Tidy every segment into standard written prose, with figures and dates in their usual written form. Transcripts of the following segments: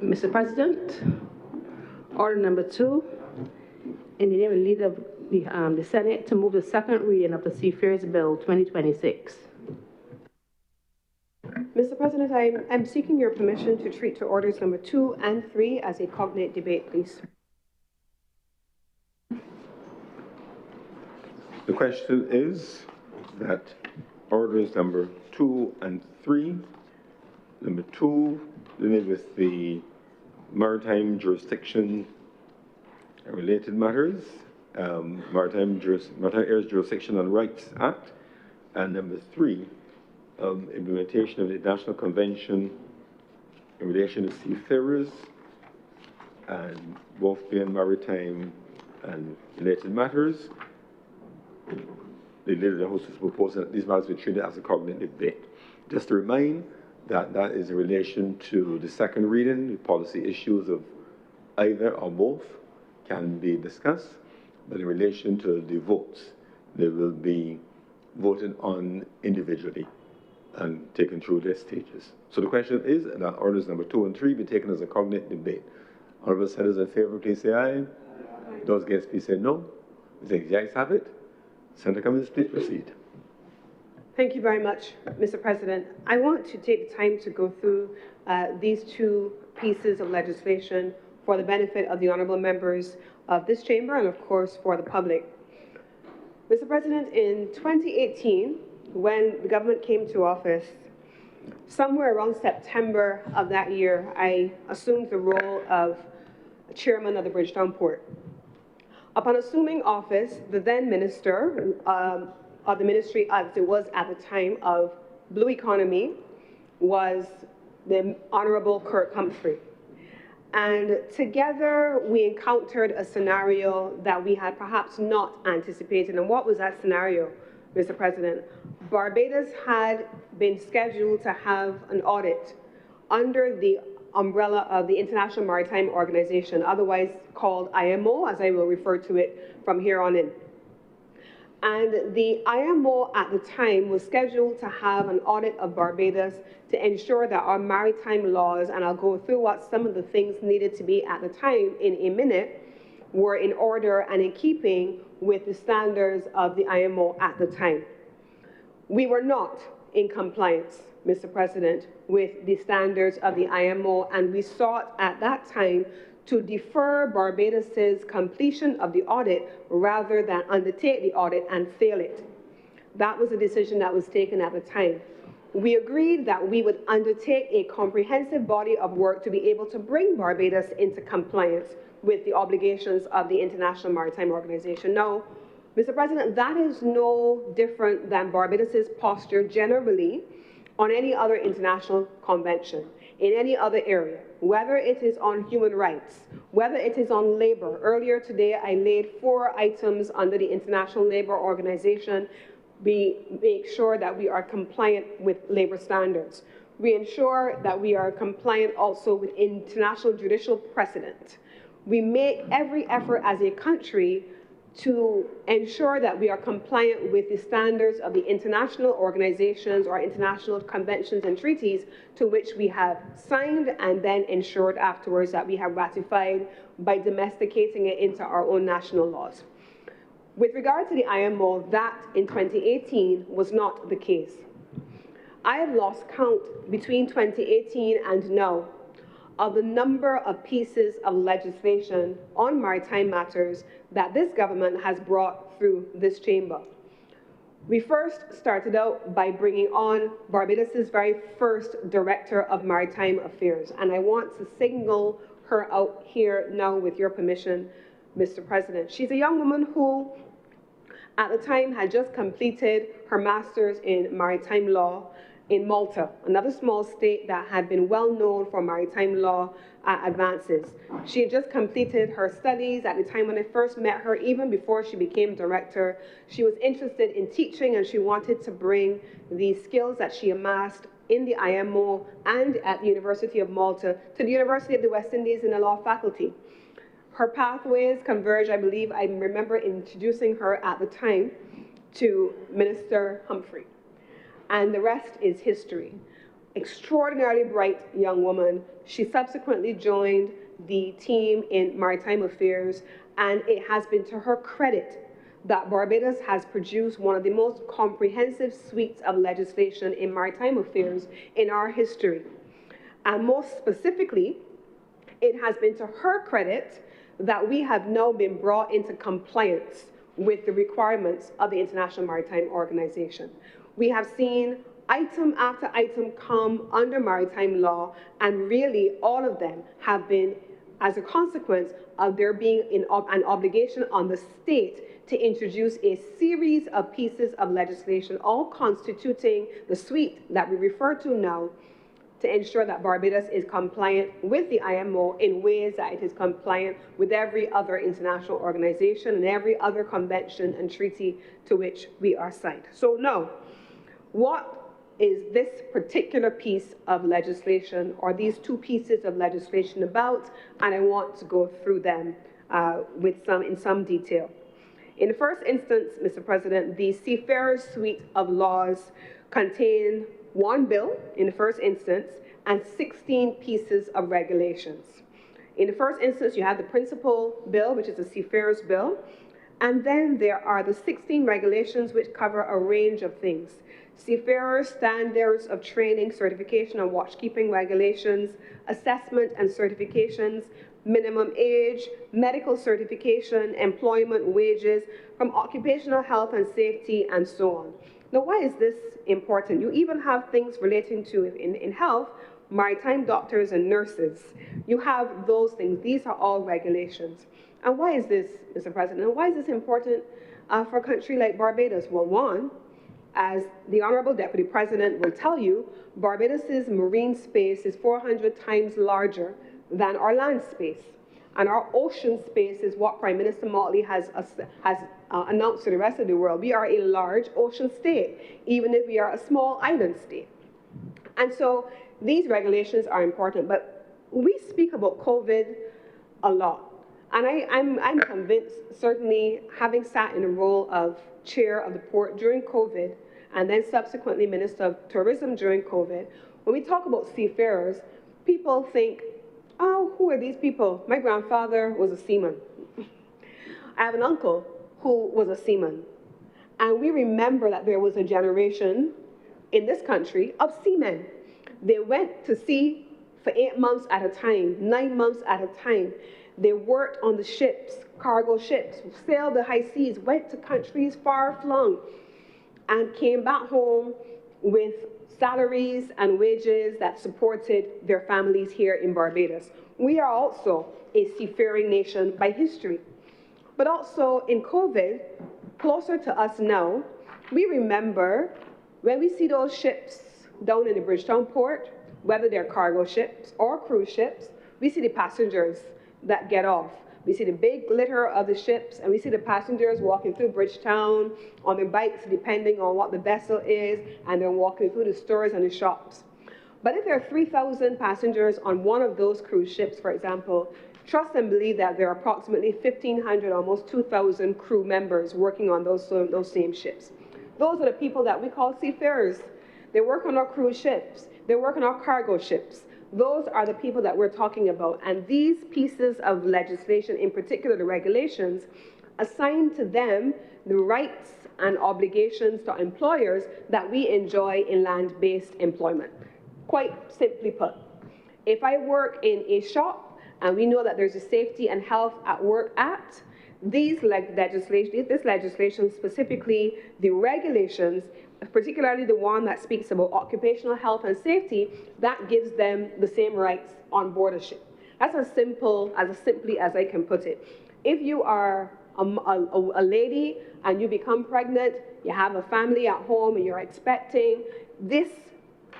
Mr. President, order number 2, in the name of the leader of the Senate, to move the second reading of the Seafarers Bill 2026. Mr. President, I'm seeking your permission to treat to orders number 2 and 3 as a cognate debate, please. The question is that orders number 2 and 3, number 2, dealing with the maritime jurisdiction and related matters, Maritime Areas Jurisdiction and Rights Act, and number 3, implementation of the International Convention in relation to seafarers, and both being maritime and related matters. The leader of the House is proposing that these matters be treated as a cognate debate. Just to remind that that is in relation to the second reading, the policy issues of either or both can be discussed, but in relation to the votes, they will be voted on individually and taken through their stages. So the question is that orders number 2 and 3 be taken as a cognate debate. Honourable senators in favour, please say aye. Aye. Those against, please say no. The ayes have it. Senator Cummins, please proceed. Thank you very much, Mr. President. I want to take the time to go through these two pieces of legislation for the benefit of the honourable members of this chamber and, of course, for the public. Mr. President, in 2018, when the government came to office, somewhere around September of that year, I assumed the role of chairman of the Bridgetown Port. Upon assuming office, the then minister of the ministry, as it was at the time, of Blue Economy was the Honourable Kirk Humphrey. And together we encountered a scenario that we had perhaps not anticipated. And what was that scenario, Mr. President? Barbados had been scheduled to have an audit under the umbrella of the International Maritime Organization, otherwise called IMO, as I will refer to it from here on in. And the IMO at the time was scheduled to have an audit of Barbados to ensure that our maritime laws, and I'll go through what some of the things needed to be at the time in a minute, were in order and in keeping with the standards of the IMO at the time. We were not in compliance, Mr. President, with the standards of the IMO, and we sought at that time to defer Barbados's completion of the audit rather than undertake the audit and fail it. That was a decision that was taken at the time. We agreed that we would undertake a comprehensive body of work to be able to bring Barbados into compliance with the obligations of the International Maritime Organization. Now, Mr. President, that is no different than Barbados's posture generally on any other international convention, in any other area, whether it is on human rights, whether it is on labor. Earlier today, I laid 4 items under the International Labour Organization. We make sure that we are compliant with labor standards. We ensure that we are compliant also with international judicial precedent. We make every effort as a country to ensure that we are compliant with the standards of the international organizations or international conventions and treaties to which we have signed and then ensured afterwards that we have ratified by domesticating it into our own national laws. With regard to the IMO, that in 2018 was not the case. I have lost count between 2018 and now of the number of pieces of legislation on maritime matters that this government has brought through this chamber. We first started out by bringing on Barbados's very first Director of Maritime Affairs, and I want to single her out here now with your permission, Mr. President. She's a young woman who, at the time, had just completed her master's in maritime law in Malta, another small state that had been well known for maritime law advances. She had just completed her studies at the time when I first met her, even before she became director. She was interested in teaching and she wanted to bring the skills that she amassed in the IMO and at the University of Malta to the University of the West Indies in the law faculty. Her pathways converge, I believe. I remember introducing her at the time to Minister Humphrey. And the rest is history. extraordinarily bright young woman. She subsequently joined the team in maritime affairs, and it has been to her credit that Barbados has produced one of the most comprehensive suites of legislation in maritime affairs in our history. And most specifically, it has been to her credit that we have now been brought into compliance with the requirements of the International Maritime Organization. We have seen item after item come under maritime law, and really all of them have been as a consequence of there being an obligation on the state to introduce a series of pieces of legislation, all constituting the suite that we refer to now, to ensure that Barbados is compliant with the IMO in ways that it is compliant with every other international organization and every other convention and treaty to which we are signed. So now, what is this particular piece of legislation, or these two pieces of legislation, about? And I want to go through them in some detail. In the first instance, Mr. President, the Seafarers Suite of laws contain one bill in the first instance and 16 pieces of regulations. In the first instance, you have the principal bill, which is the Seafarers Bill, and then there are the 16 regulations which cover a range of things. Seafarers standards of training, certification, and watchkeeping regulations, assessment and certifications, minimum age, medical certification, employment wages, from occupational health and safety, and so on. Now, why is this important? You even have things relating to, in health, maritime doctors and nurses. You have those things. These are all regulations. And why is this, Mr. President? And why is this important for a country like Barbados? Well, one, as the Honourable Deputy President will tell you, Barbados's marine space is 400 times larger than our land space. And our ocean space is what Prime Minister Motley has announced to the rest of the world. We are a large ocean state, even if we are a small island state. And so these regulations are important, but we speak about COVID a lot. And I'm convinced, certainly having sat in the role of chair of the port during COVID, and then subsequently Minister of Tourism during COVID, when we talk about seafarers, people think, oh, who are these people? My grandfather was a seaman. I have an uncle who was a seaman. And we remember that there was a generation in this country of seamen. They went to sea for 8 months at a time, 9 months at a time. They worked on the ships, cargo ships, sailed the high seas, went to countries far flung, and came back home with salaries and wages that supported their families here in Barbados. We are also a seafaring nation by history. But also in COVID, closer to us now, we remember when we see those ships down in the Bridgetown port, whether they're cargo ships or cruise ships, we see the passengers that get off. We see the big glitter of the ships, and we see the passengers walking through Bridgetown on their bikes, depending on what the vessel is, and they're walking through the stores and the shops. But if there are 3,000 passengers on one of those cruise ships, for example, trust and believe that there are approximately 1,500, almost 2,000 crew members working on those same ships. Those are the people that we call seafarers. They work on our cruise ships. They work on our cargo ships. Those are the people that we're talking about. And these pieces of legislation, in particular the regulations, assign to them the rights and obligations to employers that we enjoy in land-based employment. Quite simply put, if I work in a shop and we know that there's a Safety and Health at Work Act, this legislation, specifically the regulations, particularly the one that speaks about occupational health and safety, that gives them the same rights on board a ship. That's as simply as I can put it. If you are a lady and you become pregnant, you have a family at home and you're expecting, this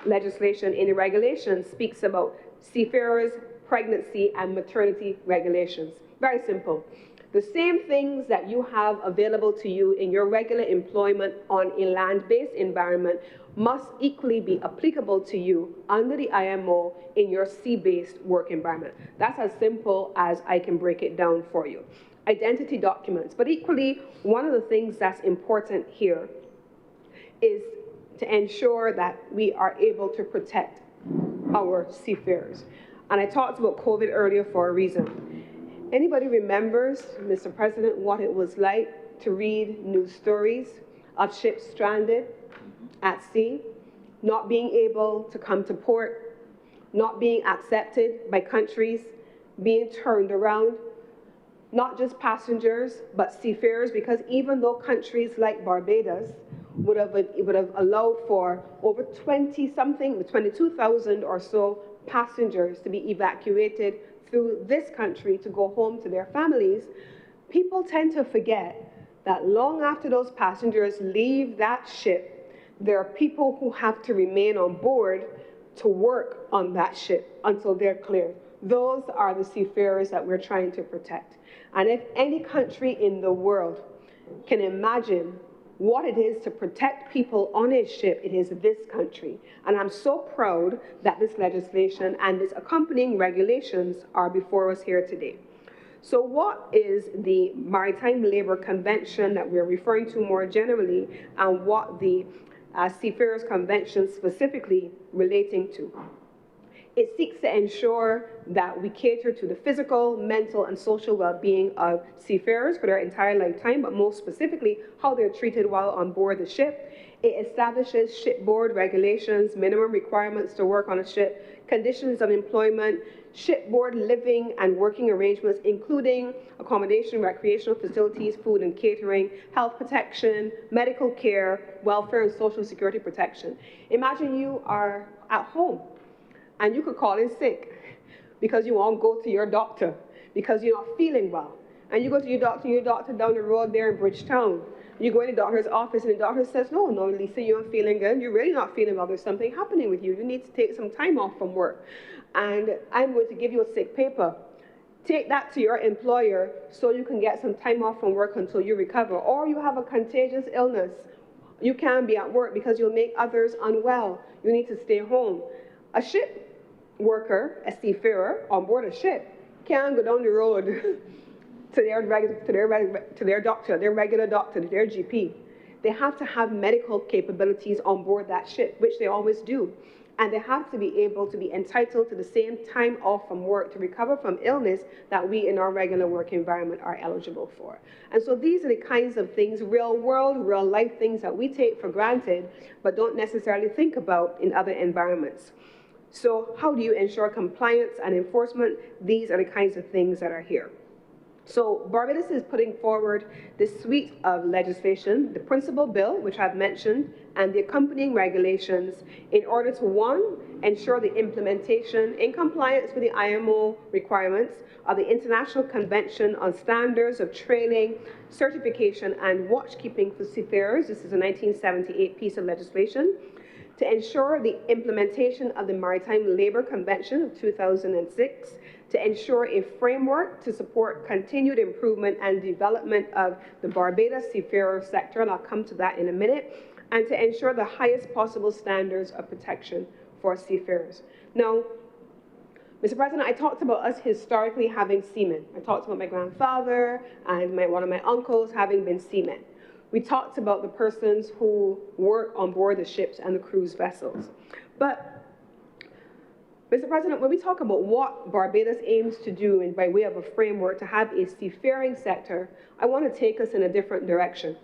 legislation in the regulations speaks about seafarers, pregnancy and maternity regulations. Very simple. The same things that you have available to you in your regular employment on a land-based environment must equally be applicable to you under the IMO in your sea-based work environment. That's as simple as I can break it down for you. Identity documents. But equally, one of the things that's important here is to ensure that we are able to protect our seafarers. And I talked about COVID earlier for a reason. Anybody remembers, Mr. President, what it was like to read news stories of ships stranded at sea, not being able to come to port, not being accepted by countries, being turned around, not just passengers, but seafarers, because even though countries like Barbados would have allowed for over 22,000 or so passengers to be evacuated through this country to go home to their families, people tend to forget that long after those passengers leave that ship, there are people who have to remain on board to work on that ship until they're cleared. Those are the seafarers that we're trying to protect. And if any country in the world can imagine what it is to protect people on a ship, it is this country. And I'm so proud that this legislation and its accompanying regulations are before us here today. So what is the Maritime Labour Convention that we're referring to more generally, and what the Seafarers Convention specifically relating to? It seeks to ensure that we cater to the physical, mental, and social well-being of seafarers for their entire lifetime, but most specifically, how they're treated while on board the ship. It establishes shipboard regulations, minimum requirements to work on a ship, conditions of employment, shipboard living and working arrangements, including accommodation, recreational facilities, food and catering, health protection, medical care, welfare, and social security protection. Imagine you are at home and you could call in sick because you won't go to your doctor because you're not feeling well. And you go to your doctor down the road there in Bridgetown. You go in the doctor's office and the doctor says, no, Lisa, you're not feeling good. You're really not feeling well. There's something happening with you. You need to take some time off from work. And I'm going to give you a sick paper. Take that to your employer so you can get some time off from work until you recover. Or you have a contagious illness. You can't be at work because you'll make others unwell. You need to stay home. A ship worker, a seafarer on board a ship, can't go down the road to their doctor, their regular doctor, to their GP. They have to have medical capabilities on board that ship, which they always do. And they have to be able to be entitled to the same time off from work to recover from illness that we in our regular work environment are eligible for. And so these are the kinds of things, real world, real life things that we take for granted, but don't necessarily think about in other environments. So how do you ensure compliance and enforcement? These are the kinds of things that are here. So Barbados is putting forward this suite of legislation, the principal bill, which I've mentioned, and the accompanying regulations in order to, one, ensure the implementation in compliance with the IMO requirements of the International Convention on Standards of Training, Certification, and Watchkeeping for Seafarers. This is a 1978 piece of legislation. To ensure the implementation of the Maritime Labour Convention of 2006, to ensure a framework to support continued improvement and development of the Barbados seafarer sector, and I'll come to that in a minute, and to ensure the highest possible standards of protection for seafarers. Now, Mr. President, I talked about us historically having seamen. I talked about my grandfather and one of my uncles having been seamen. We talked about the persons who work on board the ships and the cruise vessels. But, Mr. President, when we talk about what Barbados aims to do and by way of a framework to have a seafaring sector, I want to take us in a different direction.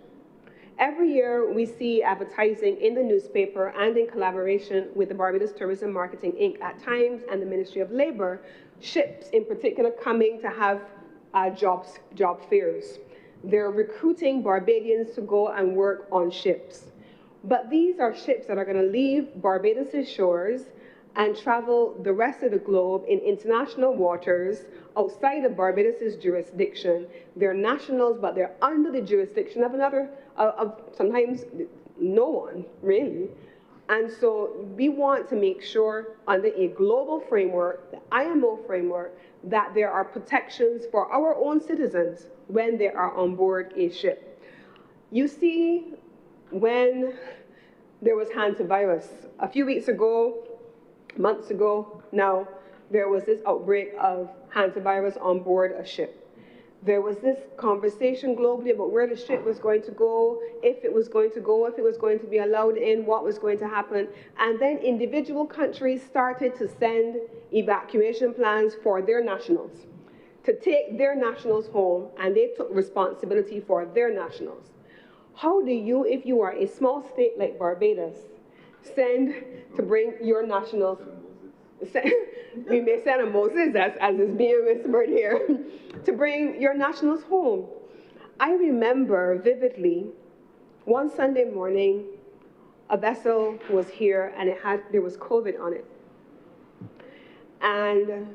Every year, we see advertising in the newspaper and in collaboration with the Barbados Tourism Marketing, Inc. at times and the Ministry of Labour, ships in particular coming to have job fairs. They're recruiting Barbadians to go and work on ships. But these are ships that are going to leave Barbados' shores and travel the rest of the globe in international waters outside of Barbados' jurisdiction. They're nationals, but they're under the jurisdiction of sometimes no one, really. And so we want to make sure under a global framework, the IMO framework, that there are protections for our own citizens when they are on board a ship. You see, when there was hantavirus, a few weeks ago, months ago now, there was this outbreak of hantavirus on board a ship. there was this conversation globally about where the ship was going to go, if it was going to go, if it was going to be allowed in, what was going to happen. And then individual countries started to send evacuation plans for their nationals, to take their nationals home, and they took responsibility for their nationals. How do you, if you are a small state like Barbados, send to bring your nationals? We may send a Moses, as is being whispered here, to bring your nationals home. I remember vividly one Sunday morning, a vessel was here and there was COVID on it. And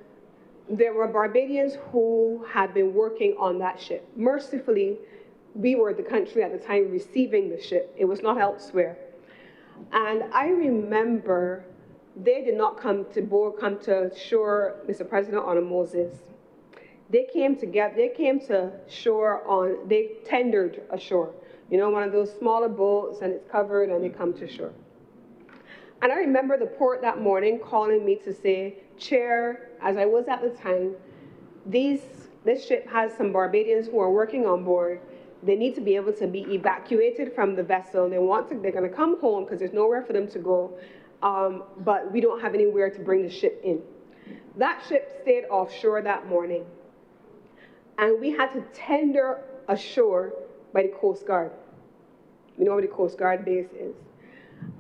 there were Barbadians who had been working on that ship. Mercifully, we were the country at the time receiving the ship. It was not elsewhere. And I remember they did not come to shore, Mr. President, on a Moses. They came to shore they tendered ashore. You know, one of those smaller boats, and it's covered, and they come to shore. And I remember the port that morning calling me to say, Chair, as I was at the time, this ship has some Barbadians who are working on board. They need to be able to be evacuated from the vessel. They're going to come home because there's nowhere for them to go. But we don't have anywhere to bring the ship in. That ship stayed offshore that morning. And we had to tender ashore by the Coast Guard. You know where the Coast Guard base is.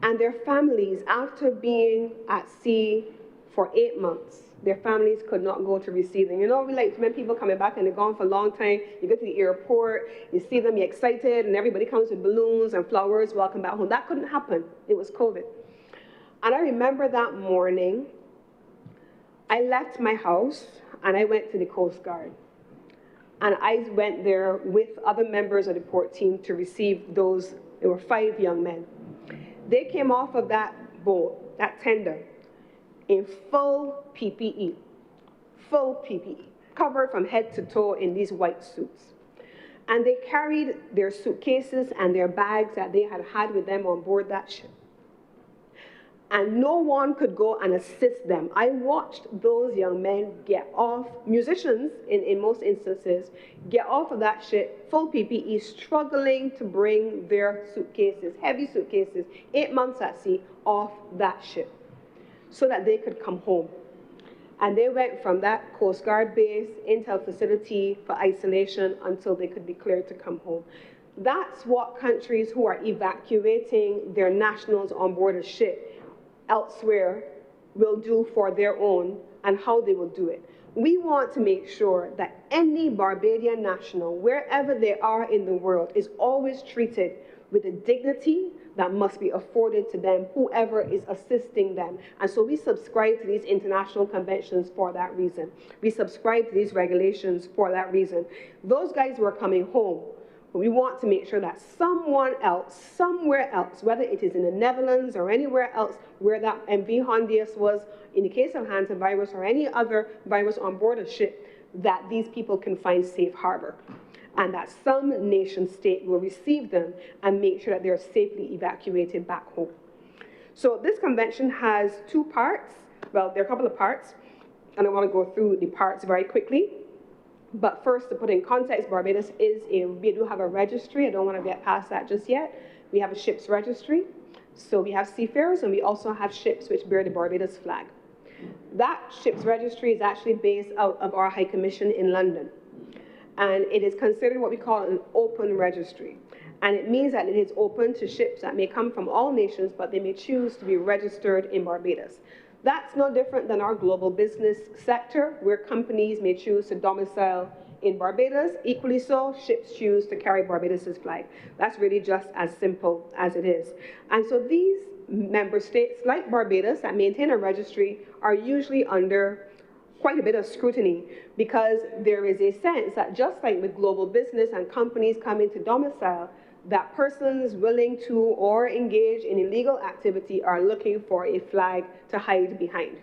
And their families, after being at sea for 8 months, their families could not go to receive them. You know, when people coming back and they're gone for a long time, you go to the airport, you see them, you're excited, and everybody comes with balloons and flowers, welcome back home. That couldn't happen. It was COVID. And I remember that morning, I left my house and I went to the Coast Guard. And I went there with other members of the port team to receive those. There were 5 young men. They came off of that boat, that tender, in full PPE, covered from head to toe in these white suits. And they carried their suitcases and their bags that they had with them on board that ship. And no one could go and assist them. I watched those young men get off, musicians in most instances, get off of that ship, full PPE, struggling to bring their suitcases, heavy suitcases, 8 months at sea, off that ship so that they could come home. And they went from that Coast Guard base into a facility for isolation until they could be cleared to come home. That's what countries who are evacuating their nationals on board a ship elsewhere will do for their own, and how they will do it. We want to make sure that any Barbadian national, wherever they are in the world, is always treated with the dignity that must be afforded to them, whoever is assisting them. And so we subscribe to these international conventions for that reason. We subscribe to these regulations for that reason. Those guys were coming home. We want to make sure that someone else, somewhere else, whether it is in the Netherlands or anywhere else where that MV Hondius was, in the case of hantavirus or any other virus on board a ship, that these people can find safe harbor. And that some nation state will receive them and make sure that they're safely evacuated back home. So this convention has 2 parts. Well, there are a couple of parts, and I want to go through the parts very quickly. But first, to put in context, Barbados we do have a registry. I don't want to get past that just yet. We have a ship's registry. So we have seafarers, and we also have ships which bear the Barbados flag. That ship's registry is actually based out of our High Commission in London. And it is considered what we call an open registry. And it means that it is open to ships that may come from all nations, but they may choose to be registered in Barbados. That's no different than our global business sector, where companies may choose to domicile in Barbados. Equally so, ships choose to carry Barbados's flag. That's really just as simple as it is. And so these member states, like Barbados, that maintain a registry, are usually under quite a bit of scrutiny, because there is a sense that just like with global business and companies coming to domicile, that persons willing to or engage in illegal activity are looking for a flag to hide behind.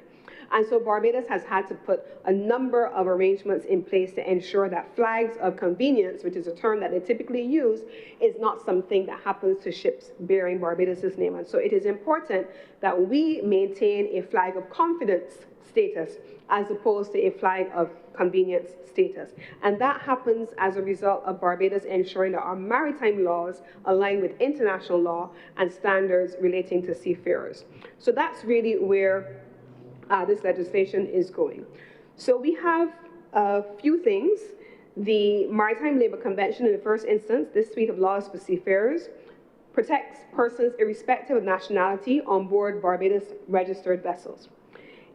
And so Barbados has had to put a number of arrangements in place to ensure that flags of convenience, which is a term that they typically use, is not something that happens to ships bearing Barbados's name. And so it is important that we maintain a flag of confidence status, as opposed to a flag of convenience status. And that happens as a result of Barbados ensuring that our maritime laws align with international law and standards relating to seafarers. So that's really where this legislation is going. So we have a few things. The Maritime Labour Convention, in the first instance, this suite of laws for seafarers, protects persons irrespective of nationality on board Barbados registered vessels.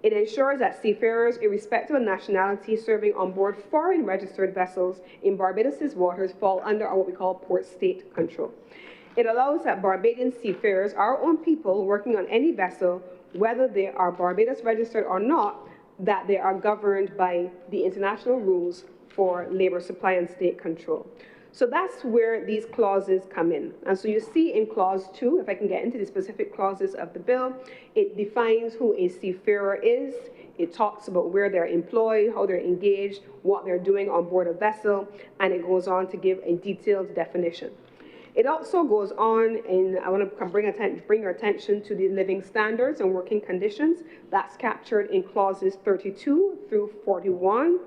It ensures that seafarers irrespective of nationality serving on board foreign registered vessels in Barbados's waters fall under what we call port state control. It allows that Barbadian seafarers, our own people working on any vessel, whether they are Barbados registered or not, that they are governed by the international rules for labor supply and state control. So that's where these clauses come in. And so you see in clause 2, if I can get into the specific clauses of the bill, it defines who a seafarer is. It talks about where they're employed, how they're engaged, what they're doing on board a vessel, and it goes on to give a detailed definition. It also goes on, and I want to bring your attention to the living standards and working conditions. That's captured in clauses 32 through 41.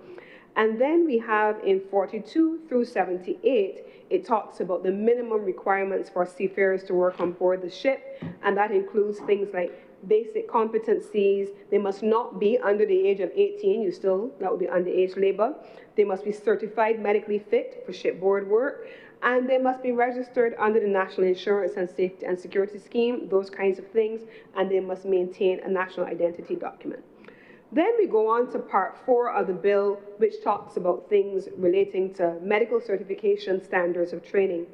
And then we have in 42 through 78, it talks about the minimum requirements for seafarers to work on board the ship, and that includes things like basic competencies. They must not be under the age of 18, that would be underage labor. They must be certified medically fit for shipboard work, and they must be registered under the National Insurance and Safety and Security Scheme, those kinds of things, and they must maintain a national identity document. Then we go on to part 4 of the bill, which talks about things relating to medical certification standards of training.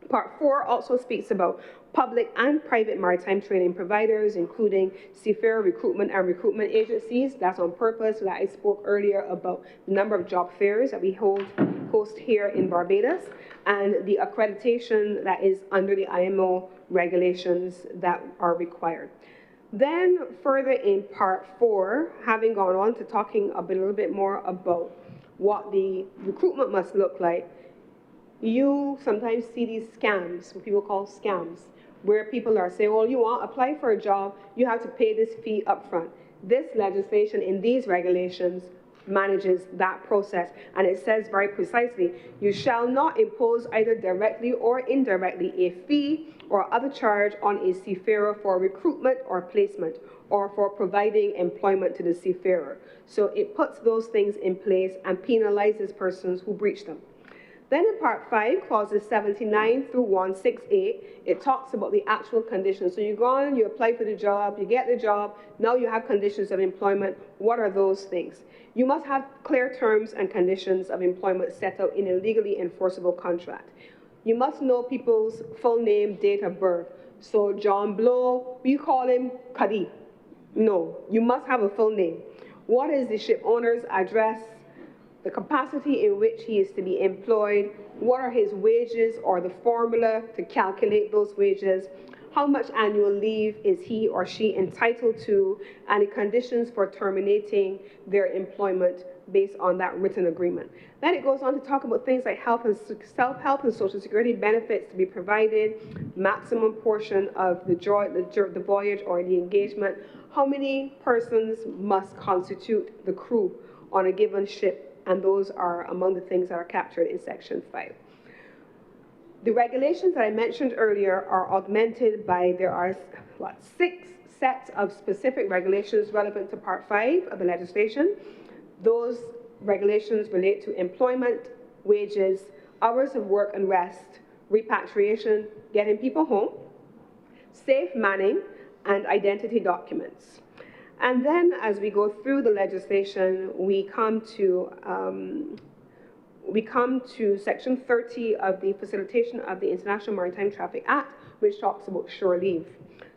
Part 4 also speaks about public and private maritime training providers, including seafarer recruitment and recruitment agencies. That's on purpose that I spoke earlier about the number of job fairs that we host here in Barbados, and the accreditation that is under the IMO regulations that are required. Then further in part 4, having gone on to talking a little bit more about what the recruitment must look like, you sometimes see these scams, what people call scams, where people are saying, well, you want to apply for a job, you have to pay this fee up front. This legislation in these regulations manages that process, and it says very precisely, you shall not impose either directly or indirectly a fee or other charge on a seafarer for recruitment or placement, or for providing employment to the seafarer. So it puts those things in place and penalizes persons who breach them. Then in part 5, clauses 79 through 168, it talks about the actual conditions. So you go on, you apply for the job, you get the job, now you have conditions of employment. What are those things? You must have clear terms and conditions of employment set out in a legally enforceable contract. You must know people's full name, date of birth. So John Blow, we call him Kadi. No, you must have a full name. What is the ship owner's address? The capacity in which he is to be employed, what are his wages or the formula to calculate those wages, how much annual leave is he or she entitled to, and the conditions for terminating their employment based on that written agreement. Then it goes on to talk about things like self-help and social security benefits to be provided, maximum portion of the voyage or the engagement, how many persons must constitute the crew on a given ship, and those are among the things that are captured in Section 5. The regulations that I mentioned earlier are augmented by, there are, 6 sets of specific regulations relevant to Part 5 of the legislation. Those regulations relate to employment, wages, hours of work and rest, repatriation, getting people home, safe manning, and identity documents. And then as we go through the legislation, we come to Section 30 of the Facilitation of the International Maritime Traffic Act, which talks about shore leave.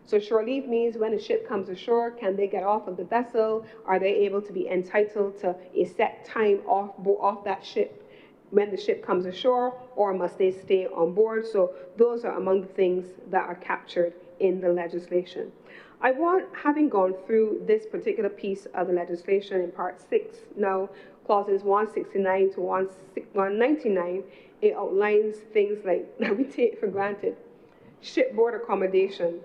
So shore leave means when a ship comes ashore, can they get off of the vessel? Are they able to be entitled to a set time off that ship when the ship comes ashore, or must they stay on board? So those are among the things that are captured in the legislation. I want, having gone through this particular piece of the legislation in Part 6, now clauses 169 to 199, it outlines things like, that we take for granted, shipboard accommodation,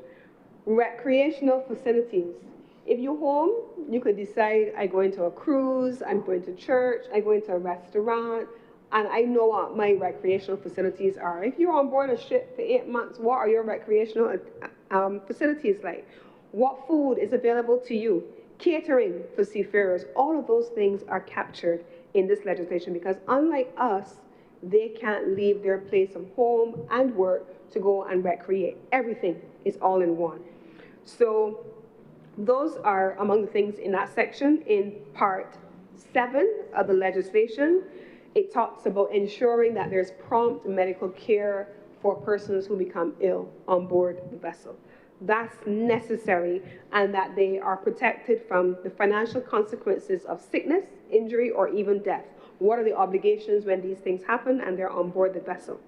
recreational facilities, If you're home, you could decide, I'm going to a cruise, I'm going to church, I'm going to a restaurant, and I know what my recreational facilities are. If you're on board a ship for 8 months, what are your recreational facilities like? What food is available to you? Catering for seafarers, all of those things are captured in this legislation because unlike us, they can't leave their place of home and work to go and recreate. Everything is all in one. So those are among the things in that section. In Part 7 of the legislation, it talks about ensuring that there's prompt medical care for persons who become ill on board the vessel. That's necessary, and that they are protected from the financial consequences of sickness, injury, or even death. What are the obligations when these things happen and they're on board the vessel?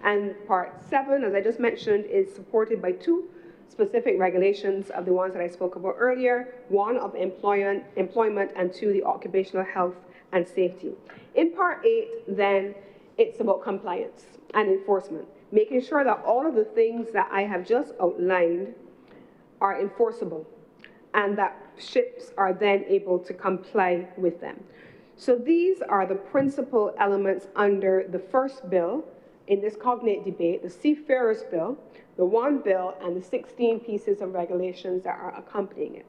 And Part 7, as I just mentioned, is supported by 2 specific regulations of the ones that I spoke about earlier, 1 of employment and 2, the occupational health and safety. In Part 8, then, it's about compliance and enforcement, making sure that all of the things that I have just outlined are enforceable and that ships are then able to comply with them. So these are the principal elements under the first bill in this cognate debate, the Seafarers Bill, the 1 bill, and the 16 pieces of regulations that are accompanying it.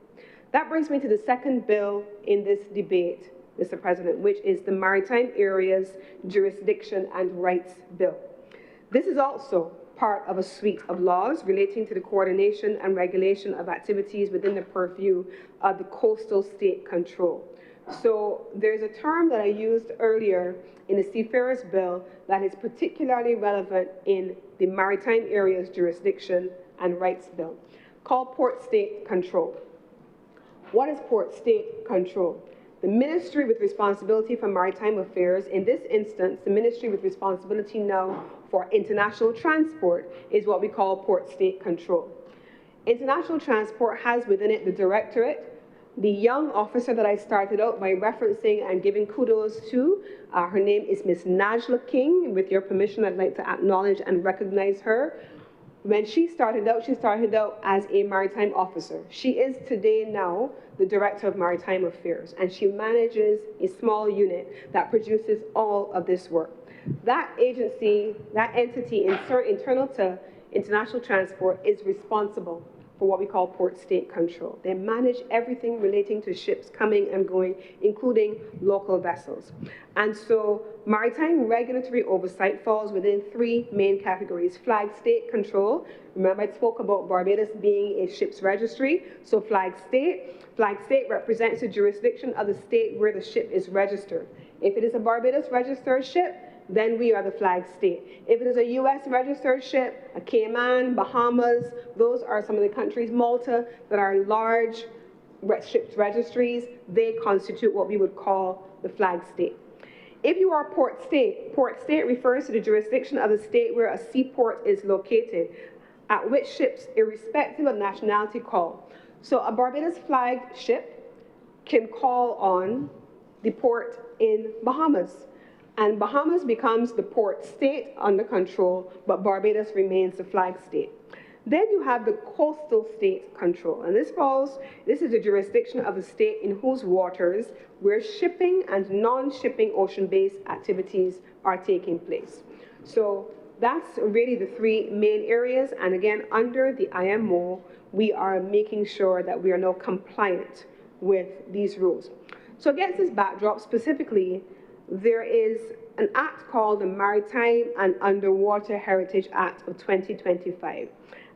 That brings me to the second bill in this debate, Mr. President, which is the Maritime Areas Jurisdiction and Rights Bill. This is also part of a suite of laws relating to the coordination and regulation of activities within the purview of the coastal state control. So there's a term that I used earlier in the Seafarers Bill that is particularly relevant in the Maritime Areas Jurisdiction and Rights Bill, called Port State Control. What is Port State Control? The ministry with responsibility for maritime affairs, in this instance, the ministry with responsibility now for international transport, is what we call Port State Control. International transport has within it the directorate, the young officer that I started out by referencing and giving kudos to. Her name is Miss Najla King. With your permission, I'd like to acknowledge and recognize her. When she started out as a maritime officer. She is today now the Director of Maritime Affairs, and she manages a small unit that produces all of this work. That agency, that entity internal to international transport is responsible for what we call port state control. They manage everything relating to ships coming and going, including local vessels. And so maritime regulatory oversight falls within 3 main categories. Flag state control. Remember I spoke about Barbados being a ship's registry. So flag state represents the jurisdiction of the state where the ship is registered. If it is a Barbados registered ship, then we are the flag state. If it is a U.S. registered ship, a Cayman, Bahamas, those are some of the countries, Malta, that are large ships registries, they constitute what we would call the flag state. If you are port state refers to the jurisdiction of the state where a seaport is located, at which ships, irrespective of nationality, call. So a Barbados flagged ship can call on the port in Bahamas. And Bahamas becomes the port state under control, but Barbados remains the flag state. Then you have the coastal state control, and this is the jurisdiction of the state in whose waters where shipping and non-shipping ocean-based activities are taking place. So that's really the 3 main areas, and again, under the IMO, we are making sure that we are now compliant with these rules. So against this backdrop, specifically, there is an act called the Maritime and Underwater Heritage Act of 2025.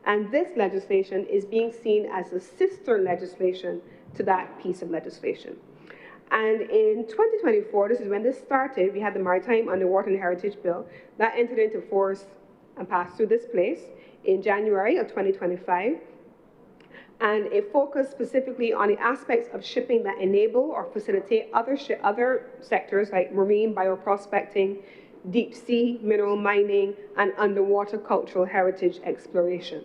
And this legislation is being seen as a sister legislation to that piece of legislation. And in 2024, this is when this started, we had the Maritime Underwater and Heritage Bill that entered into force and passed through this place in January of 2025. And it focused specifically on the aspects of shipping that enable or facilitate other sectors like marine bioprospecting, deep sea mineral mining, and underwater cultural heritage exploration.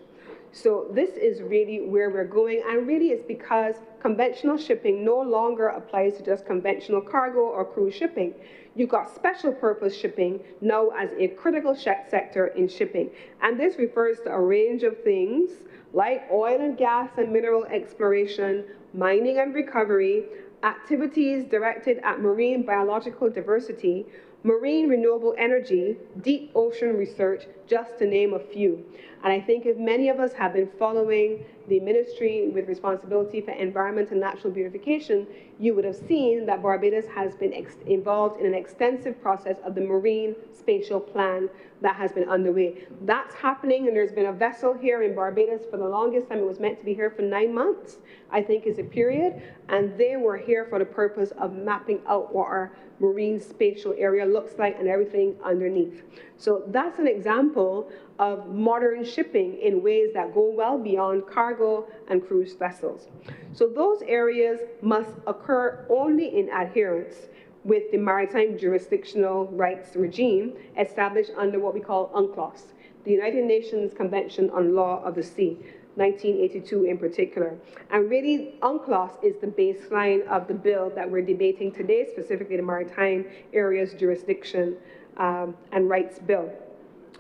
So this is really where we're going, and really it's because conventional shipping no longer applies to just conventional cargo or cruise shipping. You've got special purpose shipping now as a critical sector in shipping. And this refers to a range of things like oil and gas and mineral exploration, mining and recovery, activities directed at marine biological diversity, marine renewable energy, deep ocean research, just to name a few. And I think if many of us have been following the Ministry with responsibility for environment and natural beautification, you would have seen that Barbados has been involved in an extensive process of the Marine Spatial Plan that has been underway. That's happening, and there's been a vessel here in Barbados for the longest time. It was meant to be here for 9 months, I think is a period, and they were here for the purpose of mapping out what our marine spatial area looks like and everything underneath. So that's an example of modern shipping in ways that go well beyond cargo and cruise vessels. So those areas must occur only in adherence with the maritime jurisdictional rights regime established under what we call UNCLOS, the United Nations Convention on Law of the Sea, 1982 in particular. And really, UNCLOS is the baseline of the bill that we're debating today, specifically the Maritime Areas Jurisdiction and Rights Bill.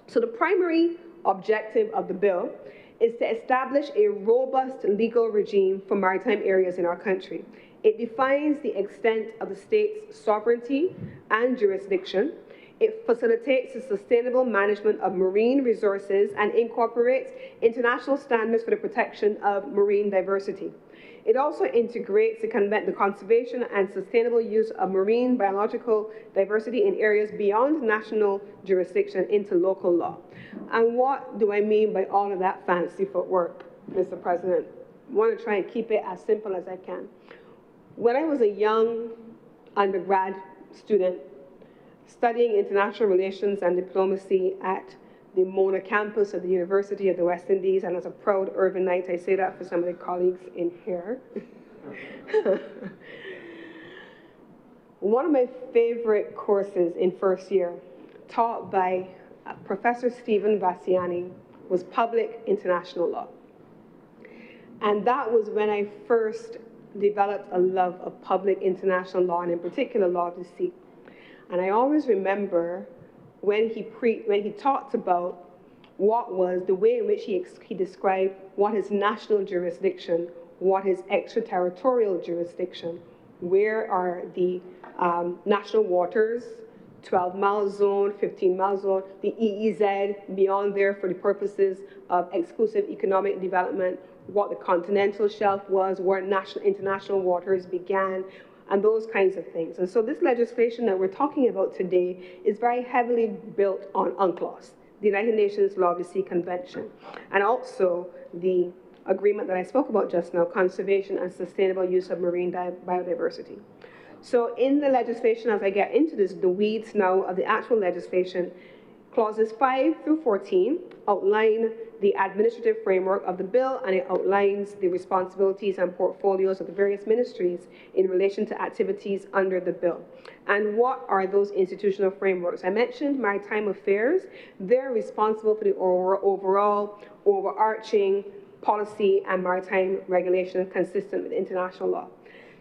So the primary objective of the bill is to establish a robust legal regime for maritime areas in our country. It defines the extent of the state's sovereignty and jurisdiction. It facilitates the sustainable management of marine resources and incorporates international standards for the protection of marine diversity. It also integrates the conservation and sustainable use of marine biological diversity in areas beyond national jurisdiction into local law. And what do I mean by all of that fancy footwork, Mr. President? I want to try and keep it as simple as I can. When I was a young undergrad student studying international relations and diplomacy at the Mona campus of the University of the West Indies, and as a proud urbanite, I say that for some of the colleagues in here. One of my favorite courses in first year, taught by Professor Stephen Vassiani, was public international law. And that was when I first developed a love of public international law, and in particular law of the sea. And I always remember when he talked about what was the way in which he described what is national jurisdiction, what is extraterritorial jurisdiction, where are the national waters, 12-mile zone, 15-mile zone, the EEZ beyond there for the purposes of exclusive economic development, what the continental shelf was, where international waters began, and those kinds of things. And so this legislation that we're talking about today is very heavily built on UNCLOS, the United Nations Law of the Sea Convention, and also the agreement that I spoke about just now, conservation and sustainable use of marine biodiversity. So in the legislation, as I get into this, the weeds now of the actual legislation, clauses 5 through 14 outline the administrative framework of the bill, and it outlines the responsibilities and portfolios of the various ministries in relation to activities under the bill. And what are those institutional frameworks? I mentioned maritime affairs. They're responsible for the overall overarching policy and maritime regulation consistent with international law.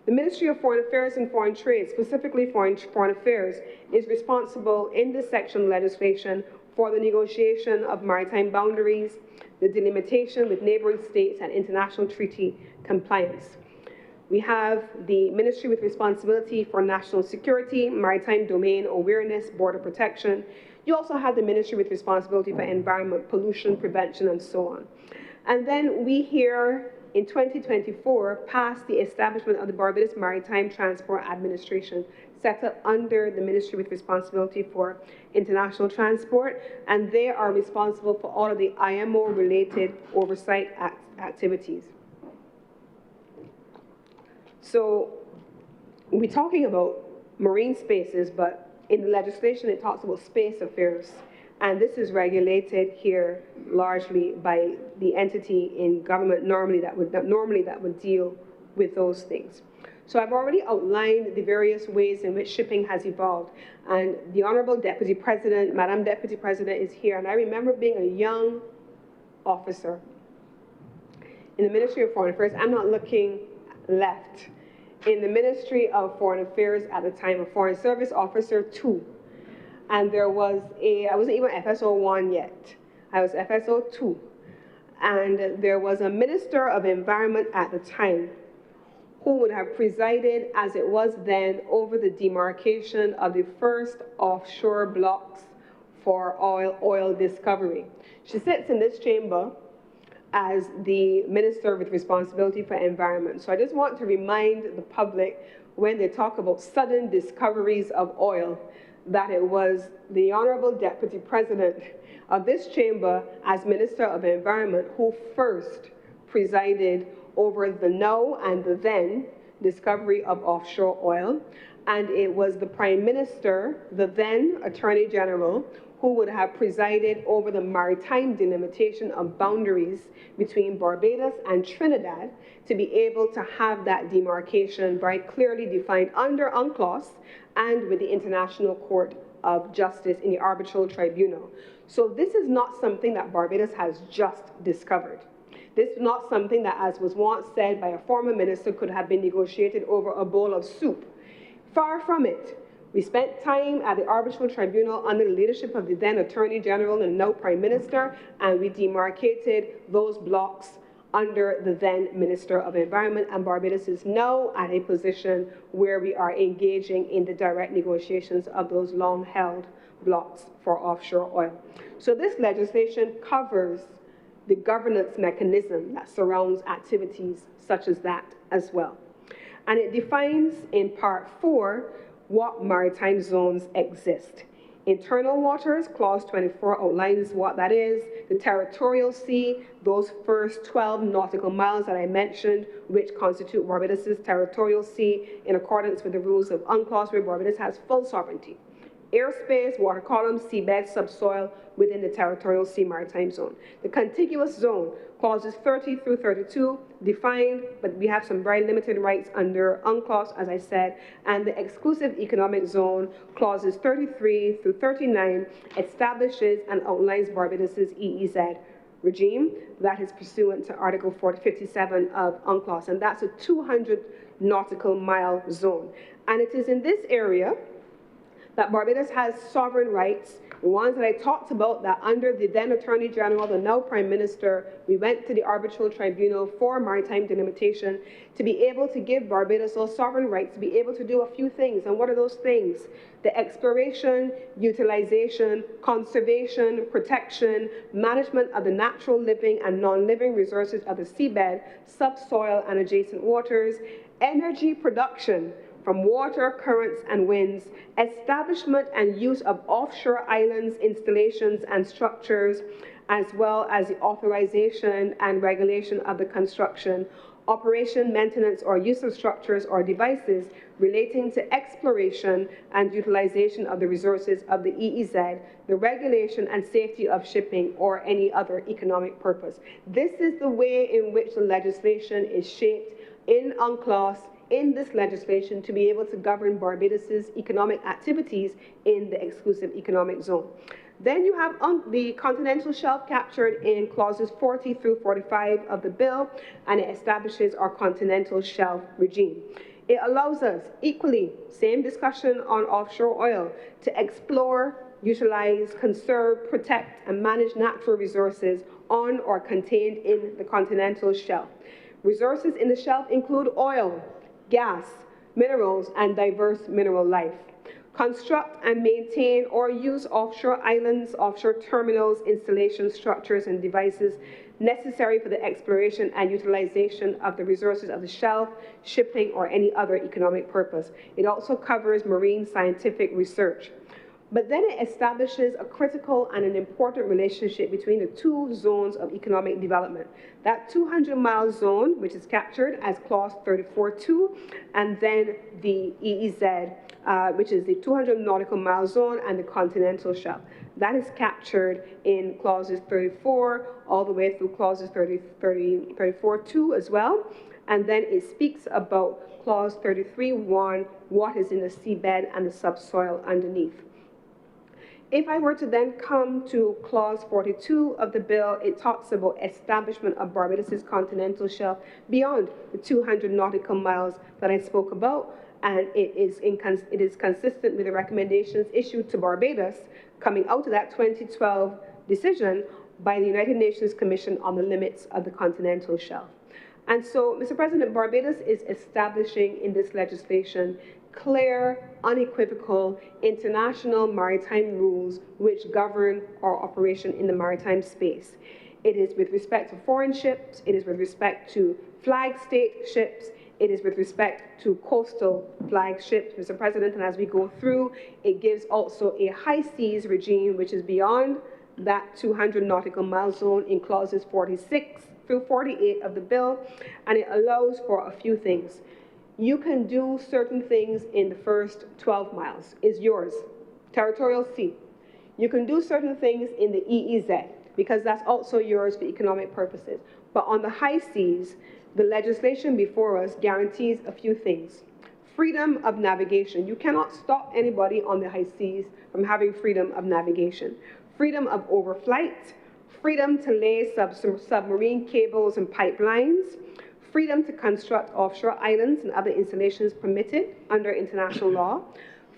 The Ministry of Foreign Affairs and Foreign Trade, specifically Foreign Affairs, is responsible in this section of legislation for the negotiation of maritime boundaries, the delimitation with neighboring states, and international treaty compliance. We have the Ministry with responsibility for national security, maritime domain awareness, border protection. You also have the Ministry with responsibility for environment, pollution prevention, and so on. And then we here in 2024 passed the establishment of the Barbados Maritime Transport Administration, set up under the Ministry with responsibility for international transport, and they are responsible for all of the IMO-related oversight activities. So we're talking about marine spaces, but in the legislation it talks about space affairs. And this is regulated here largely by the entity in government normally that would deal with those things. So I've already outlined the various ways in which shipping has evolved. And the Honourable Deputy President, Madam Deputy President is here. And I remember being a young officer in the Ministry of Foreign Affairs. I'm not looking left. In the Ministry of Foreign Affairs at the time, a Foreign Service Officer 2. And there was I wasn't even FSO 1 yet. I was FSO 2. And there was a Minister of Environment at the time who would have presided, as it was then, over the demarcation of the first offshore blocks for oil discovery. She sits in this chamber as the minister with responsibility for environment. So I just want to remind the public, when they talk about sudden discoveries of oil, that it was the Honourable Deputy President of this chamber as Minister of Environment who first presided over the now and the then discovery of offshore oil. And it was the Prime Minister, the then Attorney General, who would have presided over the maritime delimitation of boundaries between Barbados and Trinidad to be able to have that demarcation very clearly defined under UNCLOS and with the International Court of Justice in the Arbitral Tribunal. So this is not something that Barbados has just discovered. This is not something that, as was once said by a former minister, could have been negotiated over a bowl of soup. Far from it. We spent time at the Arbitral Tribunal under the leadership of the then Attorney General and now Prime Minister, and we demarcated those blocks under the then Minister of Environment, and Barbados is now at a position where we are engaging in the direct negotiations of those long-held blocks for offshore oil. So this legislation covers the governance mechanism that surrounds activities such as that as well. And it defines in Part 4 what maritime zones exist. Internal waters, Clause 24 outlines what that is. The territorial sea, those first 12 nautical miles that I mentioned, which constitute Barbados' territorial sea in accordance with the rules of UNCLOS, where Barbados has full sovereignty. Airspace, water column, seabed, subsoil within the territorial sea maritime zone. The contiguous zone, clauses 30 through 32, defined, but we have some very limited rights under UNCLOS, as I said, and the exclusive economic zone, clauses 33 through 39, establishes and outlines Barbados' EEZ regime that is pursuant to Article 57 of UNCLOS, and that's a 200 nautical mile zone. And it is in this area that Barbados has sovereign rights, the ones that I talked about, that under the then Attorney General, the now Prime Minister, we went to the Arbitral Tribunal for maritime delimitation to be able to give Barbados those sovereign rights, to be able to do a few things. And what are those things? The exploration, utilization, conservation, protection, management of the natural living and non-living resources of the seabed, subsoil and adjacent waters, energy production from water, currents, and winds, establishment and use of offshore islands, installations, and structures, as well as the authorization and regulation of the construction, operation, maintenance, or use of structures or devices relating to exploration and utilization of the resources of the EEZ, the regulation and safety of shipping, or any other economic purpose. This is the way in which the legislation is shaped in UNCLOS, in this legislation, to be able to govern Barbados' economic activities in the exclusive economic zone. Then you have the continental shelf captured in clauses 40 through 45 of the bill, and it establishes our continental shelf regime. It allows us, equally, same discussion on offshore oil, to explore, utilize, conserve, protect, and manage natural resources on or contained in the continental shelf. Resources in the shelf include oil, gas, minerals, and diverse mineral life. Construct and maintain or use offshore islands, offshore terminals, installations, structures, and devices necessary for the exploration and utilization of the resources of the shelf, shipping, or any other economic purpose. It also covers marine scientific research. But then it establishes a critical and an important relationship between the two zones of economic development. That 200-mile zone, which is captured as Clause 34.2, and then the EEZ, which is the 200 nautical mile zone and the continental shelf. That is captured in Clauses 34 all the way through Clauses 34.2 as well. And then it speaks about Clause 33.1, what is in the seabed and the subsoil underneath. If I were to then come to clause 42 of the bill, it talks about establishment of Barbados' continental shelf beyond the 200 nautical miles that I spoke about, and it is consistent with the recommendations issued to Barbados coming out of that 2012 decision by the United Nations Commission on the Limits of the Continental Shelf. And so, Mr. President, Barbados is establishing in this legislation clear, unequivocal international maritime rules which govern our operation in the maritime space. It is with respect to foreign ships, it is with respect to flag state ships, it is with respect to coastal flag ships, Mr. President, and as we go through, it gives also a high seas regime which is beyond that 200 nautical mile zone in clauses 46 through 48 of the bill, and it allows for a few things. You can do certain things in the first 12 miles, is yours, territorial sea. You can do certain things in the EEZ, because that's also yours for economic purposes. But on the high seas, the legislation before us guarantees a few things. Freedom of navigation. You cannot stop anybody on the high seas from having freedom of navigation. Freedom of overflight, freedom to lay submarine cables and pipelines, freedom to construct offshore islands and other installations permitted under international law,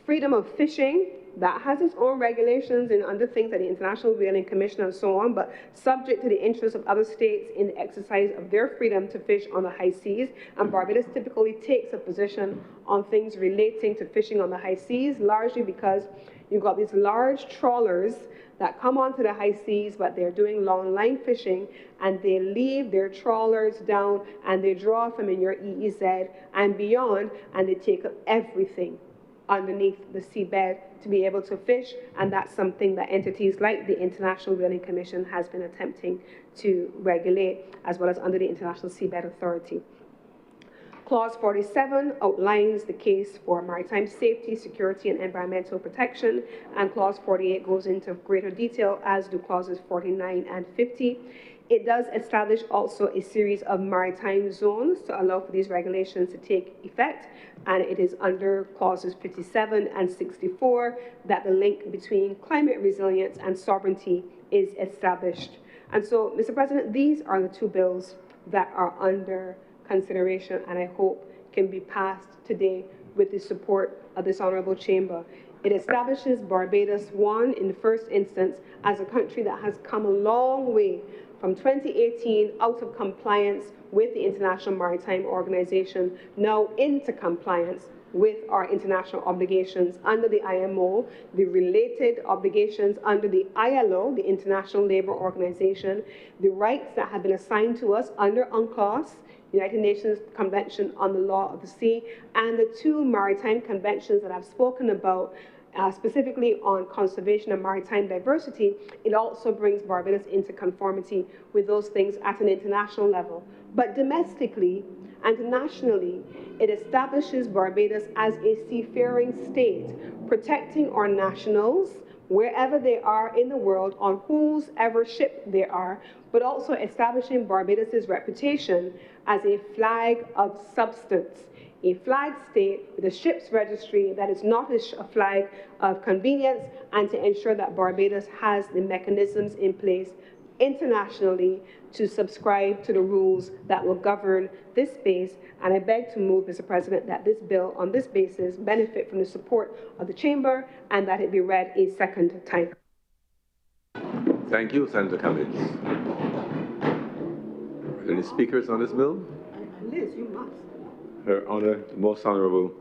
freedom of fishing, that has its own regulations and under things like the International Whaling Commission and so on, but subject to the interests of other states in the exercise of their freedom to fish on the high seas. And Barbados typically takes a position on things relating to fishing on the high seas, largely because you've got these large trawlers that come onto the high seas, but they're doing long line fishing, and they leave their trawlers down and they draw from in your EEZ and beyond, and they take up everything underneath the seabed to be able to fish, and that's something that entities like the International Whaling Commission has been attempting to regulate, as well as under the International Seabed Authority. Clause 47 outlines the case for maritime safety, security, and environmental protection, and Clause 48 goes into greater detail, as do Clauses 49 and 50. It does establish also a series of maritime zones to allow for these regulations to take effect, and it is under Clauses 57 and 64 that the link between climate resilience and sovereignty is established. And so, Mr. President, these are the two bills that are under consideration and I hope can be passed today with the support of this Honourable Chamber. It establishes Barbados, one, in the first instance, as a country that has come a long way from 2018 out of compliance with the International Maritime Organization, now into compliance with our international obligations under the IMO, the related obligations under the ILO, the International Labour Organization, the rights that have been assigned to us under UNCLOS, United Nations Convention on the Law of the Sea, and the two maritime conventions that I've spoken about, specifically on conservation and maritime diversity. It also brings Barbados into conformity with those things at an international level. But domestically and nationally, it establishes Barbados as a seafaring state, protecting our nationals wherever they are in the world, on whosever ship they are, but also establishing Barbados' reputation as a flag of substance, a flag state with a ship's registry that is not a flag of convenience, and to ensure that Barbados has the mechanisms in place internationally to subscribe to the rules that will govern this space. And I beg to move, Mr. President, that this bill on this basis benefit from the support of the Chamber and that it be read a second time. Thank you, Senator Cummings. Any speakers on this bill? Liz, you must. Her Honor, the Most Honourable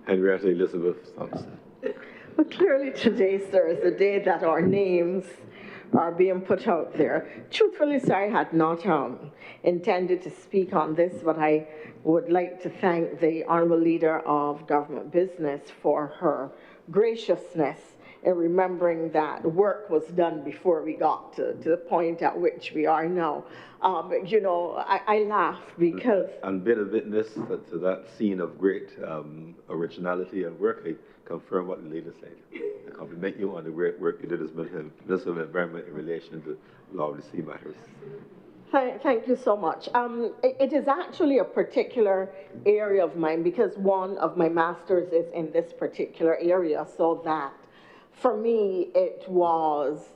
Henrietta Elizabeth Thompson. Well, clearly today, sir, is the day that our names are being put out there. Truthfully, sir, I had not intended to speak on this, but I would like to thank the Honourable Leader of Government Business for her graciousness in remembering that work was done before we got to the point at which we are now. You know, I laugh because... And bear witness to that scene of great originality and work. I confirm what the leader said. I compliment you on the great work you did as Minister of Environment in relation to law of the sea matters. Thank you so much. It is actually a particular area of mine because one of my masters is in this particular area, so that For me, it was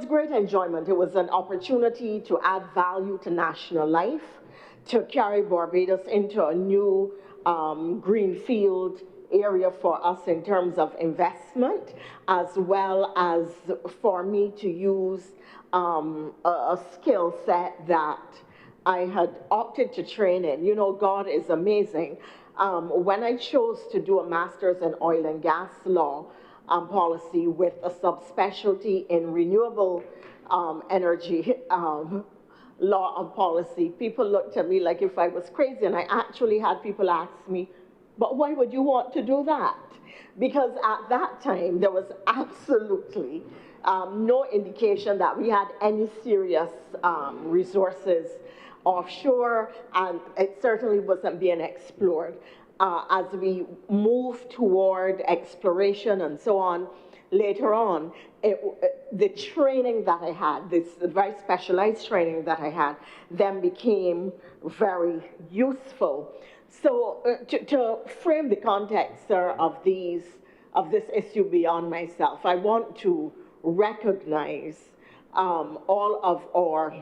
great enjoyment. It was an opportunity to add value to national life, to carry Barbados into a new greenfield area for us in terms of investment, as well as for me to use a skill set that I had opted to train in. You know, God is amazing. When I chose to do a master's in oil and gas law policy with a subspecialty in renewable energy law and policy, people looked at me like if I was crazy, and I actually had people ask me, but why would you want to do that? Because at that time, there was absolutely no indication that we had any serious resources offshore, and it certainly wasn't being explored. As we moved toward exploration and so on, later on, the training that I had, this very specialized training that I had, then became very useful. So to frame the context, sir, of this issue beyond myself, I want to recognize all of our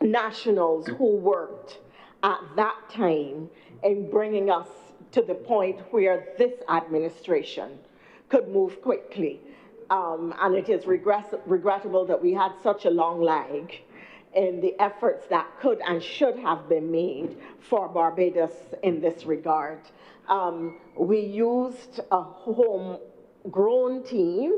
nationals who worked at that time in bringing us to the point where this administration could move quickly. And it is regrettable that we had such a long lag in the efforts that could and should have been made for Barbados in this regard. We used a homegrown team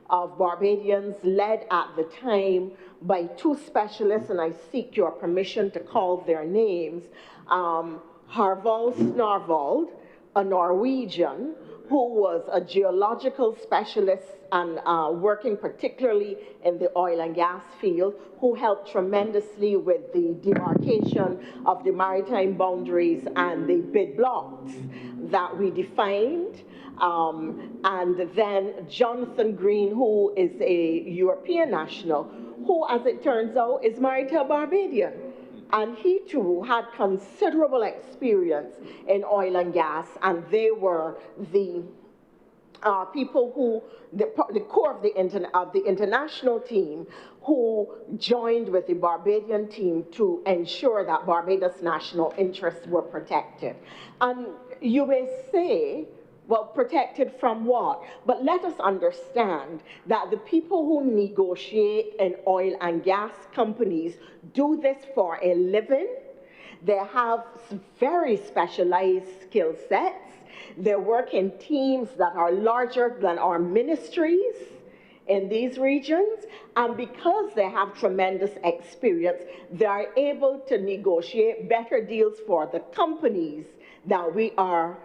of Barbadians led at the time by two specialists, and I seek your permission to call their names. Harvald Snarvald, a Norwegian, who was a geological specialist and working particularly in the oil and gas field, who helped tremendously with the demarcation of the maritime boundaries and the bid blocks that we defined. And then Jonathan Green, who is a European national, who, as it turns out, is married to a Barbadian. And he too had considerable experience in oil and gas, and they were the people who, the core of the international team, who joined with the Barbadian team to ensure that Barbados' national interests were protected. And you may say, well, protected from what? But let us understand that the people who negotiate in oil and gas companies do this for a living. They have very specialized skill sets. They work in teams that are larger than our ministries in these regions, and because they have tremendous experience, they are able to negotiate better deals for the companies that we are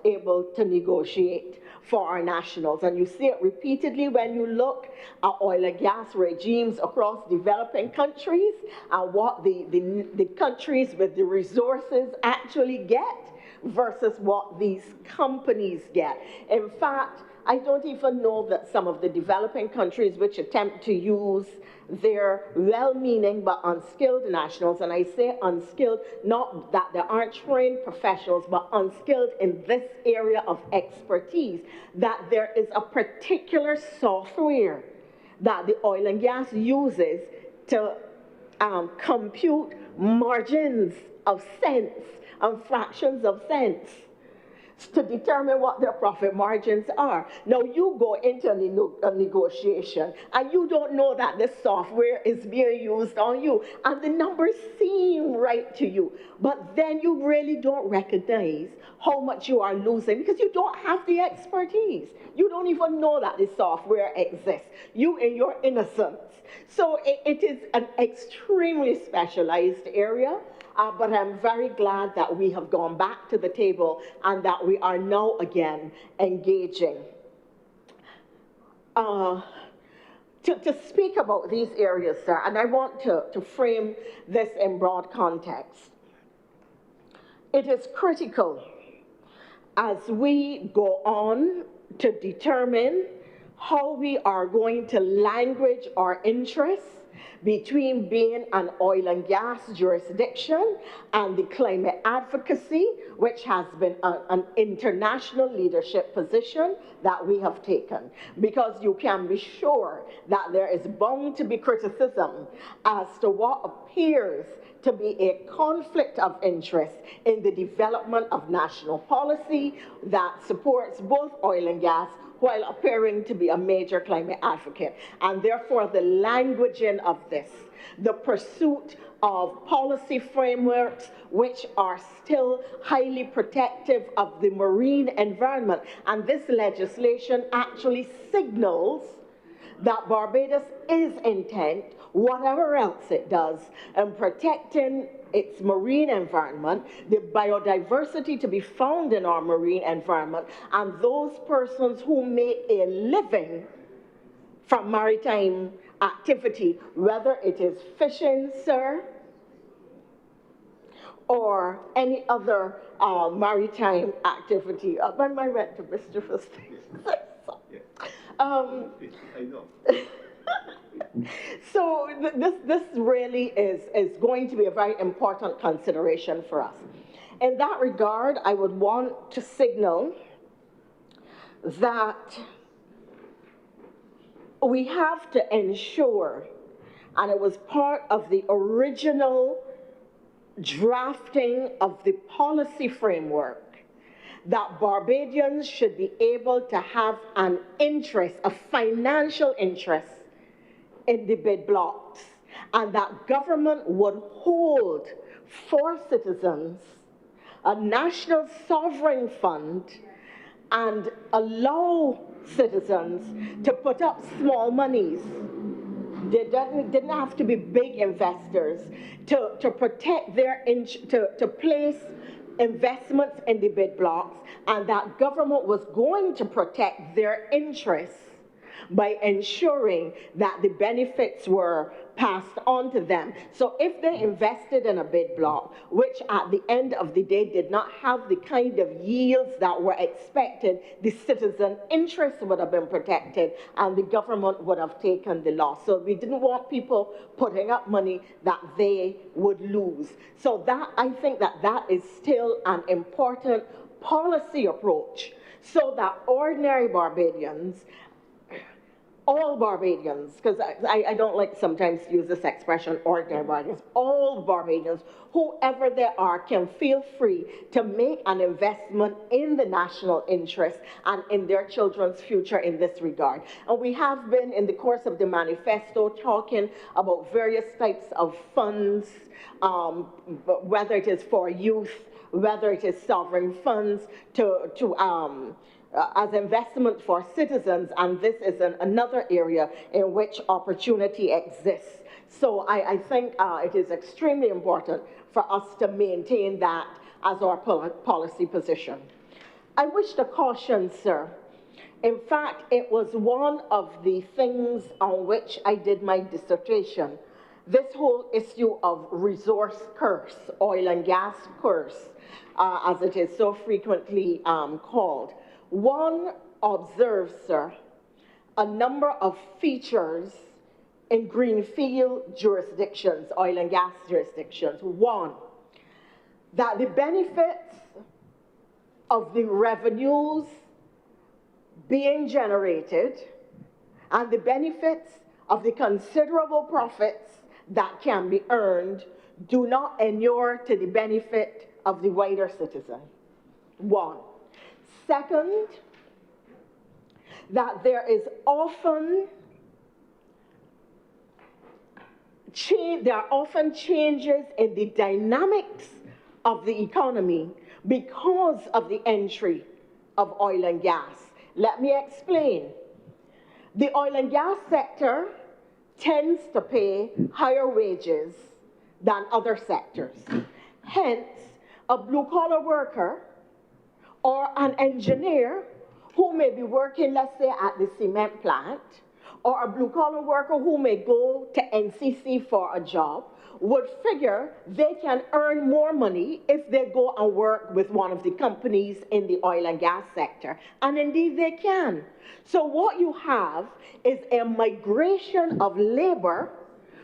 able to negotiate for our nationals. And you see it repeatedly when you look at oil and gas regimes across developing countries and what the countries with the resources actually get versus what these companies get. In fact, I don't even know that some of the developing countries which attempt to use their well-meaning but unskilled nationals, and I say unskilled, not that they aren't trained professionals, but unskilled in this area of expertise, that there is a particular software that the oil and gas uses to compute margins of cents and fractions of cents to determine what their profit margins are. Now, you go into a negotiation and you don't know that this software is being used on you, and the numbers seem right to you, but then you really don't recognize how much you are losing because you don't have the expertise. You don't even know that this software exists. You in your innocence. So it is an extremely specialized area. But I'm very glad that we have gone back to the table and that we are now again engaging. To speak about these areas, sir, and I want to frame this in broad context. It is critical as we go on to determine how we are going to language our interests between being an oil and gas jurisdiction and the climate advocacy, which has been an international leadership position that we have taken. Because you can be sure that there is bound to be criticism as to what appears to be a conflict of interest in the development of national policy that supports both oil and gas while appearing to be a major climate advocate. And therefore, the languaging of this, the pursuit of policy frameworks which are still highly protective of the marine environment. And this legislation actually signals that Barbados is intent, whatever else it does, in protecting its marine environment, the biodiversity to be found in our marine environment, and those persons who make a living from maritime activity, whether it is fishing, sir, or any other maritime activity. I went to mischievous things. I know. So this really is going to be a very important consideration for us. In that regard, I would want to signal that we have to ensure, and it was part of the original drafting of the policy framework, that Barbadians should be able to have an interest, a financial interest in the bid blocks, and that government would hold for citizens a national sovereign fund and allow citizens to put up small monies. They didn't have to be big investors to protect their, to place investments in the bid blocks, and that government was going to protect their interests by ensuring that the benefits were passed on to them. So if they invested in a bid block, which at the end of the day did not have the kind of yields that were expected, the citizen interests would have been protected and the government would have taken the loss. So we didn't want people putting up money that they would lose. So that, I think that is still an important policy approach, so that ordinary Barbadians, all Barbadians, because I don't like sometimes to use this expression, ordinary Barbadians, all Barbadians, whoever they are, can feel free to make an investment in the national interest and in their children's future in this regard. And we have been, in the course of the manifesto, talking about various types of funds, whether it is for youth, whether it is sovereign funds, as investment for citizens, and this is another area in which opportunity exists. So I think it is extremely important for us to maintain that as our policy position. I wish to caution, sir. In fact, it was one of the things on which I did my dissertation, this whole issue of resource curse, oil and gas curse, as it is so frequently called. One observes, sir, a number of features in greenfield jurisdictions, oil and gas jurisdictions. One, that the benefits of the revenues being generated and the benefits of the considerable profits that can be earned do not inure to the benefit of the wider citizen. One. Second, that there is often there are often changes in the dynamics of the economy because of the entry of oil and gas. Let me explain. The oil and gas sector tends to pay higher wages than other sectors. Hence, a blue-collar worker or an engineer who may be working, let's say, at the cement plant, or a blue-collar worker who may go to NCC for a job, would figure they can earn more money if they go and work with one of the companies in the oil and gas sector. And indeed they can. So what you have is a migration of labor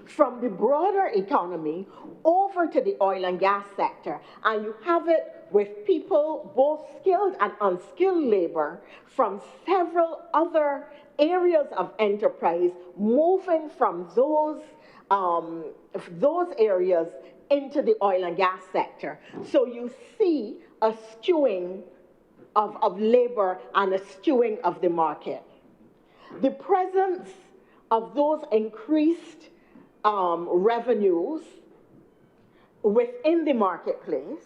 from the broader economy over to the oil and gas sector. And you have it with people, both skilled and unskilled labor, from several other areas of enterprise moving from those areas into the oil and gas sector. So you see a skewing of labor and a skewing of the market. The presence of those increased revenues within the marketplace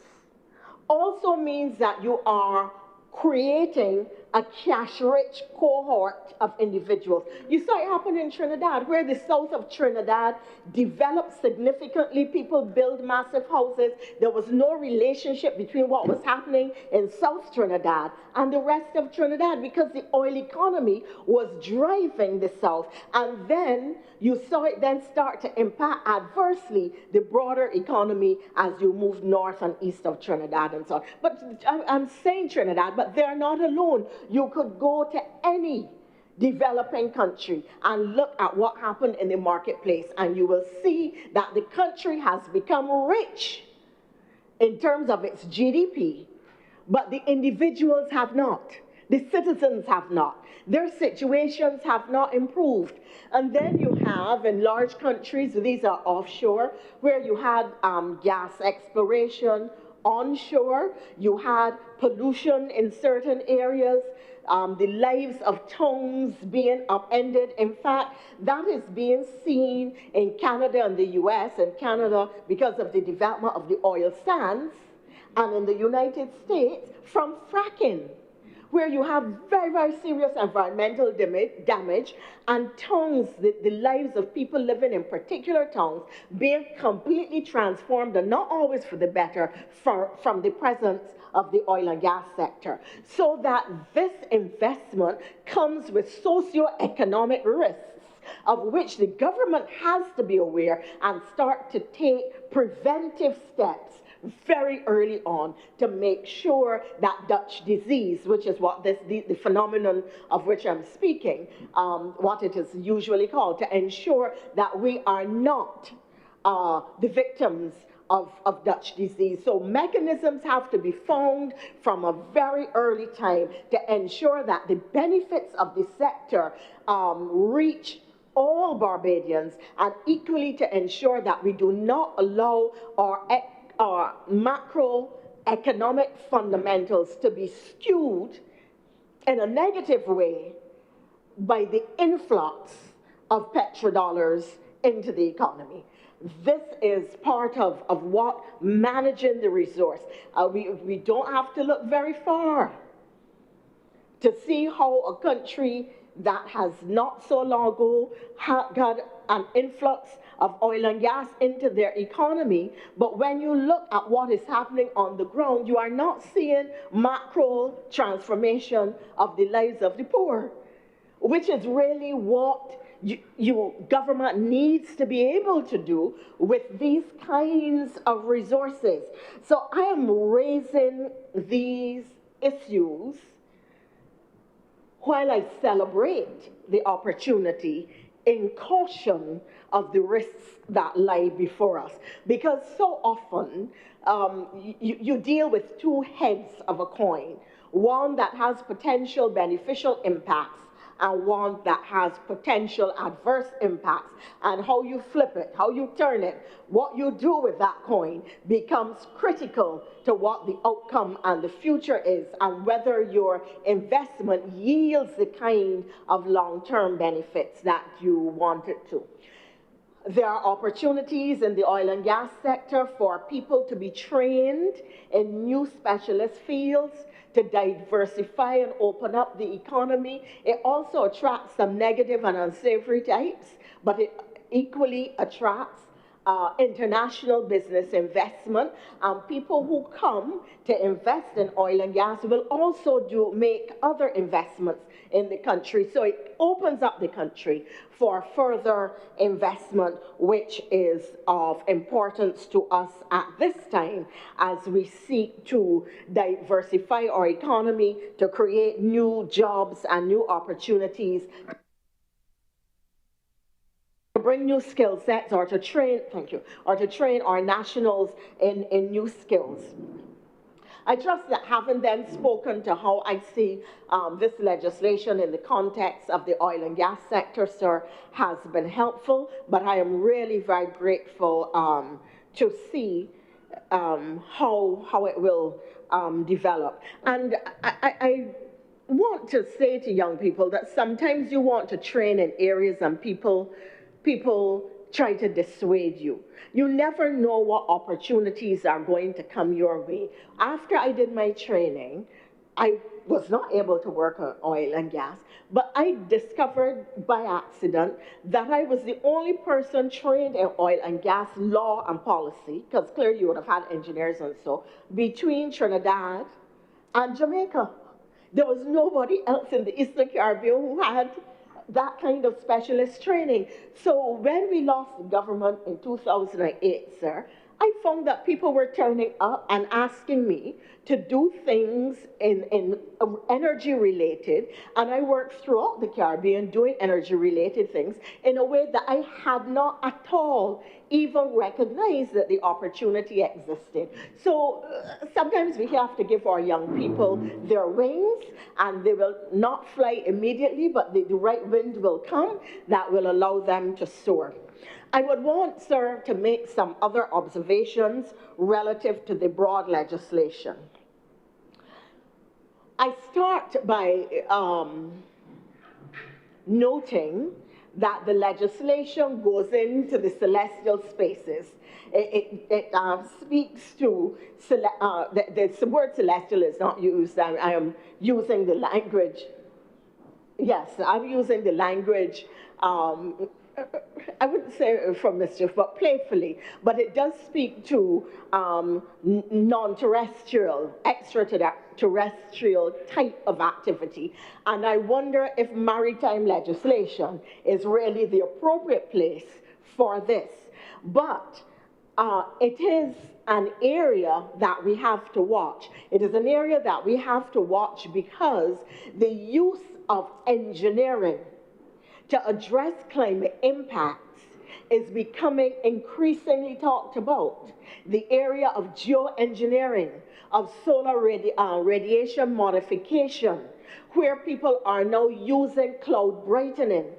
also means that you are creating a cash-rich cohort of individuals. You saw it happen in Trinidad, where the south of Trinidad developed significantly. People built massive houses. There was no relationship between what was happening in South Trinidad and the rest of Trinidad because the oil economy was driving the south. And then you saw it then start to impact adversely the broader economy as you move north and east of Trinidad and so on. But I'm saying Trinidad, but they're not alone. You could go to any developing country and look at what happened in the marketplace, and you will see that the country has become rich in terms of its GDP, but the individuals have not. The citizens have not. Their situations have not improved. And then you have, in large countries, these are offshore, where you had gas exploration. Onshore, you had pollution in certain areas, the lives of towns being upended. In fact, that is being seen in Canada and the US, and Canada because of the development of the oil sands, and in the United States from fracking, where you have very, very serious environmental damage and towns, the lives of people living in particular towns being completely transformed, and not always for the better, from the presence of the oil and gas sector. So that this investment comes with socioeconomic risks of which the government has to be aware and start to take preventive steps very early on to make sure that Dutch disease, which is what the phenomenon of which I'm speaking, what it is usually called, to ensure that we are not the victims of Dutch disease. So mechanisms have to be found from a very early time to ensure that the benefits of the sector reach all Barbadians, and equally to ensure that we do not allow our macroeconomic fundamentals to be skewed in a negative way by the influx of petrodollars into the economy. This is part of what managing the resource. We don't have to look very far to see how a country that has not so long ago got an influx of oil and gas into their economy, but when you look at what is happening on the ground, you are not seeing macro transformation of the lives of the poor, which is really what government needs to be able to do with these kinds of resources. So I am raising these issues while I celebrate the opportunity in caution of the risks that lie before us. Because so often you deal with two heads of a coin, one that has potential beneficial impacts and one that has potential adverse impacts. And how you flip it, how you turn it, what you do with that coin becomes critical to what the outcome and the future is, and whether your investment yields the kind of long-term benefits that you want it to. There are opportunities in the oil and gas sector for people to be trained in new specialist fields, to diversify and open up the economy. It also attracts some negative and unsavory types, but it equally attracts international business investment. People who come to invest in oil and gas will also make other investments in the country. So it opens up the country for further investment, which is of importance to us at this time as we seek to diversify our economy, to create new jobs and new opportunities, bring new skill sets or to train, thank you, or to train our nationals in new skills. I trust that having then spoken to how I see this legislation in the context of the oil and gas sector, sir, has been helpful, but I am really very grateful to see how it will develop. And I want to say to young people that sometimes you want to train in areas and people try to dissuade you. You never know what opportunities are going to come your way. After I did my training, I was not able to work on oil and gas, but I discovered by accident that I was the only person trained in oil and gas law and policy, because clearly you would have had engineers and so, between Trinidad and Jamaica. There was nobody else in the Eastern Caribbean who had that kind of specialist training. So when we lost the government in 2008, sir, I found that people were turning up and asking me to do things in energy related, and I worked throughout the Caribbean doing energy related things in a way that I had not at all even recognized that the opportunity existed. So sometimes we have to give our young people their wings, and they will not fly immediately, but the right wind will come that will allow them to soar. I would want, sir, to make some other observations relative to the broad legislation. I start by noting that the legislation goes into the celestial spaces. It speaks to, the word celestial is not used. I am using the language, yes, I'm using the language, I wouldn't say from mischief, but playfully. But it does speak to non-terrestrial, extraterrestrial type of activity. And I wonder if maritime legislation is really the appropriate place for this. But it is an area that we have to watch. It is an area that we have to watch because the use of engineering to address climate impacts is becoming increasingly talked about. The area of geoengineering, of solar radiation modification, where people are now using cloud brightening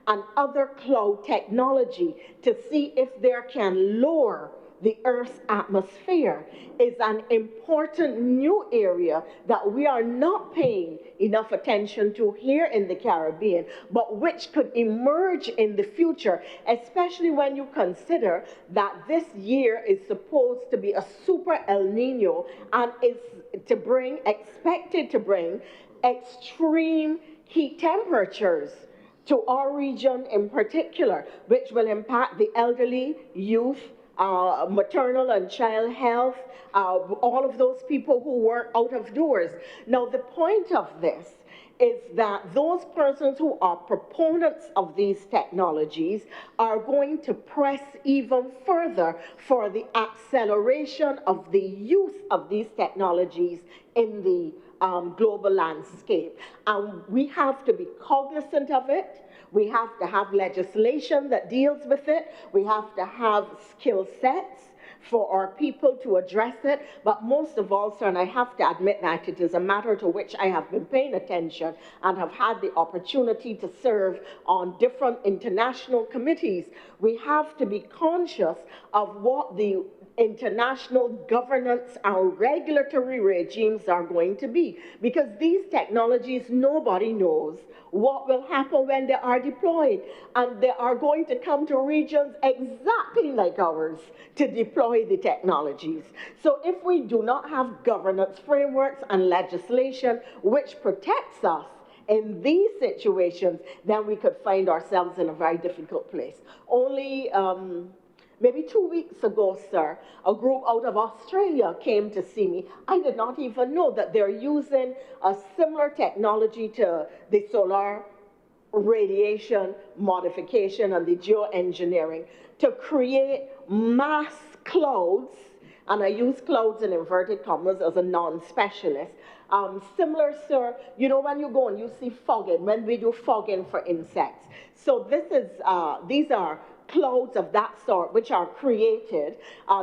and other cloud technology to see if they can lower the Earth's atmosphere, is an important new area that we are not paying enough attention to here in the Caribbean, but which could emerge in the future, especially when you consider that this year is supposed to be a super El Nino and is expected to bring extreme heat temperatures to our region in particular, which will impact the elderly, youth, maternal and child health, all of those people who work out of doors. Now, the point of this is that those persons who are proponents of these technologies are going to press even further for the acceleration of the use of these technologies in the global landscape. And we have to be cognizant of it. We have to have legislation that deals with it. We have to have skill sets for our people to address it. But most of all, sir, and I have to admit that it is a matter to which I have been paying attention and have had the opportunity to serve on different international committees, we have to be conscious of what the international governance and regulatory regimes are going to be. Because these technologies, nobody knows what will happen when they are deployed. And they are going to come to regions exactly like ours to deploy the technologies. So if we do not have governance frameworks and legislation which protects us in these situations, then we could find ourselves in a very difficult place. Only maybe 2 weeks ago, sir, a group out of Australia came to see me. I did not even know that they're using a similar technology to the solar radiation modification and the geoengineering to create mass clouds, and I use clouds in inverted commas as a non-specialist. Similar, sir, you know when you go and you see fogging, when we do fogging for insects. So this is, these are clouds of that sort which are created,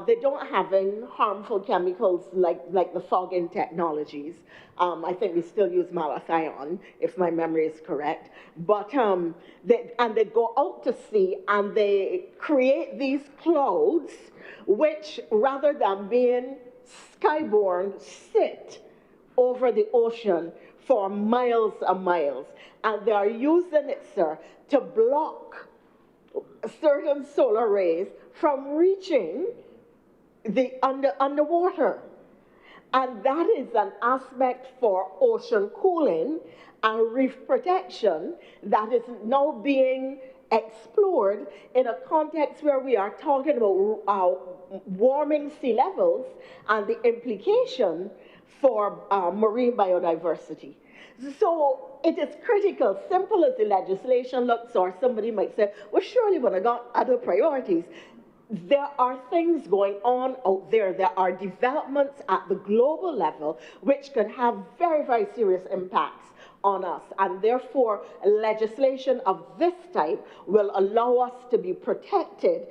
they don't have any harmful chemicals like the fogging technologies. I think we still use malathion, if my memory is correct. But they go out to sea and they create these clouds which, rather than being skyborne, sit over the ocean for miles and miles. And they are using it, sir, to block certain solar rays from reaching the underwater. And that is an aspect for ocean cooling and reef protection that is now being explored in a context where we are talking about warming sea levels and the implication for marine biodiversity. So it is critical, simple as the legislation looks, or somebody might say, well, surely when I got other priorities. There are things going on out there. There are developments at the global level which could have very, very serious impacts on us. And therefore, legislation of this type will allow us to be protected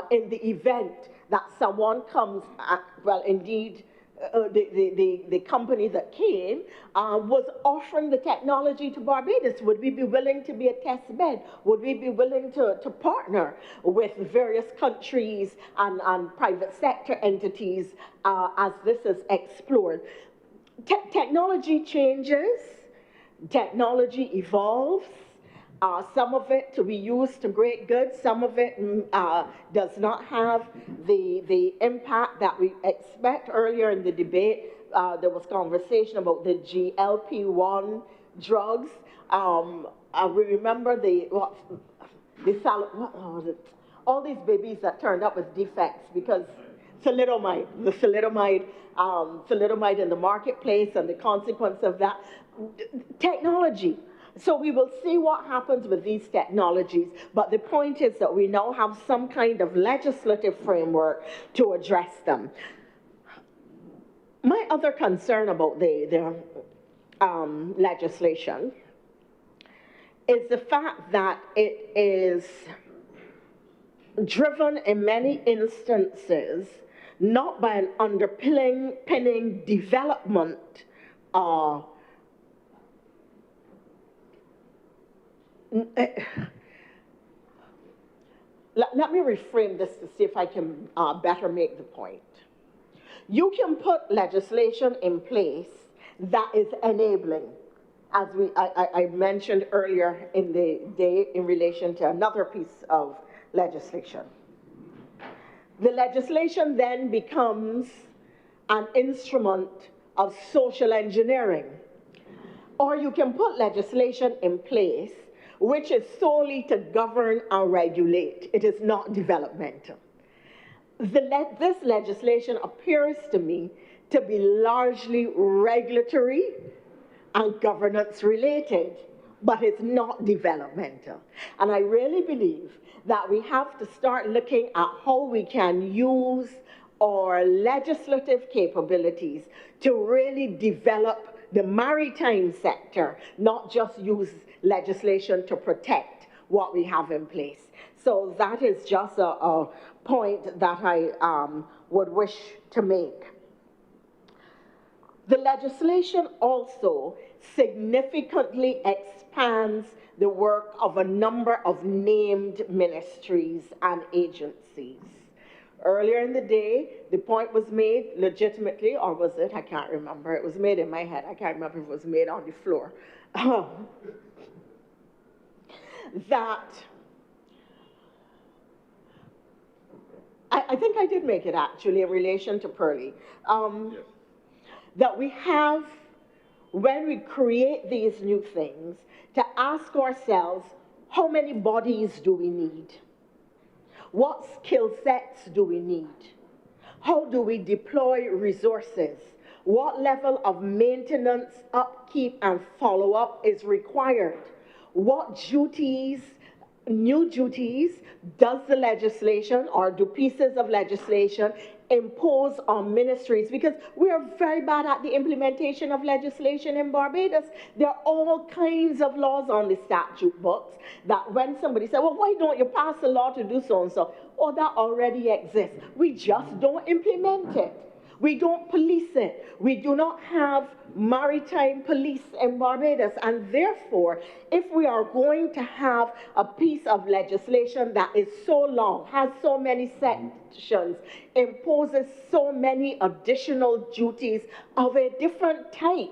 in the event that someone comes, well, indeed, the company that came was offering the technology to Barbados. Would we be willing to be a test bed? Would we be willing to partner with various countries and private sector entities as this is explored? Technology changes, technology evolves. Some of it to be used to great good, some of it does not have the impact that we expect. Earlier in the debate, there was conversation about the GLP-1 drugs. We remember all these babies that turned up with defects because the thalidomide in the marketplace and the consequence of that. Technology. So we will see what happens with these technologies, but the point is that we now have some kind of legislative framework to address them. My other concern about the legislation is the fact that it is driven in many instances not by an underpinning development let me reframe this to see if I can better make the point. You can put legislation in place that is enabling, as I mentioned earlier in the day in relation to another piece of legislation. The legislation then becomes an instrument of social engineering. Or you can put legislation in place which is solely to govern and regulate. It is not developmental. This legislation appears to me to be largely regulatory and governance related, but it's not developmental. And I really believe that we have to start looking at how we can use our legislative capabilities to really develop the maritime sector, not just use legislation to protect what we have in place. So that is just a point that I would wish to make. The legislation also significantly expands the work of a number of named ministries and agencies. Earlier in the day, the point was made legitimately, or was it? I can't remember. It was made in my head. I can't remember if it was made on the floor. That I think I did make it actually in relation to Pearlie. Yes. That we have, when we create these new things, to ask ourselves, how many bodies do we need? What skill sets do we need? How do we deploy resources? What level of maintenance, upkeep, and follow-up is required? What duties, new duties, does the legislation or do pieces of legislation impose on ministries, because we are very bad at the implementation of legislation in Barbados. There are all kinds of laws on the statute books that when somebody says, well, why don't you pass a law to do so and so? Oh, that already exists. We just don't implement it. We don't police it. We do not have maritime police in Barbados. And therefore, if we are going to have a piece of legislation that is so long, has so many sections, imposes so many additional duties of a different type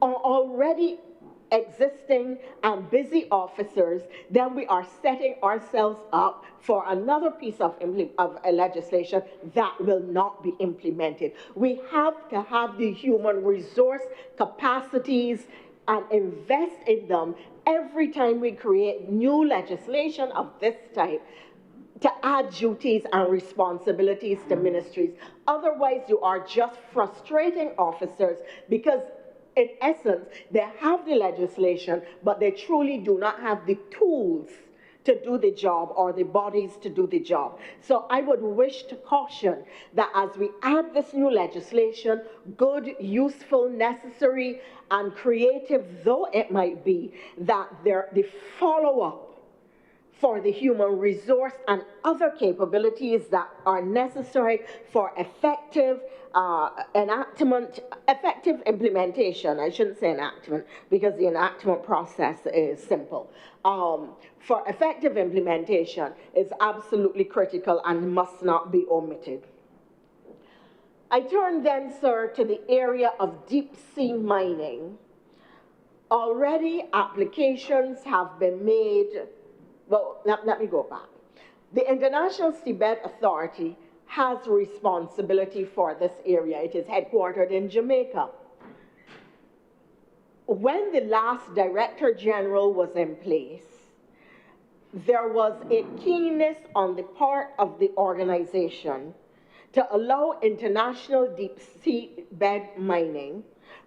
on already existing and busy officers, then we are setting ourselves up for another piece of legislation that will not be implemented. We have to have the human resource capacities and invest in them every time we create new legislation of this type, to add duties and responsibilities to ministries. Otherwise, you are just frustrating officers, because in essence, they have the legislation, but they truly do not have the tools to do the job or the bodies to do the job. So I would wish to caution that as we add this new legislation, good, useful, necessary, and creative though it might be, that the follow-up for the human resource and other capabilities that are necessary for effective effective implementation. I shouldn't say enactment, because the enactment process is simple. For effective implementation is absolutely critical and must not be omitted. I turn then, sir, to the area of deep sea mining. Already applications have been made. Well, let me go back. The International Seabed Authority has responsibility for this area. It is headquartered in Jamaica. When the last Director General was in place, there was a keenness on the part of the organization to allow international deep sea bed mining,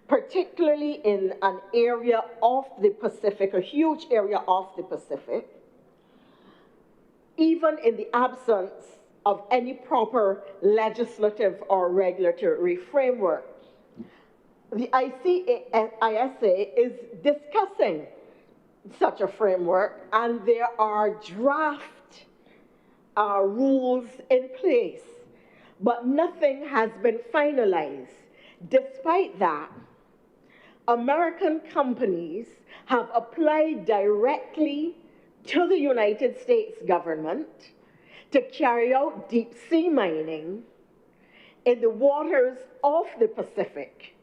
particularly in an area of the Pacific, a huge area of the Pacific, even in the absence of any proper legislative or regulatory framework. The ISA is discussing such a framework, and there are draft rules in place, but nothing has been finalized. Despite that, American companies have applied directly to the United States government to carry out deep sea mining in the waters of the Pacific.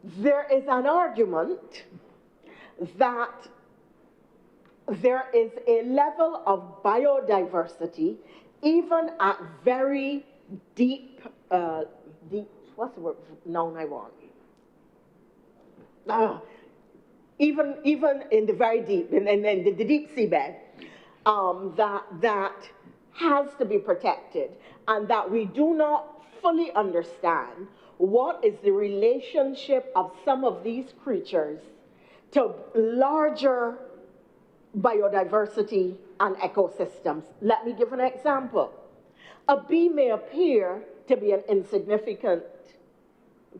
There is an argument that there is a level of biodiversity, even at very deep, what's the word, noun I want? Even in the very deep, in the deep seabed, that has to be protected, and that we do not fully understand what is the relationship of some of these creatures to larger biodiversity and ecosystems. Let me give an example. A bee may appear to be an insignificant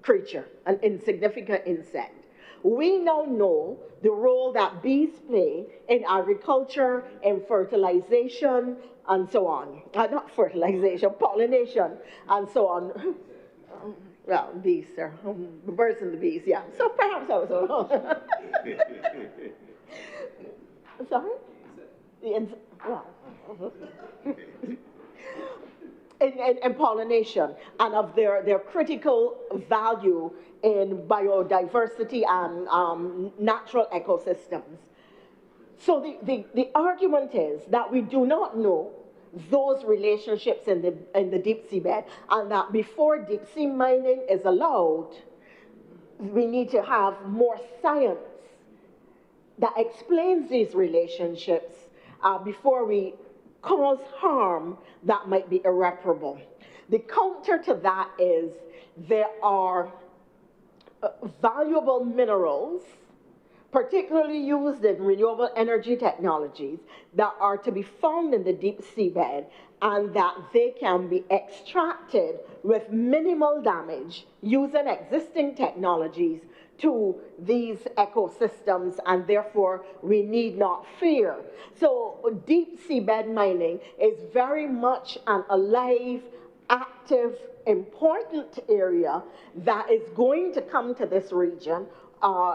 creature, an insignificant insect. We now know the role that bees play in agriculture, in fertilization, and so on. Not fertilization, pollination, and so on. Well, bees, sir. The birds and the bees, yeah. So perhaps I was wrong. Sorry? In pollination, and of their critical value in biodiversity and natural ecosystems. So the argument is that we do not know those relationships in the deep seabed, and that before deep sea mining is allowed, we need to have more science that explains these relationships before we cause harm that might be irreparable. The counter to that is there are valuable minerals particularly used in renewable energy technologies that are to be found in the deep seabed, and that they can be extracted with minimal damage using existing technologies to these ecosystems, and therefore we need not fear. So deep seabed mining is very much an alive, active, important area that is going to come to this region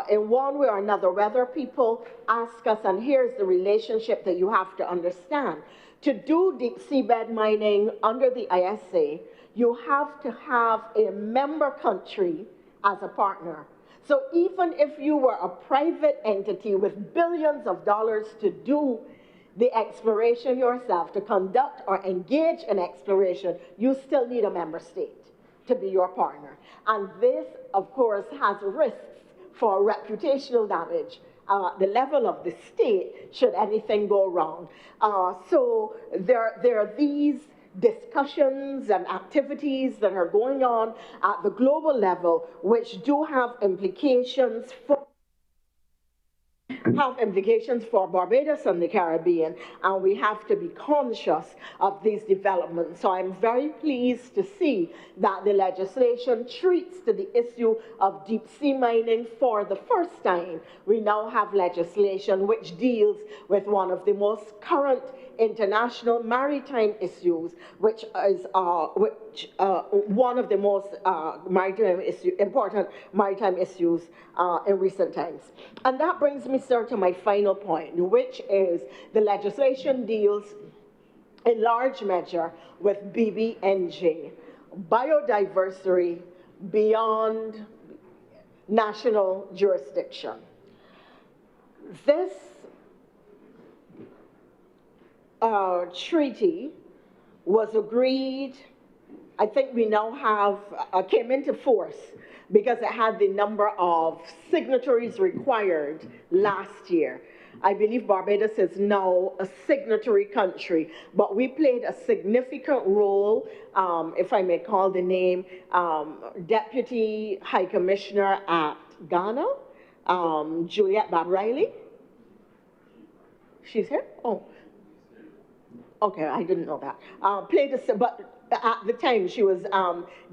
in one way or another, whether people ask us, and here's the relationship that you have to understand. To do deep seabed mining under the ISA, you have to have a member country as a partner. So even if you were a private entity with billions of dollars to do the exploration yourself, to conduct or engage in exploration, you still need a member state to be your partner. And this, of course, has risks for reputational damage. The level of the state, should anything go wrong. So there are these discussions and activities that are going on at the global level, which do have implications for Barbados and the Caribbean, and we have to be conscious of these developments. So I'm very pleased to see that the legislation treats to the issue of deep sea mining for the first time. We now have legislation which deals with one of the most current international maritime issues, which is one of the most important maritime issues in recent times. And that brings me, sir, to my final point, which is the legislation deals in large measure with BBNJ, biodiversity beyond national jurisdiction. This treaty was agreed, I think we now have, came into force because it had the number of signatories required last year. I believe Barbados is now a signatory country, but we played a significant role, if I may call the name, Deputy High Commissioner at Ghana, Juliet Bob-Riley. She's here? Oh. Okay, I didn't know that. But at the time, she was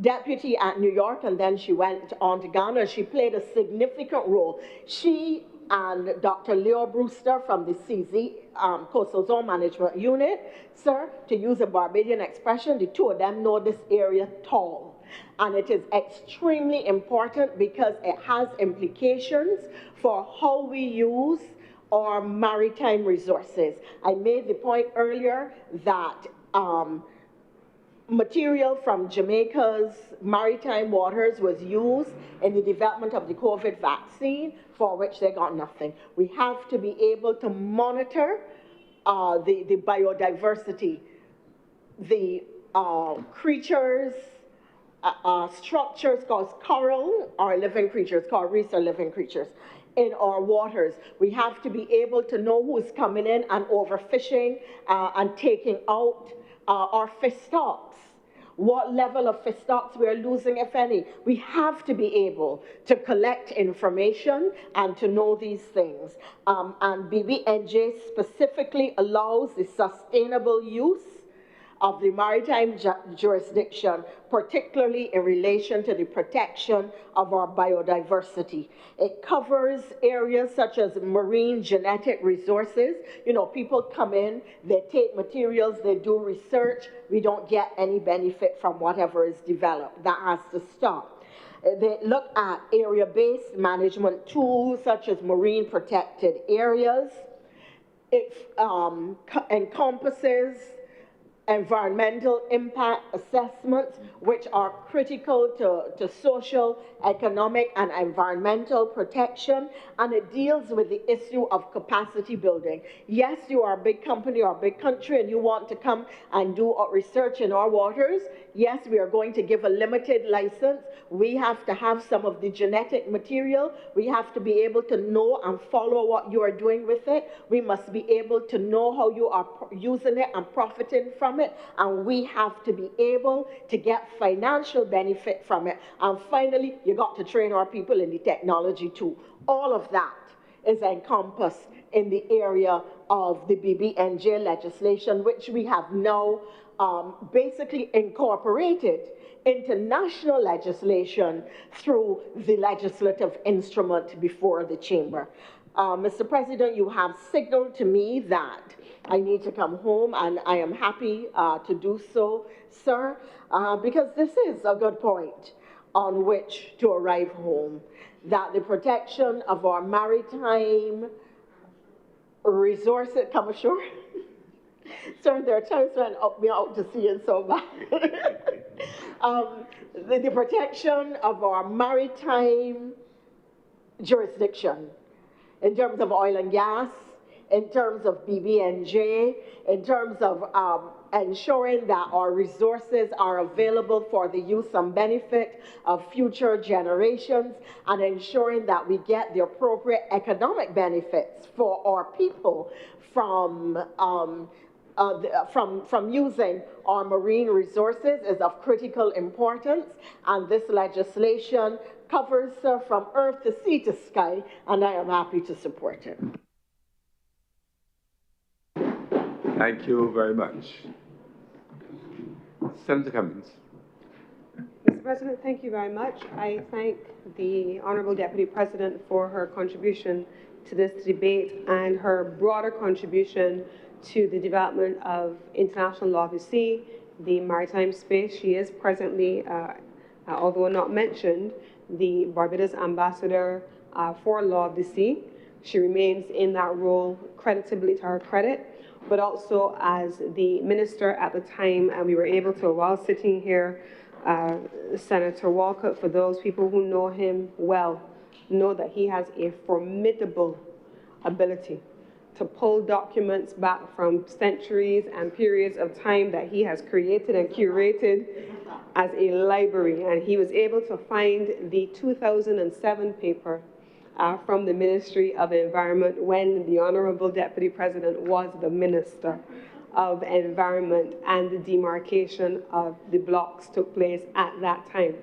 deputy at New York, and then she went on to Ghana. She played a significant role. She and Dr. Leo Brewster from the CZ, Coastal Zone Management Unit, sir, to use a Barbadian expression, the two of them know this area tall. And it is extremely important because it has implications for how we use our maritime resources. I made the point earlier that material from Jamaica's maritime waters was used in the development of the COVID vaccine, for which they got nothing. We have to be able to monitor the biodiversity, the creatures, structures called coral are living creatures, coral reefs are living creatures in our waters. We have to be able to know who's coming in and overfishing and taking out our fish stocks. What level of fish stocks we are losing, if any. We have to be able to collect information and to know these things. And BBNJ specifically allows the sustainable use of the maritime jurisdiction, particularly in relation to the protection of our biodiversity. It covers areas such as marine genetic resources. You know, people come in, they take materials, they do research, we don't get any benefit from whatever is developed. That has to stop. They look at area-based management tools such as marine protected areas. It encompasses environmental impact assessments, which are critical to social, economic, and environmental protection, and it deals with the issue of capacity building. Yes, you are a big company or a big country and you want to come and do research in our waters. Yes, we are going to give a limited license. We have to have some of the genetic material. We have to be able to know and follow what you are doing with it. We must be able to know how you are using it and profiting from it. And we have to be able to get financial benefit from it. And finally, you got to train our people in the technology too. All of that is encompassed in the area of the BBNJ legislation, which we have now basically incorporated into national legislation through the legislative instrument before the chamber. Mr. President, you have signaled to me that I need to come home, and I am happy to do so, sir, because this is a good point on which to arrive home, that the protection of our maritime resources, come ashore. Sir, there are times when we are out to sea and so bad. The protection of our maritime jurisdiction in terms of oil and gas, in terms of BBNJ, in terms of ensuring that our resources are available for the use and benefit of future generations, and ensuring that we get the appropriate economic benefits for our people from using our marine resources is of critical importance, and this legislation covers from earth to sea to sky, and I am happy to support it. Thank you very much. Senator Cummings. Mr. President, thank you very much. I thank the Honourable Deputy President for her contribution to this debate and her broader contribution to the development of international law of the sea, the maritime space. She is presently, although not mentioned, the Barbados Ambassador for Law of the Sea. She remains in that role creditably to her credit, but also as the minister at the time, and we were able to, while sitting here, Senator Walcott, for those people who know him well, know that he has a formidable ability to pull documents back from centuries and periods of time that he has created and curated as a library. And he was able to find the 2007 paper from the Ministry of Environment when the Honourable Deputy President was the Minister of Environment, and the demarcation of the blocks took place at that time.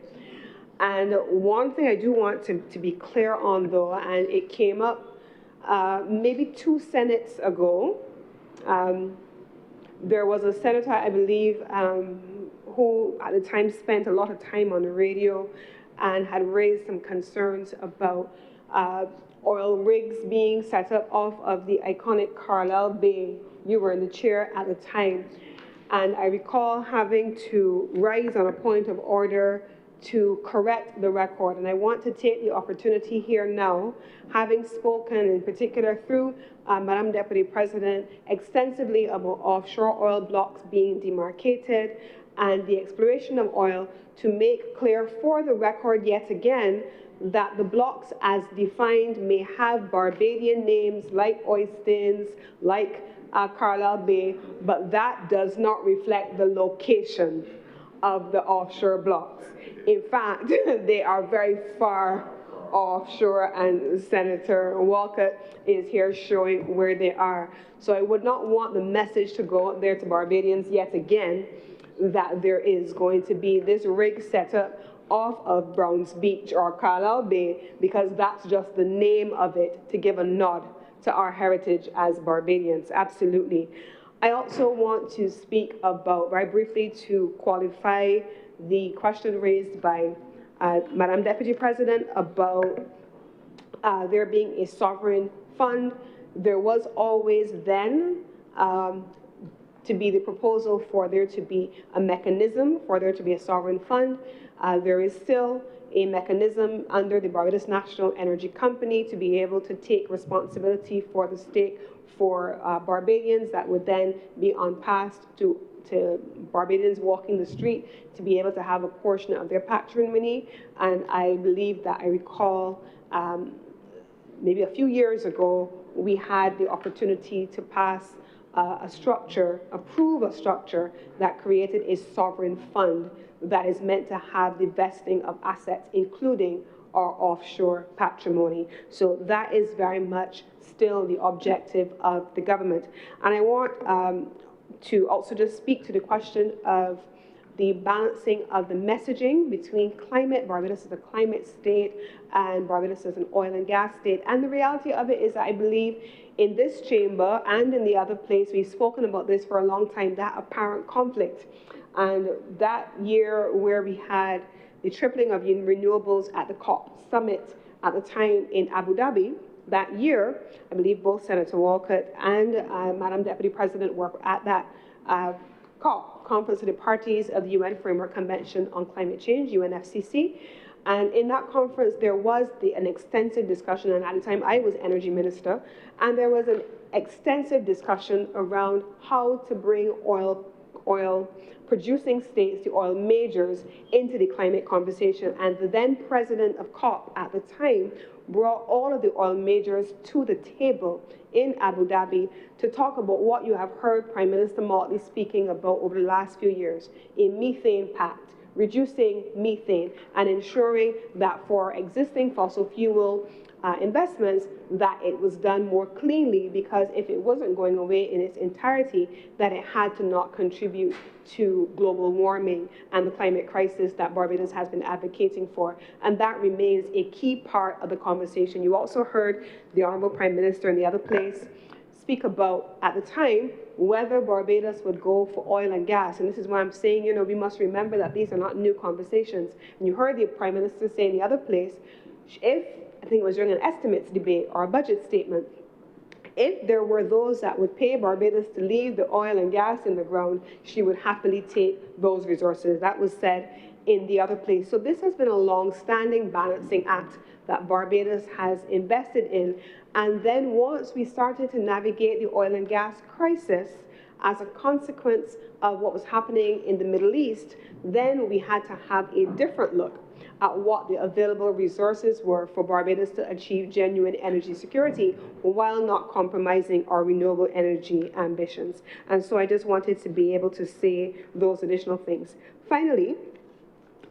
And one thing I do want to be clear on, though, and it came up maybe 2 Senates ago, there was a senator, I believe, who at the time spent a lot of time on the radio and had raised some concerns about oil rigs being set up off of the iconic Carlisle Bay. You were in the chair at the time. And I recall having to rise on a point of order to correct the record. And I want to take the opportunity here now, having spoken in particular through Madam Deputy President extensively about offshore oil blocks being demarcated and the exploration of oil, to make clear for the record yet again that the blocks as defined may have Barbadian names like Oistins, like Carlisle Bay, but that does not reflect the location of the offshore blocks. In fact, they are very far offshore, and Senator Walcott is here showing where they are. So I would not want the message to go out there to Barbadians yet again that there is going to be this rig set up off of Browns Beach or Carlisle Bay, because that's just the name of it, to give a nod to our heritage as Barbadians. Absolutely. I also want to speak about, very briefly, to qualify the question raised by Madam Deputy President about there being a sovereign fund. There was always then to be the proposal for there to be a mechanism for there to be a sovereign fund. There is still a mechanism under the Barbados National Energy Company to be able to take responsibility for the stake for Barbadians that would then be unpassed to Barbadians walking the street to be able to have a portion of their patrimony. And I believe that I recall maybe a few years ago, we had the opportunity to pass approve a structure that created a sovereign fund that is meant to have the vesting of assets, including our offshore patrimony. So that is very much still the objective of the government. And I want to also just speak to the question of the balancing of the messaging between climate, Barbados is a climate state, and Barbados is an oil and gas state. And the reality of it is that I believe in this chamber and in the other place, we've spoken about this for a long time, that apparent conflict. And that year where we had the tripling of renewables at the COP summit at the time in Abu Dhabi, that year, I believe both Senator Walcott and Madam Deputy President were at that COP, Conference of the Parties of the UN Framework Convention on Climate Change, UNFCCC. And in that conference, there was an extensive discussion, and at the time I was Energy Minister, and there was an extensive discussion around how to bring oil producing states, the oil majors, into the climate conversation. And the then president of COP at the time brought all of the oil majors to the table in Abu Dhabi to talk about what you have heard Prime Minister Motley speaking about over the last few years, a methane pact, reducing methane and ensuring that for existing fossil fuel investments that it was done more cleanly, because if it wasn't going away in its entirety, that it had to not contribute to global warming and the climate crisis that Barbados has been advocating for. And that remains a key part of the conversation. You also heard the Honourable Prime Minister in the other place speak about, at the time, whether Barbados would go for oil and gas. And this is why I'm saying, you know, we must remember that these are not new conversations. And you heard the Prime Minister say in the other place, if, I think it was during an estimates debate or a budget statement, if there were those that would pay Barbados to leave the oil and gas in the ground, she would happily take those resources. That was said in the other place. So this has been a long-standing balancing act that Barbados has invested in. And then once we started to navigate the oil and gas crisis as a consequence of what was happening in the Middle East, then we had to have a different look at what the available resources were for Barbados to achieve genuine energy security while not compromising our renewable energy ambitions. And so I just wanted to be able to say those additional things. Finally,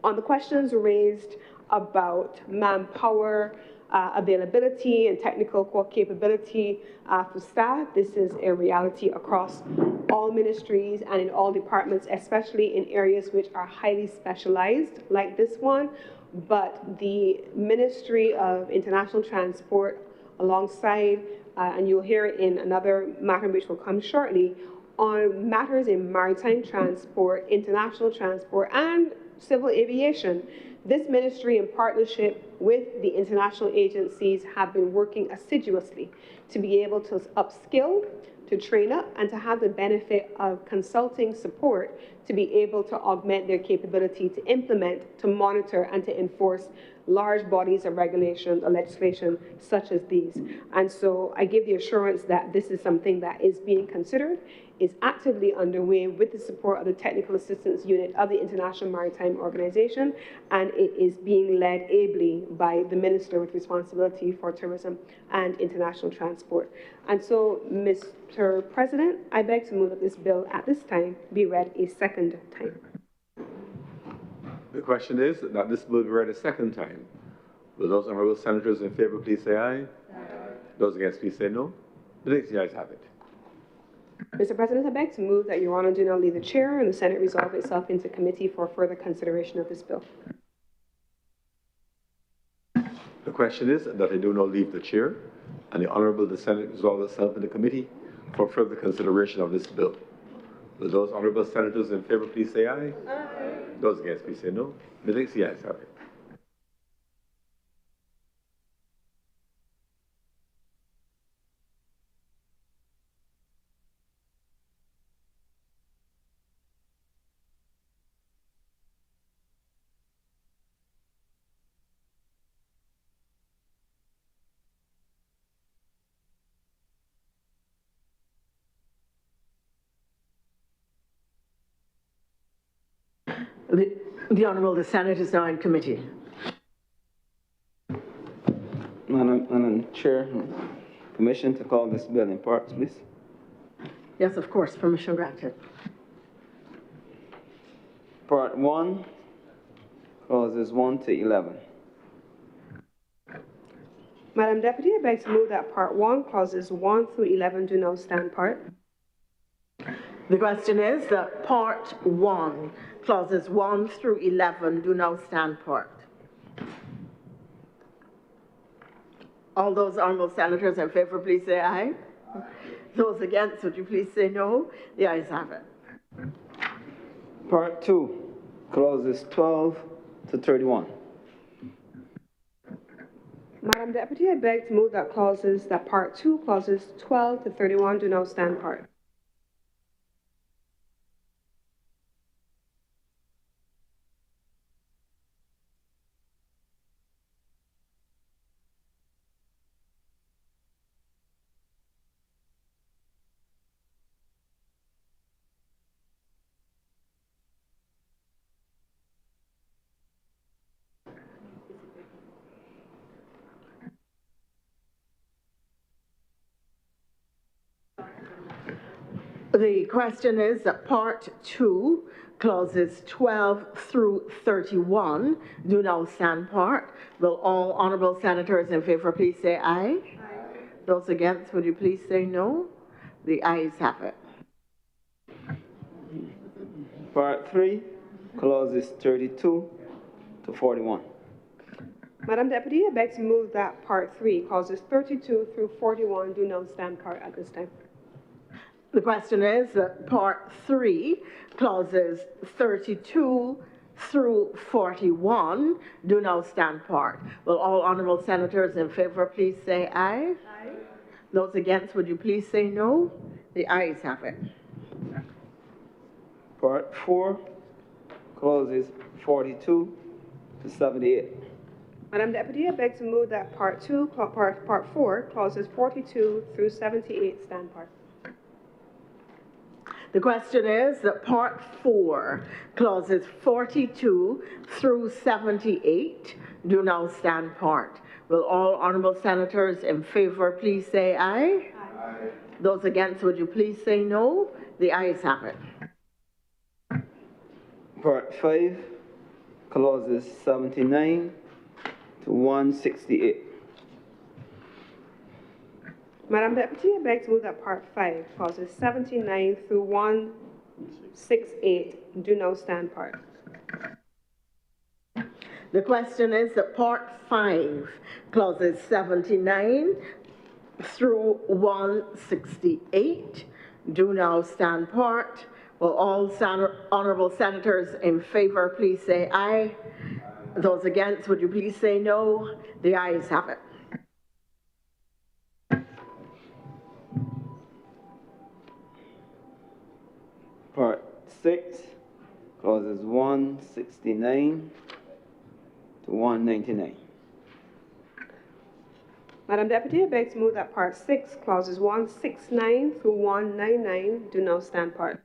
on the questions raised about manpower, availability and technical capability for staff, this is a reality across all ministries and in all departments, especially in areas which are highly specialized like this one. But the Ministry of International Transport, alongside, and you'll hear it in another matter which will come shortly, on matters in maritime transport, international transport, and civil aviation, this ministry, in partnership with the international agencies, have been working assiduously to be able to upskill, to train up, and to have the benefit of consulting support to be able to augment their capability to implement, to monitor, and to enforce large bodies of regulation or legislation such as these. And so I give the assurance that this is something that is being considered, is actively underway with the support of the Technical Assistance Unit of the International Maritime Organization, and it is being led ably by the Minister with responsibility for tourism and international transport. And so, Mr. President, I beg to move that this bill at this time be read a second time. The question is that this bill be read a second time. Will those honourable senators in favour please say aye? Aye. Those against please say no. The next ayes have it. Mr. President, I beg to move that Your Honour do not leave the chair and the Senate resolve itself into committee for further consideration of this bill. The question is that I do not leave the chair and the Honourable the Senate resolve itself into committee for further consideration of this bill. Will those honourable senators in favour please say aye? Aye. Those against please say no. The next ayes have it. The Honourable, the Senate is now in committee. Madam Chair, permission to call this bill in parts, please. Yes, of course, permission granted. Part 1, clauses 1 to 11. Madam Deputy, I beg to move that Part 1, clauses 1 through 11 do now stand part. The question is that Part 1, clauses 1 through 11 do now stand part. All those honourable senators in favour, please say aye. Those against, would you please say no? The ayes have it. Part 2, clauses 12 to 31. Madam Deputy, I beg to move that Part 2, clauses 12 to 31 do now stand part. The question is that Part 2, clauses 12 through 31 do now stand part. Will all honourable senators in favour please say aye? Aye. Those against, would you please say no? The ayes have it. Part 3, clauses 32 to 41. Madam Deputy, I beg to move that Part 3, clauses 32 through 41 do now stand part at this time. The question is that Part 3, clauses 32 through 41 do now stand part. Will all honourable senators in favour please say aye? Aye. Those against, would you please say no? The ayes have it. Part 4, clauses 42 to 78. Madam Deputy, I beg to move that Part 4, clauses 42 through 78 stand part. The question is that Part 4, clauses 42 through 78 do now stand part. Will all honourable senators in favour please say aye? Aye. Those against, would you please say no? The ayes have it. Part 5, clauses 79 to 168. Madam Deputy, I beg to move that Part 5, clauses 79 through 168 do now stand part. The question is that Part 5, clauses 79 through 168 do now stand part. Will all honourable senators in favour please say aye? Those against, would you please say no? The ayes have it. Part 6, clauses 169 to 199. Madam Deputy, I beg to move that Part 6, clauses 169 through 199 do now stand part.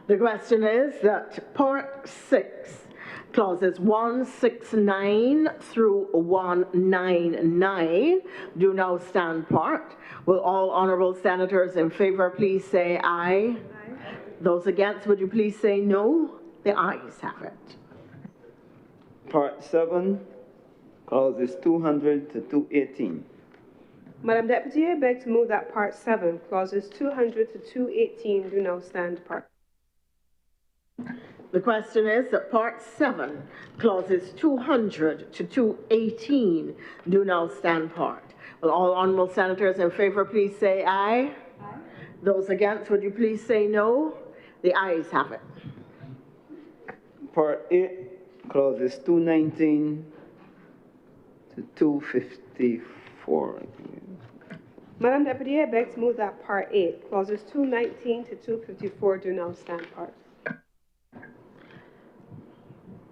The question is that Part 6, clauses 169 through 199 do now stand part. Will all honourable senators in favour please say aye? Aye. Those against, would you please say no? The ayes have it. Part 7, clauses 200 to 218. Madam Deputy, I beg to move that Part 7, clauses 200 to 218 do now stand part. The question is that Part 7, clauses 200 to 218 do now stand part. Will all honourable senators in favour please say aye? Aye. Those against, would you please say no? The ayes have it. Part 8, clauses 219 to 254. Madam Deputy, I beg to move that Part 8, clauses 219 to 254 do now stand part.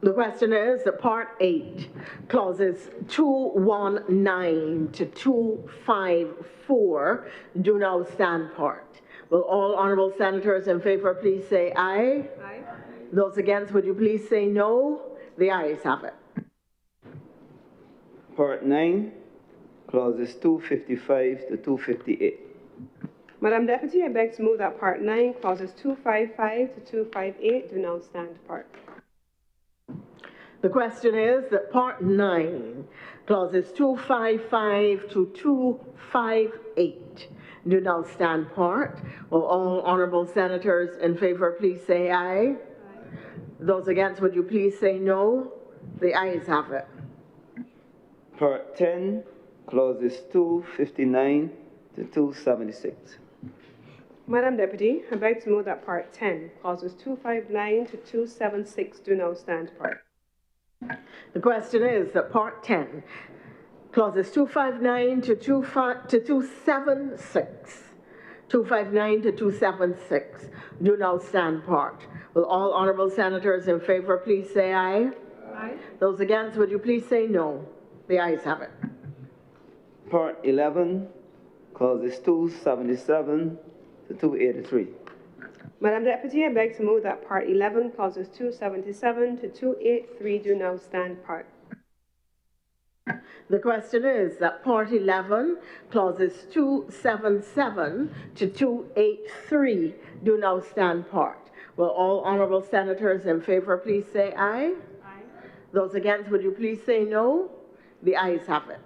The question is that Part 8, clauses 219 to 254 do now stand part. Will all honourable senators in favour please say aye? Aye. Those against, would you please say no? The ayes have it. Part 9, clauses 255 to 258. Madam Deputy, I beg to move that Part 9, clauses 255 to 258 do now stand part. The question is that Part 9, clauses 255 to 258 do now stand part. Will all honourable senators in favour please say aye? Aye. Those against, would you please say no? The ayes have it. Part 10, clauses 259 to 276. Madam Deputy, I beg to move that Part 10, clauses 259 to 276 do now stand part. The question is that Part 10, clauses 259 to 276, 259 to 276 do now stand part. Will all honourable senators in favour please say aye? Aye. Those against, would you please say no? The ayes have it. Part 11, clauses 277 to 283. Madam Deputy, I beg to move that Part 11, clauses 277 to 283 do now stand part. The question is that Part 11, clauses 277 to 283 do now stand part. Will all honourable senators in favour please say aye? Aye. Those against, would you please say no? The ayes have it.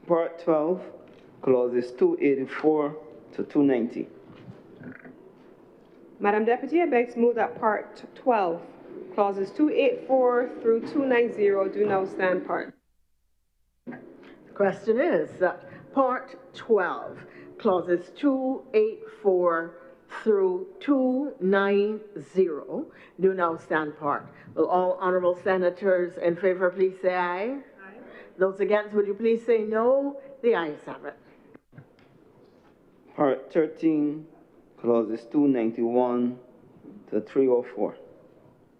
Part 12, clauses 284 to 290. Madam Deputy, I beg to move that Part 12, clauses 284 through 290 do now stand part. The question is that Part 12, clauses 284 through 290 do now stand part. Will all honourable senators in favour please say aye? Aye. Those against, would you please say no? The ayes have it. Part 13, clauses 291 to 304.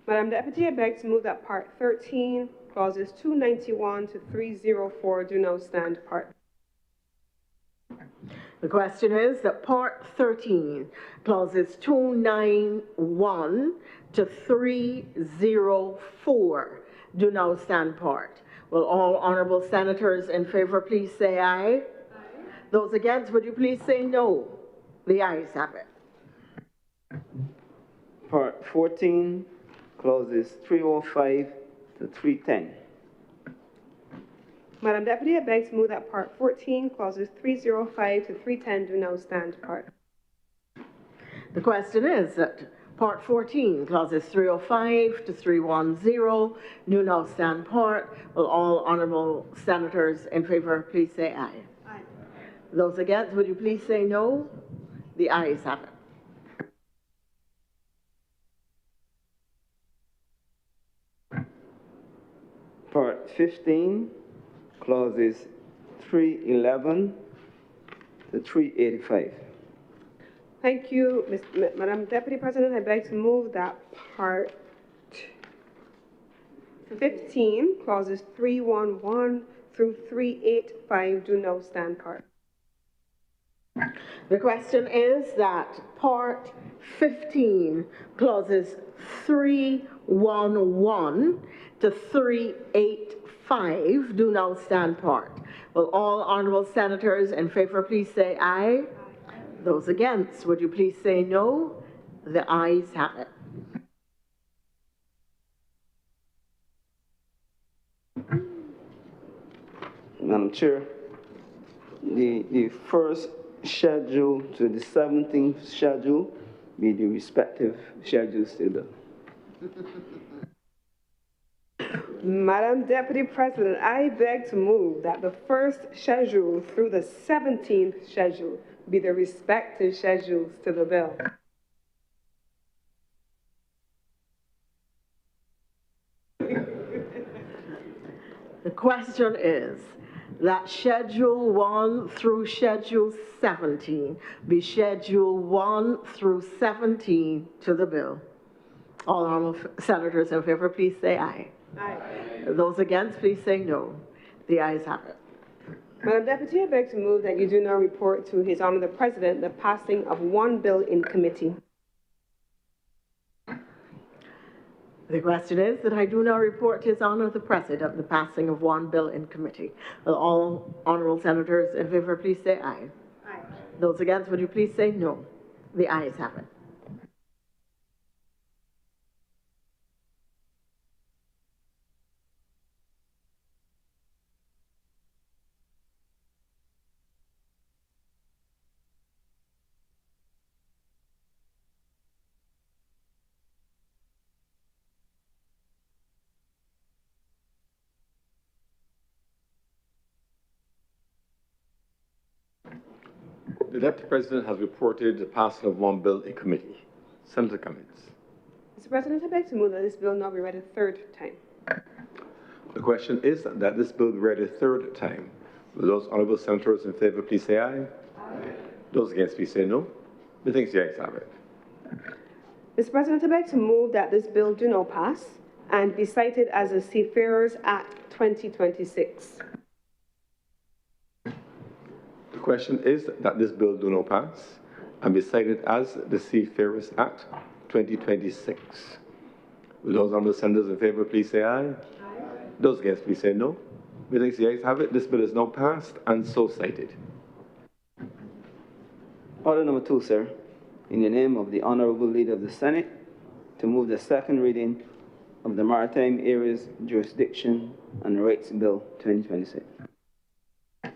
Madam Deputy, I beg to move that Part 13, clauses 291 to 304 do now stand part. The question is that Part 13, clauses 291 to 304 do now stand part. Will all honourable senators in favour please say aye? Aye. Those against, would you please say no? The ayes have it. Part 14, clauses 305 to 310. Madam Deputy, I beg to move that Part 14, clauses 305 to 310 do now stand part. The question is that Part 14, clauses 305 to 310 do now stand part. Will all honourable senators in favour please say aye? Aye. Those against, would you please say no? The ayes have it. Part 15, clauses 311 to 385. Thank you, Madam Deputy President. I beg to move that Part 15, clauses 311 through 385 do now stand part. The question is that Part 15, clauses 311 to 385 do now stand part. Will all honourable senators in favour please say aye? Aye. Those against, would you please say no? The ayes have it. Madam Chair, the first schedule to the 17th schedule be the respective schedules to the. Madam Deputy President, I beg to move that the first schedule through the 17th schedule be the respective schedules to the bill. The question is that Schedule 1 through Schedule 17 be Schedule 1 through 17 to the bill. All honourable senators in favour, please say aye. Aye. Those against, please say no. The ayes have it. Madam Deputy, I beg to move that you do now report to His Honour the President the passing of one bill in committee. The question is that I do now report to His Honour the President the passing of one bill in committee. Will all honourable senators in favour please say aye? Aye. Those against, would you please say no? The ayes have it. The Deputy President has reported the passing of one bill in committee. Senator Cummings. Mr. President, I beg to move that this bill now be read a third time. The question is that this bill be read a third time. Will those honourable senators in favour please say aye? Aye. Those against please say no. Methinks the ayes have it. Mr. President, I beg to move that this bill do not pass and be cited as a Seafarers Act 2026. The question is that this bill do not pass and be cited as the Seafarers Act 2026. Will those honourable senators in favour please say aye? Aye. Those against please say no. Methinks the ayes have it. This bill is now passed and so cited. Order number 2, sir. In the name of the Honourable Leader of the Senate, to move the second reading of the Maritime Areas Jurisdiction and Rights Bill 2026.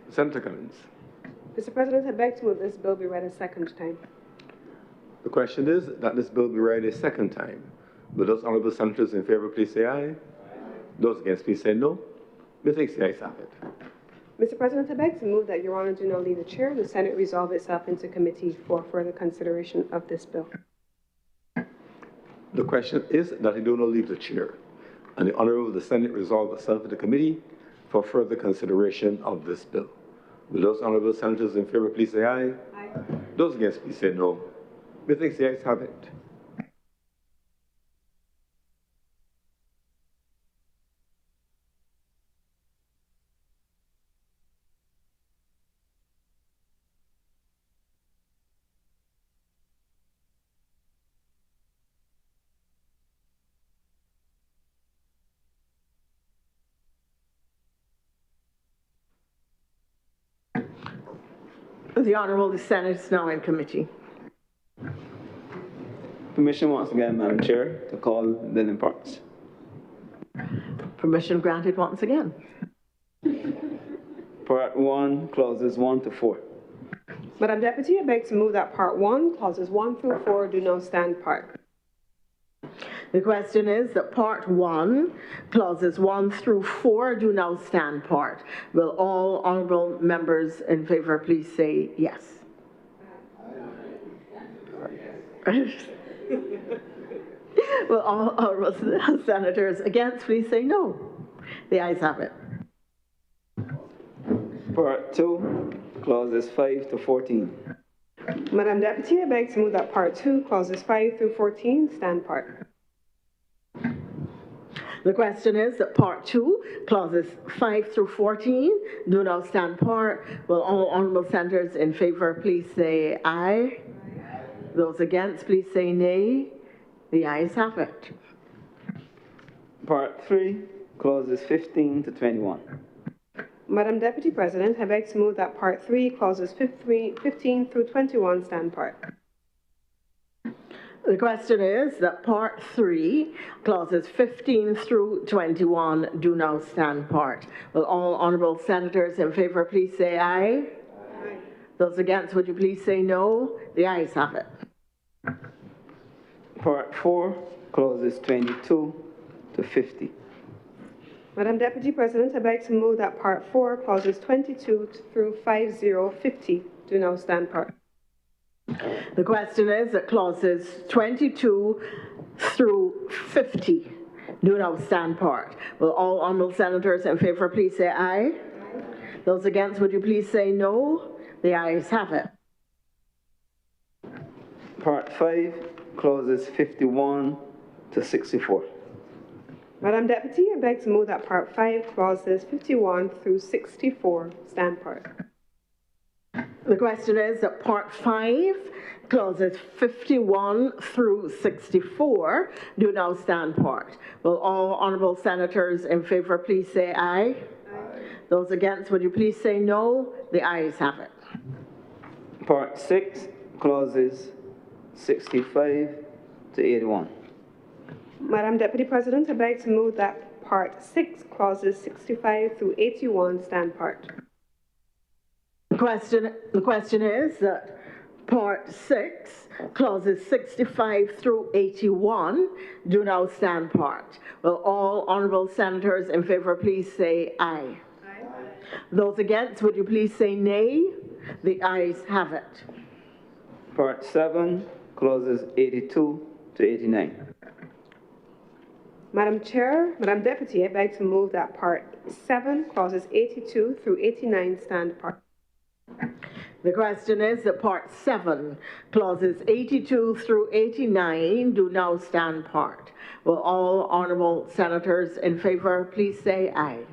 Senator Cummings. Mr. President, I beg to move this bill be read a second time. The question is that this bill be read a second time. Will those honourable senators in favour please say aye? Aye. Those against please say no. Methinks the ayes have it. Mr. President, I beg to move that Your Honour do not leave the chair. The Senate resolve itself into committee for further consideration of this bill. The question is that he do not leave the chair, and the Honourable the Senate resolve itself into committee for further consideration of this bill. Will those honourable senators in favour please say aye? Aye. Those against please say no. Methinks the ayes have it. The Honourable, the Senate is now in committee. Permission once again, Madam Chair, to call bill in parts. Permission granted once again. Part 1, clauses 1 to 4. Madam Deputy, I beg to move that Part 1, clauses 1 through 4 do now stand part. The question is that Part 1, clauses 1 through 4 do now stand part. Will all honourable members in favour please say yes? Will all honourable senators against please say no? The ayes have it. Part 2, clauses 5 to 14. Madam Deputy, I beg to move that Part 2, clauses 5 through 14 stand part. The question is that Part 2, clauses 5 through 14 do now stand part. Will all honourable senators in favour please say aye? Aye. Those against please say nay. The ayes have it. Part 3, clauses 15 to 21. Madam Deputy President, I beg to move that Part 3, clauses 15 through 21 stand part. The question is that Part 3, clauses 15 through 21 do now stand part. Will all honourable senators in favour please say aye? Aye. Those against, would you please say no? The ayes have it. Part 4, clauses 22 to 50. Madam Deputy President, I beg to move that Part 4, clauses 22 through 50 do now stand part. The question is that clauses 22 through 50 do now stand part. Will all honourable senators in favour please say aye? Aye. Those against, would you please say no? The ayes have it. Part 5, clauses 51 to 64. Madam Deputy, I beg to move that Part 5, clauses 51 through 64 stand part. The question is that Part 5, clauses 51 through 64 do now stand part. Will all honourable senators in favour please say aye? Aye. Those against, would you please say no? The ayes have it. Part 6, clauses 65 to 81. Madam Deputy President, I beg to move that Part 6, clauses 65 through 81 stand part. The question is that Part 6, clauses 65 through 81 do now stand part. Will all honourable senators in favour please say aye? Aye. Those against, would you please say nay? The ayes have it. Part 7, clauses 82 to 89. Madam Chair, Madam Deputy, I beg to move that Part 7, clauses 82 through 89 stand part. The question is that Part 7, clauses 82 through 89 do now stand part. Will all honourable senators in favour please say aye?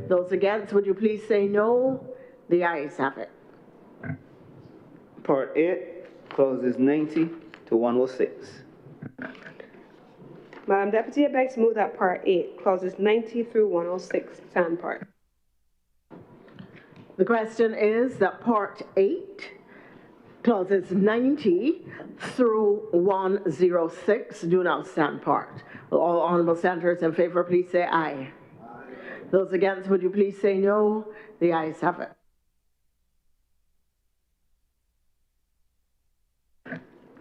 Those against, would you please say no? The ayes have it. Part 8, clauses 90 to 106. Madam Deputy, I beg to move that Part 8, clauses 90 through 106 stand part. The question is that Part 8, clauses 90 through 106 do now stand part. Will all honourable senators in favour please say aye? Those against, would you please say no? The ayes have it.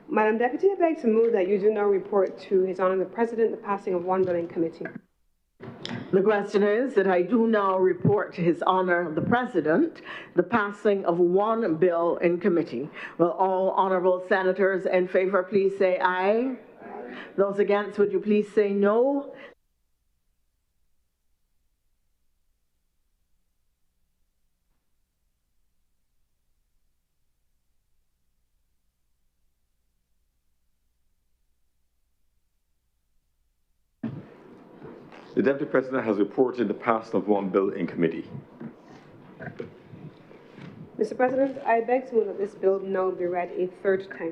Madam Deputy, I beg to move that you do now report to His Honour the President the passing of one bill in committee. The question is that I do now report to His Honour the President the passing of one bill in committee. Will all honourable senators in favour please say aye? Those against, would you please say no? The Deputy President has reported the passing of one bill in committee. Mr. President, I beg to move that this bill now be read a third time.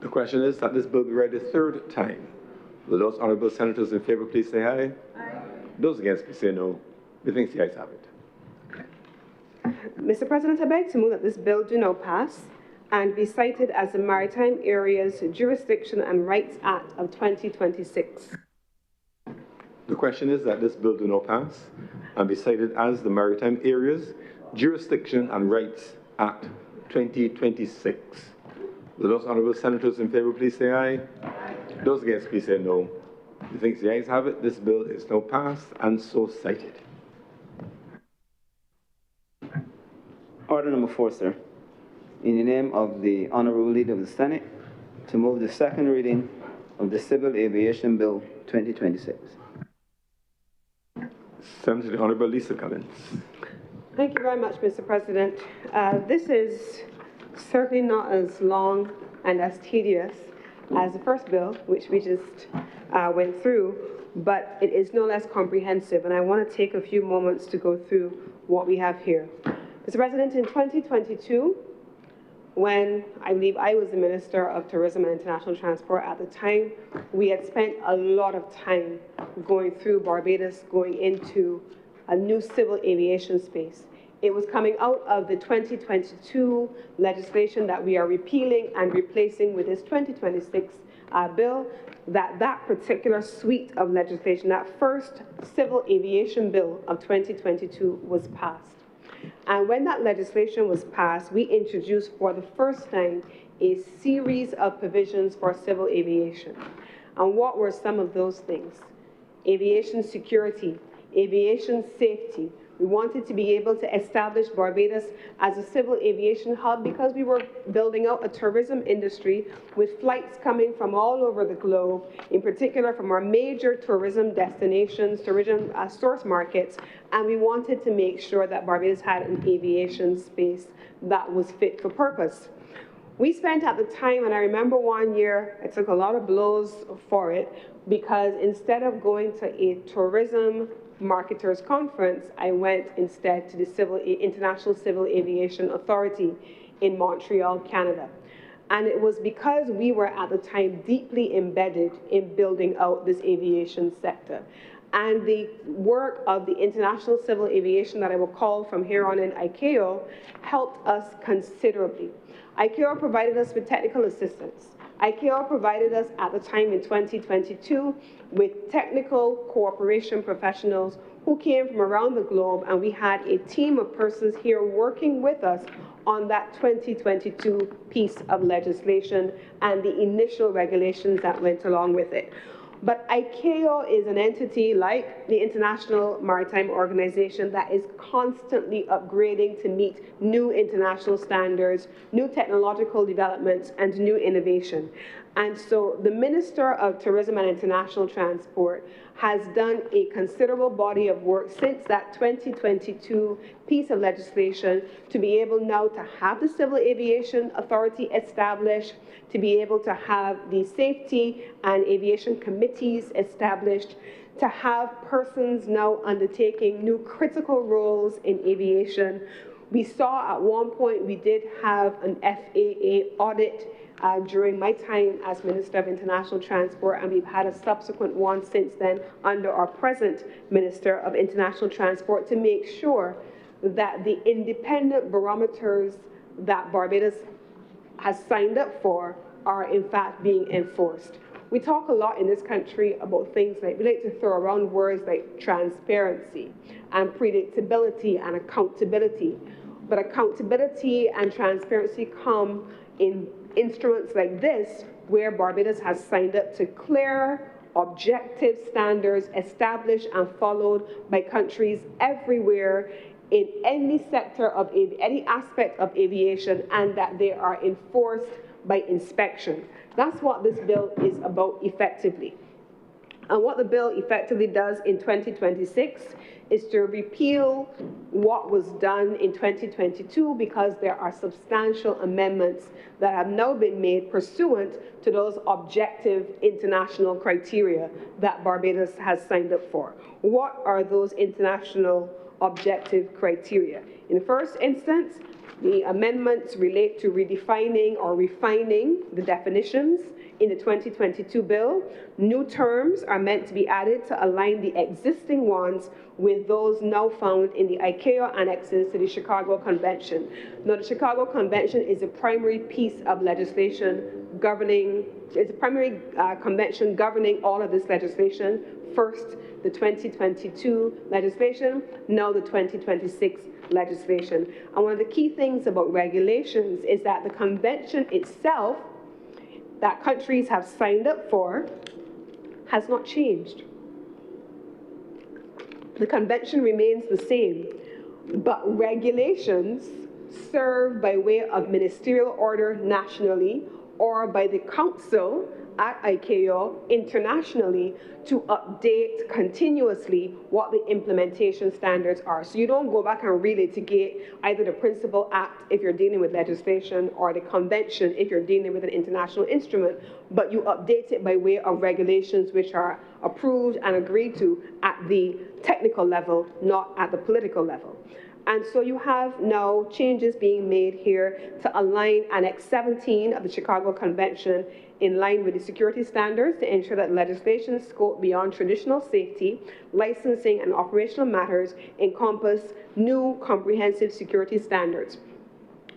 The question is that this bill be read a third time. Will those honourable senators in favour please say aye? Aye. Those against please say no. Methinks the ayes have it. Mr. President, I beg to move that this bill do now pass and be cited as the Maritime Areas Jurisdiction and Rights Act of 2026. The question is that this bill do not pass and be cited as the Maritime Areas Jurisdiction and Rights Act 2026. Will those honourable senators in favour please say aye? Aye. Those against please say no. Methinks the ayes have it. This bill is now passed and so cited. Order number 4, sir. In the name of the Honourable Leader of the Senate, to move the second reading of the Civil Aviation Bill 2026. Senator the Honourable Lisa Collins. Thank you very much, Mr. President. This is certainly not as long and as tedious as the first bill, which we just went through, but it is no less comprehensive, and I want to take a few moments to go through what we have here. Mr. President, in 2022, when I believe I was the Minister of Tourism and International Transport at the time, we had spent a lot of time going through Barbados, going into a new civil aviation space. It was coming out of the 2022 legislation that we are repealing and replacing with this 2026 bill, that particular suite of legislation, that first civil aviation bill of 2022 was passed. And when that legislation was passed, we introduced for the first time a series of provisions for civil aviation. And what were some of those things? Aviation security, aviation safety. We wanted to be able to establish Barbados as a civil aviation hub because we were building out a tourism industry with flights coming from all over the globe, in particular from our major tourism destinations, tourism source markets, and we wanted to make sure that Barbados had an aviation space that was fit for purpose. We spent at the time, and I remember one year, I took a lot of blows for it, because instead of going to a tourism marketers conference, I went instead to the International Civil Aviation Authority in Montreal, Canada. And it was because we were at the time deeply embedded in building out this aviation sector. And the work of the International Civil Aviation that I will call from here on in ICAO helped us considerably. ICAO provided us with technical assistance. ICAO provided us at the time in 2022 with technical cooperation professionals who came from around the globe, and we had a team of persons here working with us on that 2022 piece of legislation and the initial regulations that went along with it. But ICAO is an entity like the International Maritime Organization that is constantly upgrading to meet new international standards, new technological developments, and new innovation. And so the Minister of Tourism and International Transport has done a considerable body of work since that 2022 piece of legislation to be able now to have the Civil Aviation Authority established, to be able to have the safety and aviation committees established, to have persons now undertaking new critical roles in aviation. We saw at one point we did have an FAA audit during my time as Minister of International Transport, and we've had a subsequent one since then under our present Minister of International Transport to make sure that the independent barometers that Barbados has signed up for are in fact being enforced. We talk a lot in this country about things like, we like to throw around words like transparency and predictability and accountability. But accountability and transparency come in instruments like this, where Barbados has signed up to clear, objective standards established and followed by countries everywhere in any sector of any aspect of aviation, and that they are enforced by inspection. That's what this bill is about effectively. And what the bill effectively does in 2026 is to repeal what was done in 2022, because there are substantial amendments that have now been made pursuant to those objective international criteria that Barbados has signed up for. What are those international objective criteria? In the first instance, the amendments relate to redefining or refining the definitions in the 2022 bill. New terms are meant to be added to align the existing ones with those now found in the ICAO annexes to the Chicago Convention. Now, the Chicago Convention is a primary piece of legislation governing, it's a primary convention governing all of this legislation. First, the 2022 legislation, now the 2026 legislation. And one of the key things about regulations is that the convention itself that countries have signed up for has not changed. The convention remains the same, but regulations serve by way of ministerial order nationally or by the council at ICAO internationally to update continuously what the implementation standards are. So you don't go back and relitigate either the Principal Act if you're dealing with legislation or the convention if you're dealing with an international instrument, but you update it by way of regulations which are approved and agreed to at the technical level, not at the political level. And so you have now changes being made here to align Annex 17 of the Chicago Convention in line with the security standards to ensure that legislation scope beyond traditional safety, licensing, and operational matters encompass new comprehensive security standards.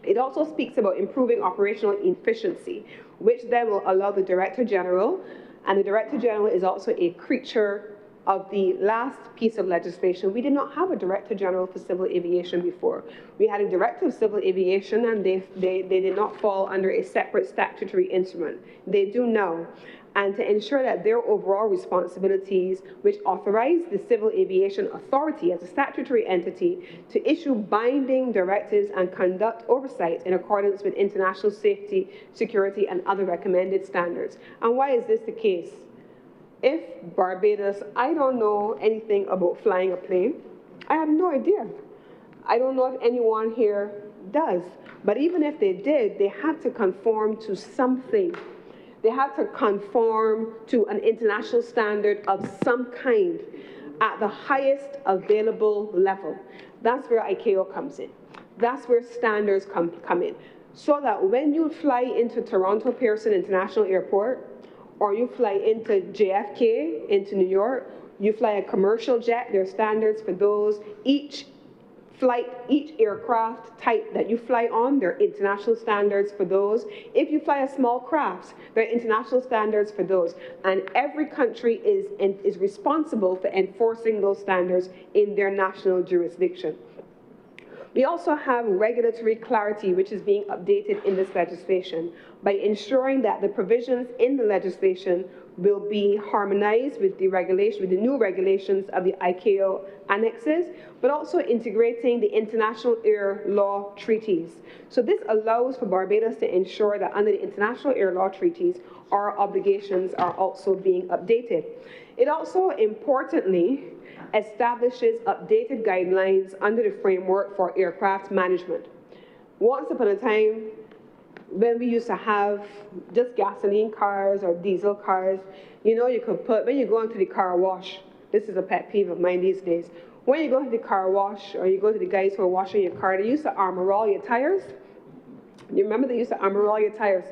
It also speaks about improving operational efficiency, which then will allow the Director General, and the Director General is also a creature of the last piece of legislation. We did not have a Director General for Civil Aviation before. We had a Director of Civil Aviation, and they did not fall under a separate statutory instrument. They do now. And to ensure that their overall responsibilities, which authorize the Civil Aviation Authority as a statutory entity to issue binding directives and conduct oversight in accordance with international safety, security, and other recommended standards. And why is this the case? If Barbados, I don't know anything about flying a plane. I have no idea. I don't know if anyone here does. But even if they did, they had to conform to something. They had to conform to an international standard of some kind at the highest available level. That's where ICAO comes in. That's where standards come in. So that when you fly into Toronto Pearson International Airport, or you fly into JFK, into New York, you fly a commercial jet, there are standards for those. Each flight, each aircraft type that you fly on, there are international standards for those. If you fly a small craft, there are international standards for those. And every country is responsible for enforcing those standards in their national jurisdiction. We also have regulatory clarity, which is being updated in this legislation by ensuring that the provisions in the legislation will be harmonized with the new regulations of the ICAO annexes, but also integrating the international air law treaties. So this allows for Barbados to ensure that under the international air law treaties, our obligations are also being updated. It also importantly establishes updated guidelines under the framework for aircraft management. Once upon a time, when we used to have just gasoline cars or diesel cars, you could put, when you go into the car wash, this is a pet peeve of mine these days, when you go to the car wash or you go to the guys who are washing your car, they used to armor all your tires. You remember they used to armor all your tires?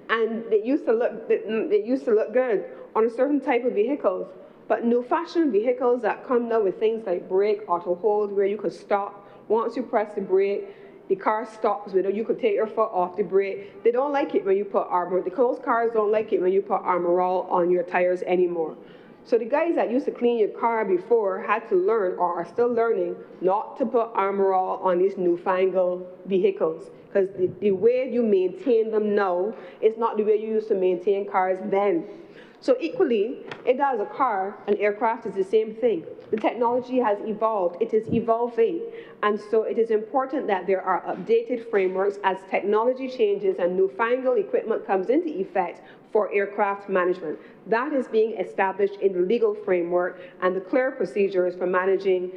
And it used to look good on a certain type of vehicles. But new fashion vehicles that come now with things like brake, auto hold, where you could stop. Once you press the brake, the car stops, you could take your foot off the brake. They don't like it when you put armor. Those cars don't like it when you put armor all on your tires anymore. So the guys that used to clean your car before had to learn, or are still learning, not to put armor all on these newfangled vehicles. Because the way you maintain them now is not the way you used to maintain cars then. So equally, it does a car, an aircraft is the same thing. The technology has evolved, it is evolving. And so it is important that there are updated frameworks as technology changes and newfangled equipment comes into effect for aircraft management. That is being established in the legal framework and the clear procedures for managing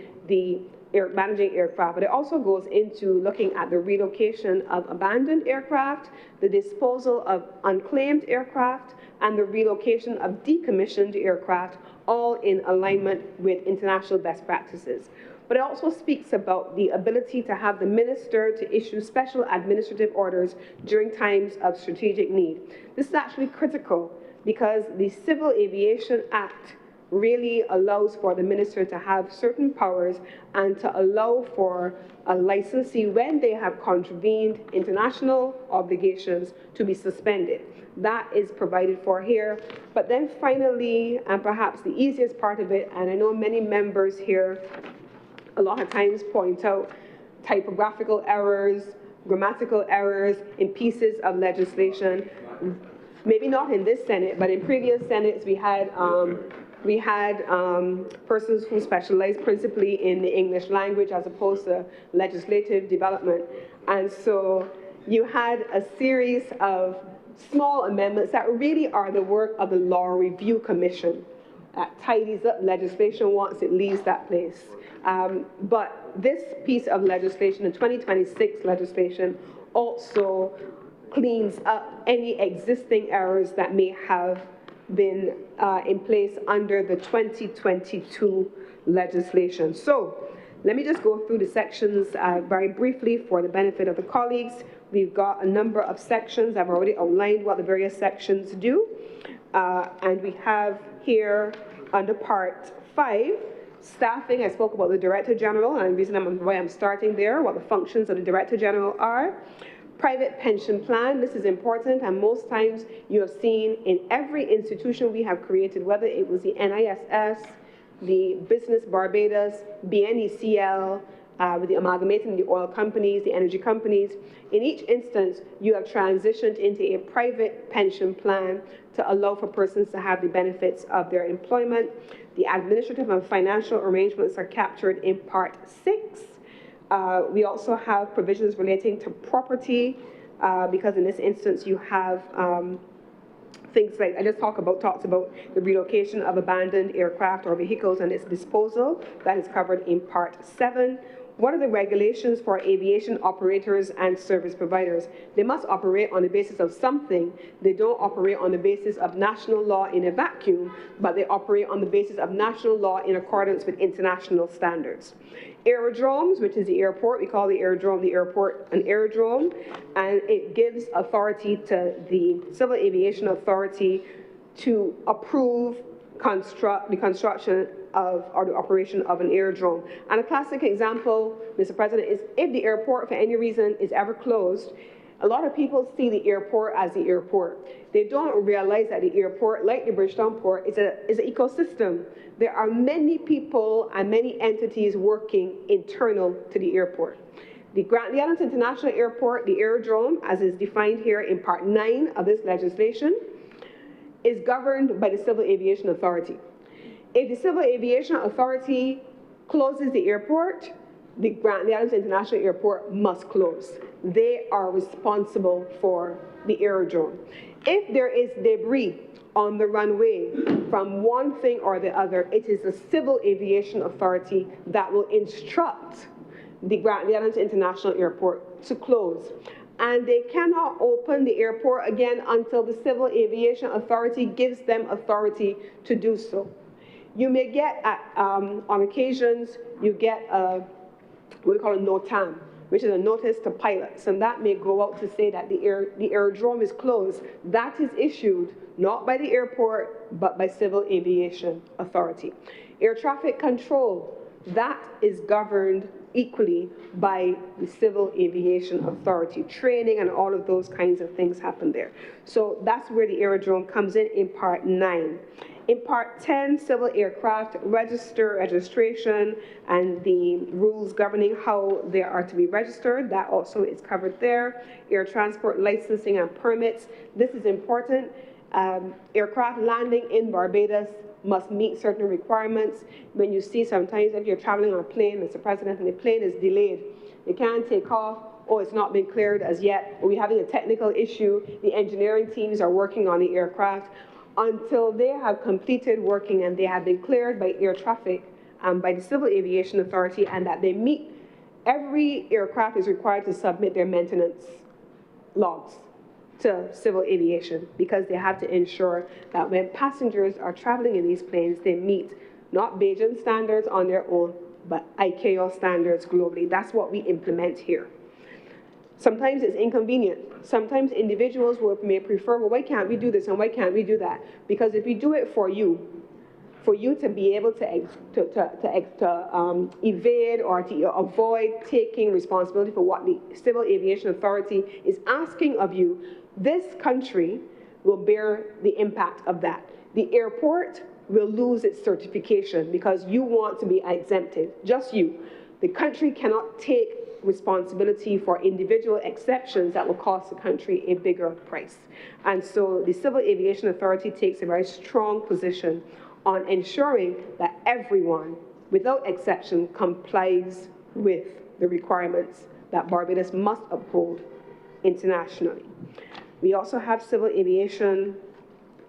aircraft, but it also goes into looking at the relocation of abandoned aircraft, the disposal of unclaimed aircraft, and the relocation of decommissioned aircraft, all in alignment with international best practices. But it also speaks about the ability to have the minister to issue special administrative orders during times of strategic need. This is actually critical because the Civil Aviation Act really allows for the minister to have certain powers and to allow for a licensee, when they have contravened international obligations, to be suspended. That is provided for here. But then finally, and perhaps the easiest part of it, and I know many members here a lot of times point out typographical errors, grammatical errors in pieces of legislation. Maybe not in this Senate, but in previous Senates we had persons who specialized principally in the English language as opposed to legislative development. And so you had a series of small amendments that really are the work of the Law Review Commission that tidies up legislation once it leaves that place. But this piece of legislation, the 2026 legislation, also cleans up any existing errors that may have been in place under the 2022 legislation. So let me just go through the sections very briefly for the benefit of the colleagues. We've got a number of sections. I've already outlined what the various sections do. And we have here under Part 5, staffing. I spoke about the Director General, and the reason why I'm starting there, what the functions of the Director General are. Private pension plan, this is important, and most times you have seen in every institution we have created, whether it was the NISS, the Business Barbados, BNECL, with the amalgamating the oil companies, the energy companies. In each instance, you have transitioned into a private pension plan to allow for persons to have the benefits of their employment. The administrative and financial arrangements are captured in Part 6. We also have provisions relating to property, because in this instance you have things like, I just talked about the relocation of abandoned aircraft or vehicles and its disposal. That is covered in Part 7. What are the regulations for aviation operators and service providers? They must operate on the basis of something. They don't operate on the basis of national law in a vacuum, but they operate on the basis of national law in accordance with international standards. Aerodromes, which is the airport, we call the aerodrome the airport an aerodrome, and it gives authority to the Civil Aviation Authority to approve the construction of or the operation of an aerodrome. And a classic example, Mr. President, is if the airport for any reason is ever closed, a lot of people see the airport as the airport. They don't realize that the airport, like the Bridgetown Port, is an ecosystem. There are many people and many entities working internal to the airport. The Grantley Adams International Airport, the aerodrome, as is defined here in Part 9 of this legislation, is governed by the Civil Aviation Authority. If the Civil Aviation Authority closes the airport, the Grantley Adams International Airport must close. They are responsible for the aerodrome. If there is debris on the runway from one thing or the other, it is the Civil Aviation Authority that will instruct the Grantley Adams International Airport to close. And they cannot open the airport again until the Civil Aviation Authority gives them authority to do so. You may get, on occasions, you get what we call a NOTAM, which is a notice to pilots, and that may go out to say that the aerodrome is closed. That is issued not by the airport, but by Civil Aviation Authority. Air traffic control, that is governed equally by the Civil Aviation Authority. Training and all of those kinds of things happen there. So that's where the aerodrome comes in Part 9. In Part 10, civil aircraft registration and the rules governing how they are to be registered, that also is covered there. Air transport licensing and permits, this is important. Aircraft landing in Barbados must meet certain requirements. When you see sometimes if you're traveling on a plane, Mr. President, and the plane is delayed, you can't take off, oh, it's not been cleared as yet, or we're having a technical issue, the engineering teams are working on the aircraft. Until they have completed working and they have been cleared by air traffic, by the Civil Aviation Authority, and that they meet, every aircraft is required to submit their maintenance logs to civil aviation, because they have to ensure that when passengers are traveling in these planes, they meet not Beijing standards on their own, but ICAO standards globally. That's what we implement here. Sometimes it's inconvenient. Sometimes individuals may prefer, well, why can't we do this and why can't we do that? Because if we do it for you to be able to evade or to avoid taking responsibility for what the Civil Aviation Authority is asking of you, this country will bear the impact of that. The airport will lose its certification because you want to be exempted, just you. The country cannot take responsibility for individual exceptions that will cost the country a bigger price. And so the Civil Aviation Authority takes a very strong position on ensuring that everyone, without exception, complies with the requirements that Barbados must uphold internationally. We also have civil aviation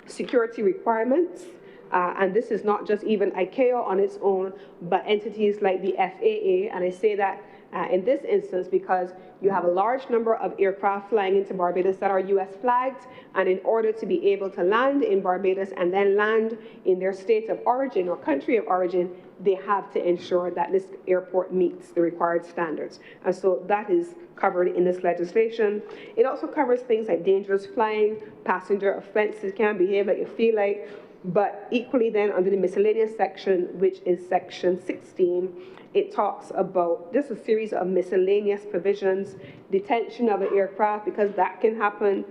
security requirements, and this is not just even ICAO on its own, but entities like the FAA, and I say that in this instance because you have a large number of aircraft flying into Barbados that are US flagged, and in order to be able to land in Barbados and then land in their state of origin or country of origin, they have to ensure that this airport meets the required standards. And so that is covered in this legislation. It also covers things like dangerous flying, passenger offenses, can't behave like you feel like, but equally then under the miscellaneous section, which is section 16, it talks about just a series of miscellaneous provisions, detention of an aircraft, because that can happen,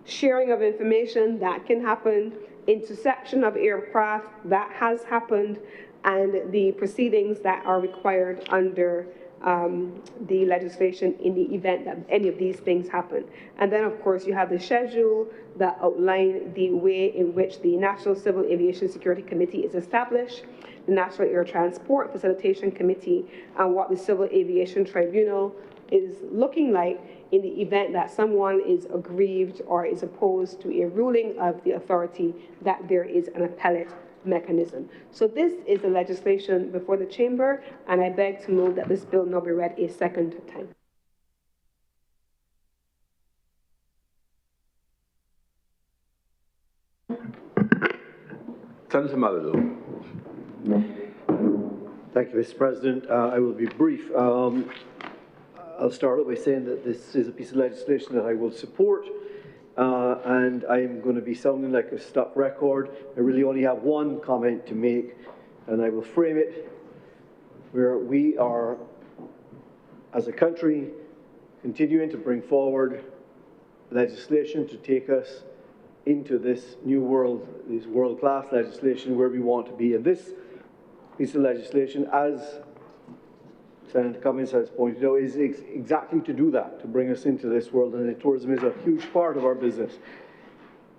sharing of information, that can happen, interception of aircraft, that has happened, and the proceedings that are required under the legislation in the event that any of these things happen. And then, of course, you have the schedule that outline the way in which the National Civil Aviation Security Committee is established, the National Air Transport Facilitation Committee, and what the Civil Aviation Tribunal is looking like in the event that someone is aggrieved or is opposed to a ruling of the authority, that there is an appellate mechanism. So this is the legislation before the chamber, and I beg to move that this bill now be read a second time. Senator Malado. Thank you, Mr. President. I will be brief. I'll start out by saying that this is a piece of legislation that I will support. And I am going to be sounding like a stock record. I really only have one comment to make, and I will frame it where we are, as a country, continuing to bring forward legislation to take us into this new world, this world-class legislation where we want to be. And this piece of legislation, as Senator Cummings has pointed out, is exactly to do that, to bring us into this world, and tourism is a huge part of our business.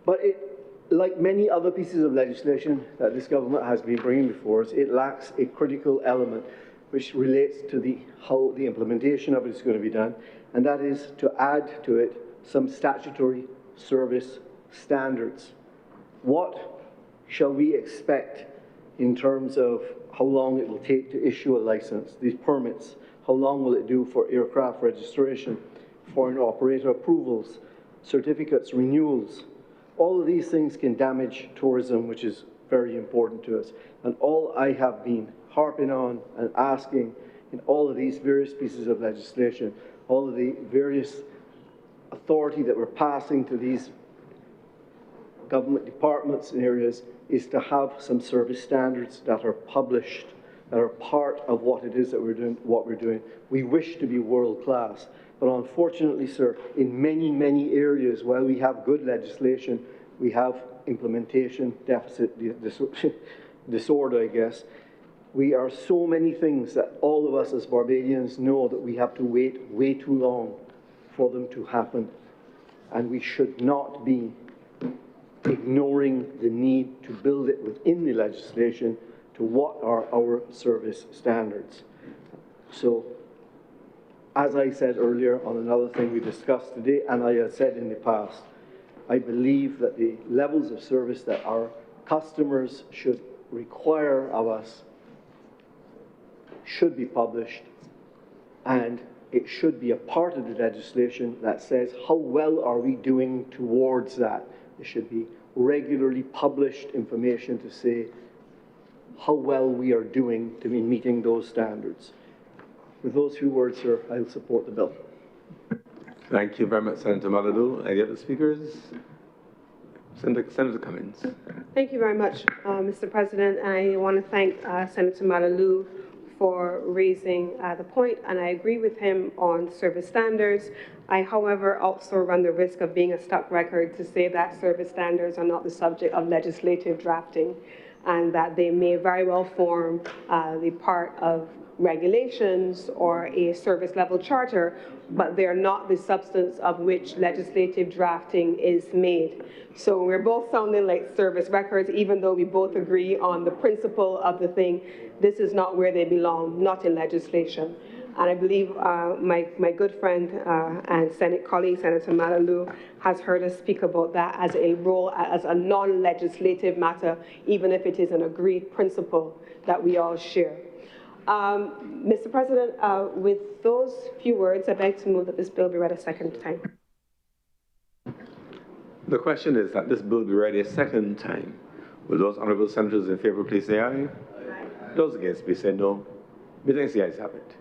But like many other pieces of legislation that this government has been bringing before us, it lacks a critical element which relates to how the implementation of it is going to be done, and that is to add to it some statutory service standards. What shall we expect in terms of how long it will take to issue a license, these permits? How long will it do for aircraft registration, foreign operator approvals, certificates, renewals? All of these things can damage tourism, which is very important to us. And all I have been harping on and asking in all of these various pieces of legislation, all of the various authority that we're passing to these government departments and areas, is to have some service standards that are published, that are part of what it is that we're doing, We wish to be world class, but unfortunately, sir, in many, many areas, while we have good legislation, we have implementation deficit disorder, I guess. We are so many things that all of us as Barbadians know that we have to wait way too long for them to happen, and we should not be ignoring the need to build it within the legislation to what are our service standards. So, as I said earlier on another thing we discussed today, and I have said in the past, I believe that the levels of service that our customers should require of us should be published, and it should be a part of the legislation that says how well are we doing towards that. There should be regularly published information to say how well we are doing to be meeting those standards. With those few words, sir, I'll support the bill. Thank you very much, Senator Maladu. Any other speakers? Senator Cummings. Thank you very much, Mr. President. I want to thank Senator Malaloux for raising the point, and I agree with him on service standards. I, however, also run the risk of being a stuck record to say that service standards are not the subject of legislative drafting, and that they may very well form the part of regulations or a service level charter, but they're not the substance of which legislative drafting is made. So we're both sounding like service records, even though we both agree on the principle of the thing. This is not where they belong, not in legislation. And I believe my good friend and Senate colleague, Senator Malaloux, has heard us speak about that as a role, as a non-legislative matter, even if it is an agreed principle that we all share. Mr. President, with those few words, I beg to move that this bill be read a second time. The question is that this bill be read a second time. Will those honourable senators in favour please say aye? Aye. Those against please say no. Methinks the ayes have it.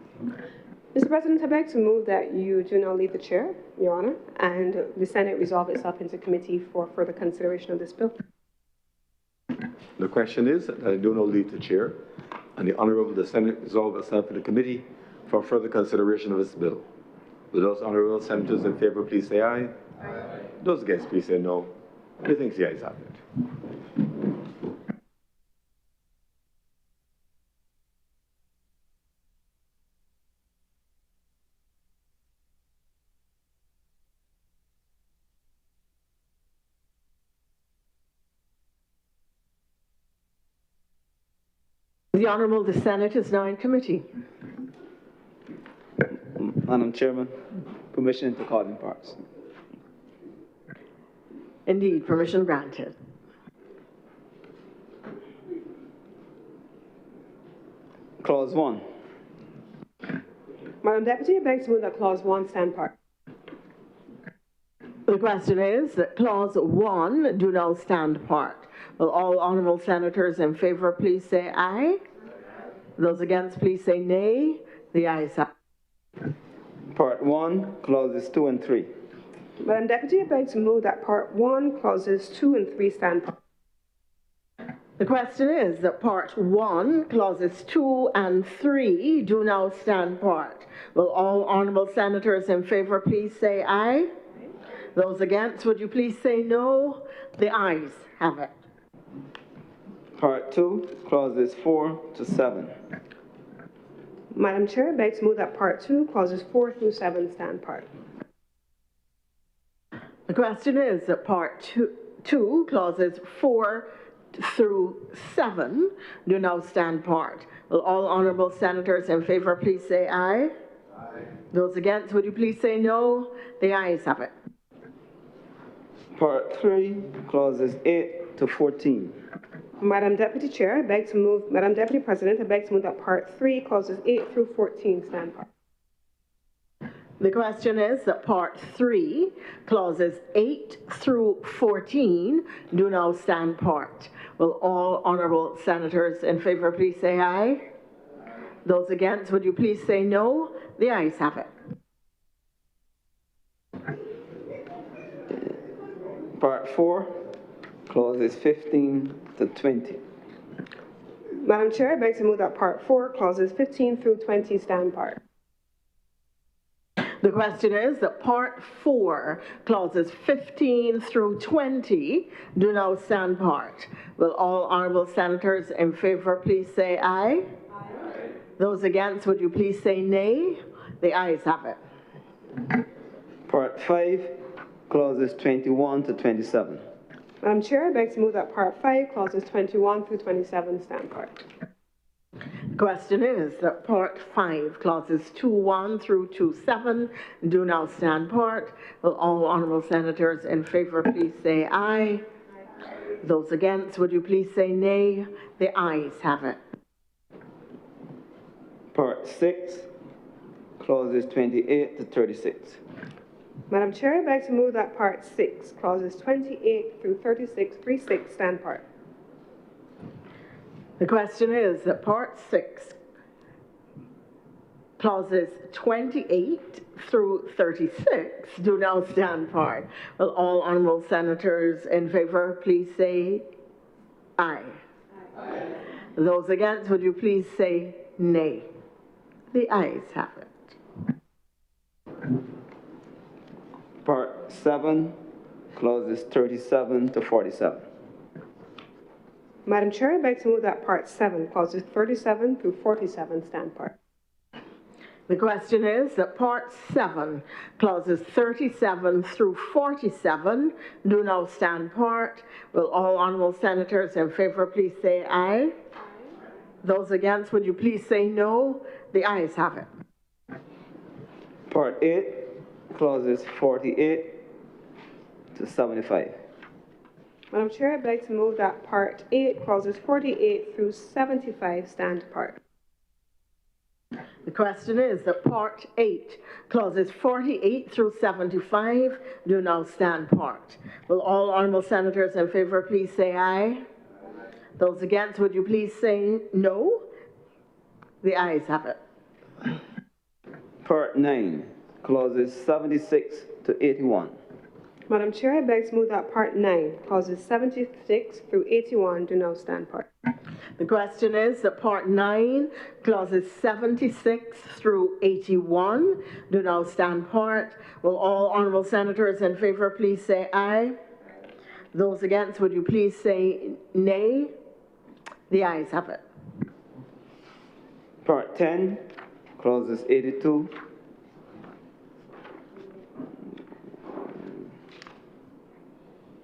Mr. President, I beg to move that you do not leave the chair, Your Honour, and the Senate resolve itself into committee for further consideration of this bill. The question is that I do not leave the chair, and the Honourable the Senate resolve itself into committee for further consideration of this bill. Will those honourable senators in favour please say aye? Aye. Those against please say no. Methinks the ayes have it. The Honourable, the Senate is now in committee. Madam Chairman, permission to call in parts. Indeed, permission granted. Clause 1. Madam Deputy, I beg to move that Clause 1 stand part. The question is that Clause 1 do now stand part. Will all honourable senators in favour please say aye? Those against please say nay. The ayes have it. Part 1, clauses 2 and 3. Madam Deputy, I beg to move that Part 1, Clauses 2 and 3 stand part. The question is that Part 1, Clauses 2 and 3 do now stand part. Will all honourable senators in favour please say aye? Those against, would you please say no? The ayes have it. Part 2, clauses 4 to 7. Madam Chair, I beg to move that Part 2, Clauses 4 through 7 stand part. The question is that Part 2, Clauses 4 through 7 do now stand part. Will all honourable senators in favour please say aye? Aye. Those against, would you please say no? The ayes have it. Part 3, clauses 8 to 14. Madam Deputy Chair, I beg to move, Madam Deputy President, I beg to move that Part 3, Clauses 8 through 14 stand part. The question is that Part 3, Clauses 8 through 14 do now stand part. Will all honourable senators in favour please say aye? Aye. Those against, would you please say no? The ayes have it. Part 4, clauses 15 to 20. Madam Chair, I beg to move that Part 4, Clauses 15 through 20 stand part. The question is that Part 4, Clauses 15 through 20 do now stand part. Will all honourable senators in favour please say aye? Aye. Those against, would you please say nay? The ayes have it. Part 5, clauses 21 to 27. Madam Chair, I beg to move that Part 5, Clauses 21 through 27 stand part. The question is that Part 5, Clauses 2.1 through 2.7 do now stand part. Will all honourable senators in favour please say aye? Aye. Those against, would you please say nay? The ayes have it. Part 6, clauses 28 to 36. Madam Chair, I beg to move that Part 6, Clauses 28 through 36 stand part. The question is that Part 6, Clauses 28 through 36 do now stand part. Will all honourable senators in favour please say aye? Aye. Those against, would you please say nay? The ayes have it. Part 7, clauses 37 to 47. Madam Chair, I beg to move that Part 7, Clauses 37 through 47 stand part. The question is that Part 7, Clauses 37 through 47 do now stand part. Will all honourable senators in favour please say aye? Aye. Those against, would you please say no? The ayes have it. Part 8, clauses 48 to 75. Madam Chair, I beg to move that Part 8, Clauses 48 through 75 stand part. The question is that Part 8, Clauses 48 through 75 do now stand part. Will all honourable senators in favour please say aye? Aye. Those against, would you please say no? The ayes have it. Part 9, clauses 76 to 81. Madam Chair, I beg to move that Part 9, Clauses 76 through 81 do now stand part. The question is that Part 9, Clauses 76 through 81 do now stand part. Will all honourable senators in favour please say aye? Aye. Those against, would you please say nay? The ayes have it. Part 10, clauses 82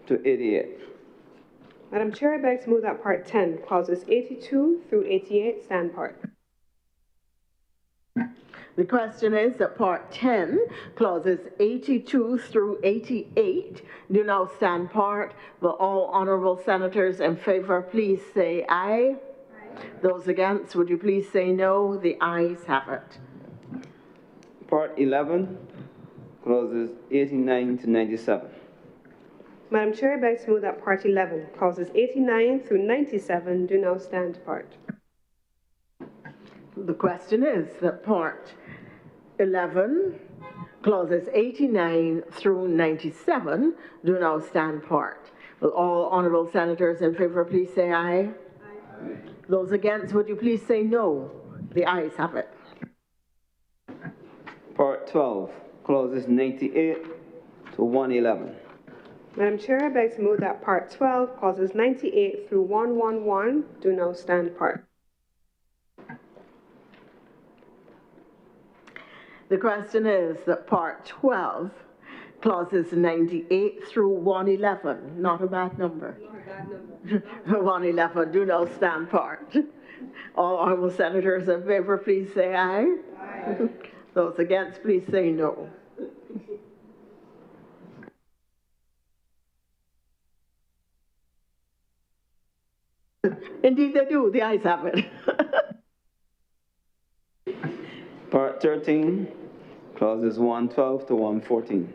to 88. Madam Chair, I beg to move that Part 10, Clauses 82 through 88 stand part. The question is that Part 10, Clauses 82 through 88 do now stand part. Will all honourable senators in favour please say aye? Aye. Those against, would you please say no? The ayes have it. Part 11, clauses 89 to 97. Madam Chair, I beg to move that Part 11, Clauses 89 through 97 do now stand part. The question is that Part 11, Clauses 89 through 97 do now stand part. Will all honourable senators in favour please say aye? Aye. Those against, would you please say no? The ayes have it. Part 12, clauses 98 to 111. Madam Chair, I beg to move that Part 12, Clauses 98 through 111 do now stand part. The question is that Part 12, clauses 98 through 111, not a bad number. 111, do now stand part. All honourable senators in favour, please say aye. Aye. Those against, please say no. Indeed they do, the ayes have it. Part 13, clauses 112 to 114.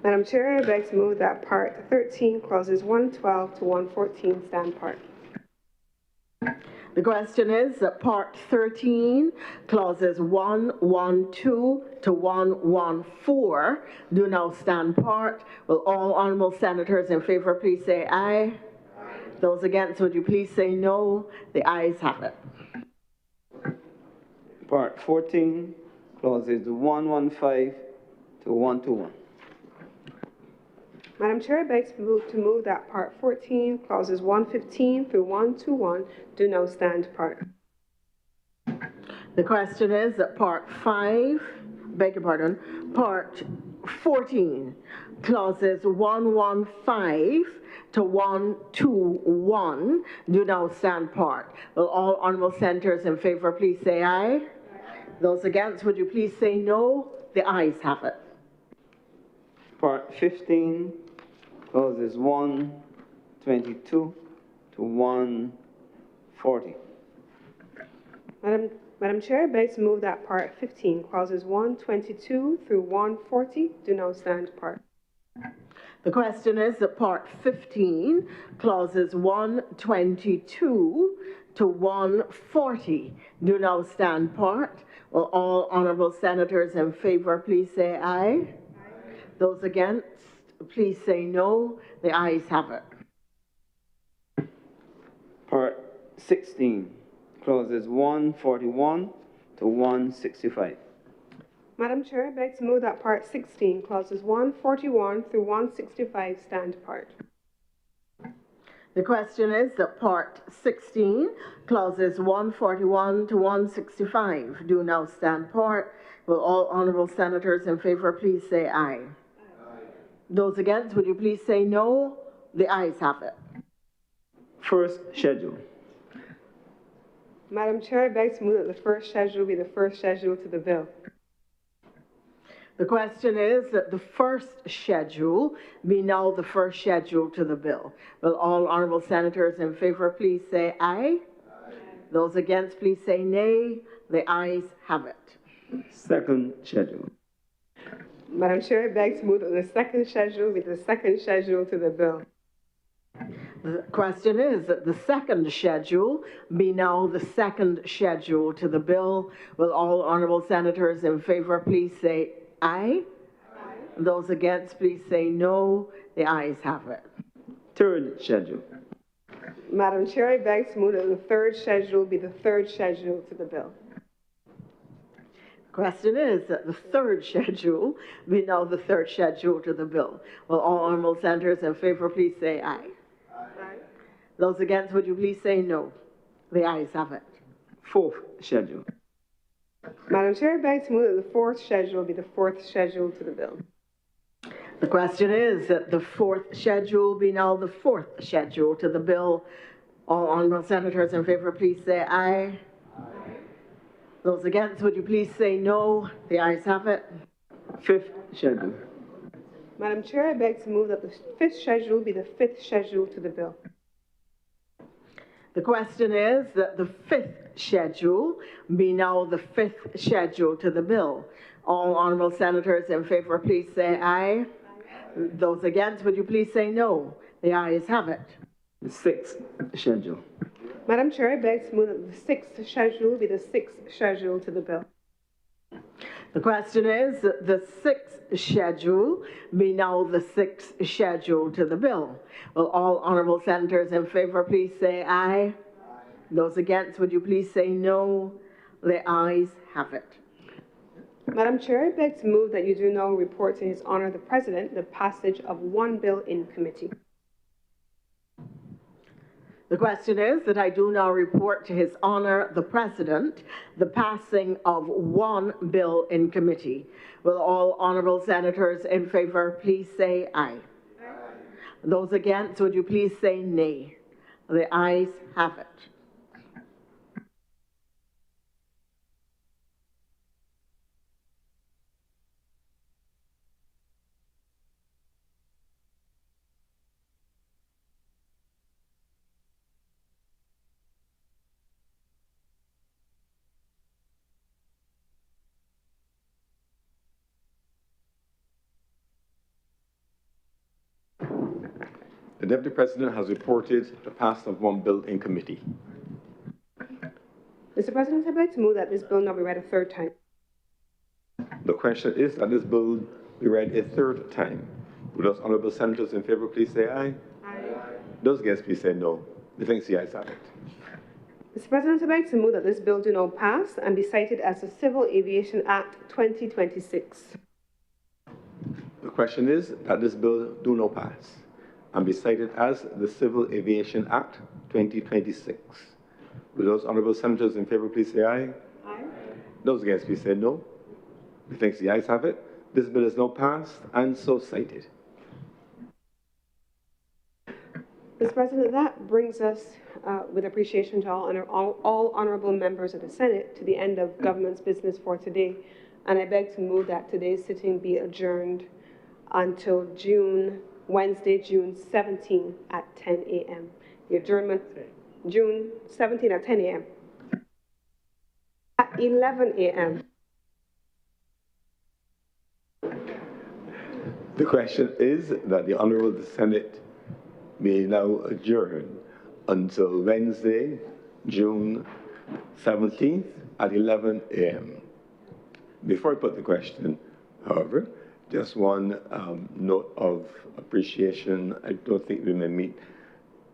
Madam Chair, I beg to move that Part 13, clauses 112 to 114 stand part. The question is that Part 13, clauses 112 to 114 do now stand part. Will all honourable senators in favour please say aye? Aye. Those against, would you please say no? The ayes have it. Part 14, clauses 115 to 121. Madam Chair, I beg to move that Part 14, clauses 115 through 121 do now stand part. The question is that Part 5, beg your pardon, Part 14, clauses 115 to 121 do now stand part. Will all honourable senators in favour please say aye? Aye. Those against, would you please say no? The ayes have it. Part 15, clauses 122 to 140. Madam Chair, I beg to move that Part 15, clauses 122 through 140 do now stand part. The question is that Part 15, clauses 122 to 140 do now stand part. Will all honourable senators in favour please say aye? Aye. Those against, please say no. The ayes have it. Part 16, clauses 141 to 165. Madam Chair, I beg to move that Part 16, clauses 141 through 165 stand part. The question is that Part 16, clauses 141 to 165 do now stand part. Will all honourable senators in favour please say aye? Aye. Those against, would you please say no? The ayes have it. First schedule. Madam Chair, I beg to move that the first schedule be the first schedule to the bill. The question is that the first schedule be now the first schedule to the bill. Will all honourable senators in favour please say aye? Aye. Those against, please say nay. The ayes have it. Second schedule. Madam Chair, I beg to move that the second schedule be the second schedule to the bill. The question is that the second schedule be now the second schedule to the bill. Will all honourable senators in favour please say aye? Aye. Those against, please say no. The ayes have it. Third schedule. Madam Chair, I beg to move that the third schedule be the third schedule to the bill. The question is that the third schedule be now the third schedule to the bill. Will all honourable senators in favour please say aye? Aye. Those against, would you please say no? The ayes have it. Fourth schedule. Madam Chair, I beg to move that the fourth schedule be the fourth schedule to the bill. The question is that the fourth schedule be now the fourth schedule to the bill. All honourable senators in favour please say aye. Aye. Those against, would you please say no? The ayes have it. Fifth schedule. Madam Chair, I beg to move that the fifth schedule be the fifth schedule to the bill. The question is that the fifth schedule be now the fifth schedule to the bill. All honourable senators in favour please say aye. Aye. Those against, would you please say no? The ayes have it. The sixth schedule. Madam Chair, I beg to move that the sixth schedule be the sixth schedule to the bill. The question is that the sixth schedule be now the sixth schedule to the bill. Will all honourable senators in favour please say aye? Aye. Those against, would you please say no? The ayes have it. Madam Chair, I beg to move that you do now report to His Honour the President the passage of one bill in committee. The question is that I do now report to His Honour the President the passing of one bill in committee. Will all honourable senators in favour please say aye? Aye. Those against, would you please say nay? The ayes have it. The Deputy President has reported the passing of one bill in committee. Mr. President, I'd like to move that this bill not be read a third time. The question is that this bill be read a third time. Will those honourable senators in favour please say aye? Aye. Those against please say no. Methinks the ayes have it. Mr. President, I'd like to move that this bill do not pass and be cited as the Civil Aviation Act 2026. The question is that this bill do not pass and be cited as the Civil Aviation Act 2026. Will those honourable senators in favour please say aye? Aye. Those against please say no. Methinks the ayes have it. This bill is now passed and so cited. Mr. President, that brings us, with appreciation to all honourable members of the Senate, to the end of government's business for today. And I beg to move that today's sitting be adjourned until Wednesday, June 17 at 10 a.m. The adjournment, June 17 at 10 a.m. At 11 a.m. The question is that the Honourable Senate may now adjourn until Wednesday, June 17th at 11 a.m. Before I put the question, however, just one note of appreciation. I don't think we may meet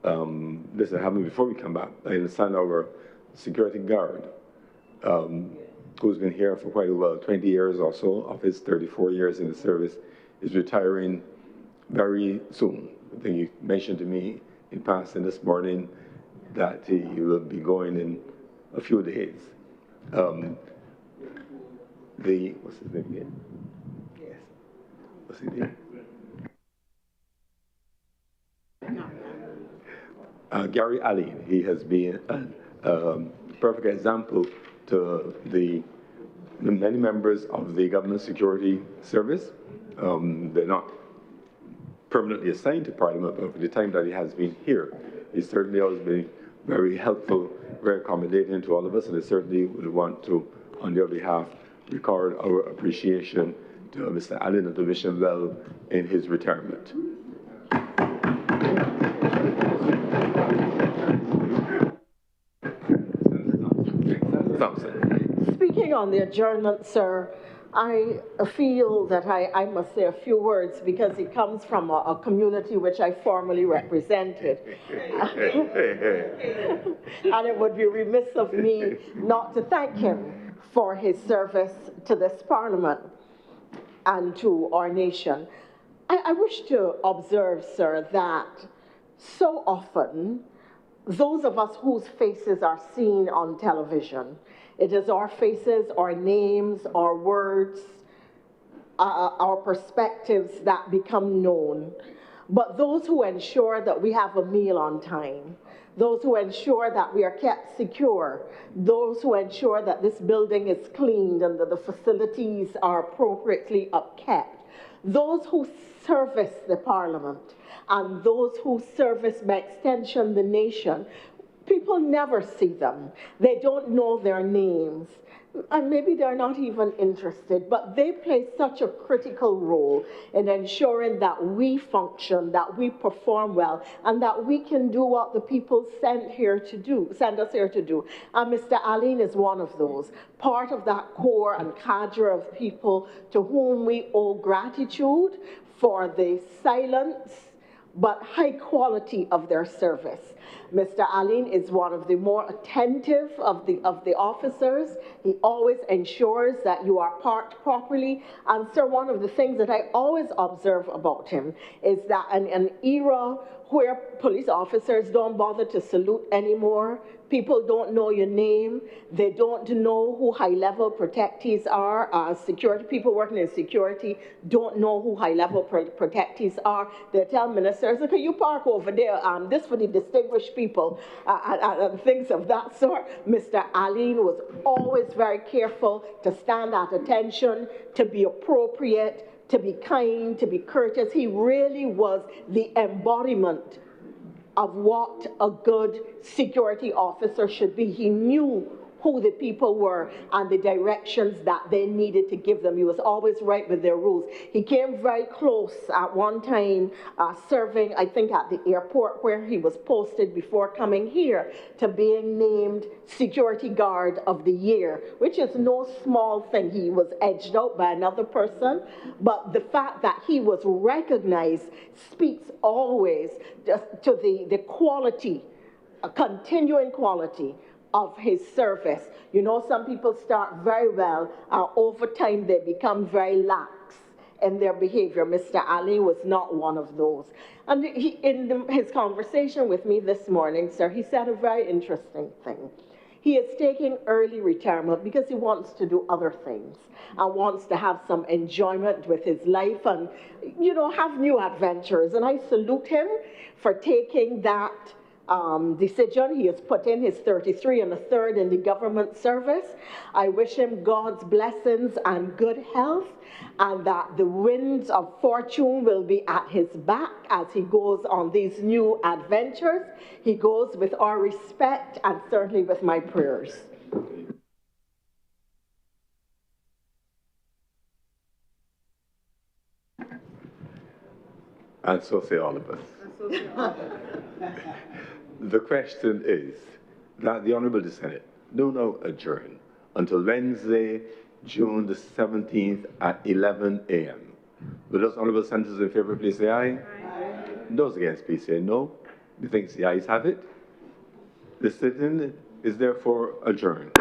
this will happen before we come back. I understand our security guard, who's been here for quite a while, 20 years or so of his 34 years in the service, is retiring very soon. I think he mentioned to me in passing this morning that he will be going in a few days. What's his name again? Yes. What's his name? Gary Allen. He has been a perfect example to the many members of the government security service. They're not permanently assigned to Parliament, but for the time that he has been here, he's certainly always been very helpful, very accommodating to all of us, and I certainly would want to, on their behalf, record our appreciation to Mr. Allen and to wish him well in his retirement. Speaking on the adjournment, sir, I feel that I must say a few words because it comes from a community which I formerly represented. And it would be remiss of me not to thank him for his service to this Parliament and to our nation. I wish to observe, sir, that so often those of us whose faces are seen on television, it is our faces, our names, our words, our perspectives that become known. But those who ensure that we have a meal on time, those who ensure that we are kept secure, those who ensure that this building is cleaned and that the facilities are appropriately upkept, those who service the Parliament, and those who service by extension the nation, people never see them. They don't know their names. And maybe they're not even interested, but they play such a critical role in ensuring that we function, that we perform well, and that we can do what the people send us here to do. And Mr. Allen is one of those, part of that core and cadre of people to whom we owe gratitude for the silence but high quality of their service. Mr. Aline is one of the more attentive of the officers. He always ensures that you are parked properly. And sir, one of the things that I always observe about him is that in an era where police officers don't bother to salute anymore, people don't know your name, they don't know who high-level protectees are, security people working in security don't know who high-level protectees are. They tell ministers, okay, you park over there, this for the distinguished people, and things of that sort. Mr. Aline was always very careful to stand at attention, to be appropriate, to be kind, to be courteous. He really was the embodiment of what a good security officer should be. He knew who the people were and the directions that they needed to give them. He was always right with their rules. He came very close at one time, serving, I think, at the airport where he was posted before coming here, to being named Security Guard of the Year, which is no small thing. He was edged out by another person, but the fact that he was recognized speaks always to the quality, a continuing quality of his service. You know, some people start very well, over time they become very lax in their behavior. Mr. Ali was not one of those. And his conversation with me this morning, sir, he said a very interesting thing. He is taking early retirement because he wants to do other things and wants to have some enjoyment with his life and, you know, have new adventures. And I salute him for taking that decision. He has put in his 33 1/3 in the government service. I wish him God's blessings and good health, and that the winds of fortune will be at his back as he goes on these new adventures. He goes with our respect and certainly with my prayers. And so say all of us. The question is that the Honourable Senate do now adjourn until Wednesday, June the 17th at 11 a.m. Will those Honourable Senators in favour please say aye? Aye. Those against please say no. Methinks the ayes have it. The sitting is therefore adjourned.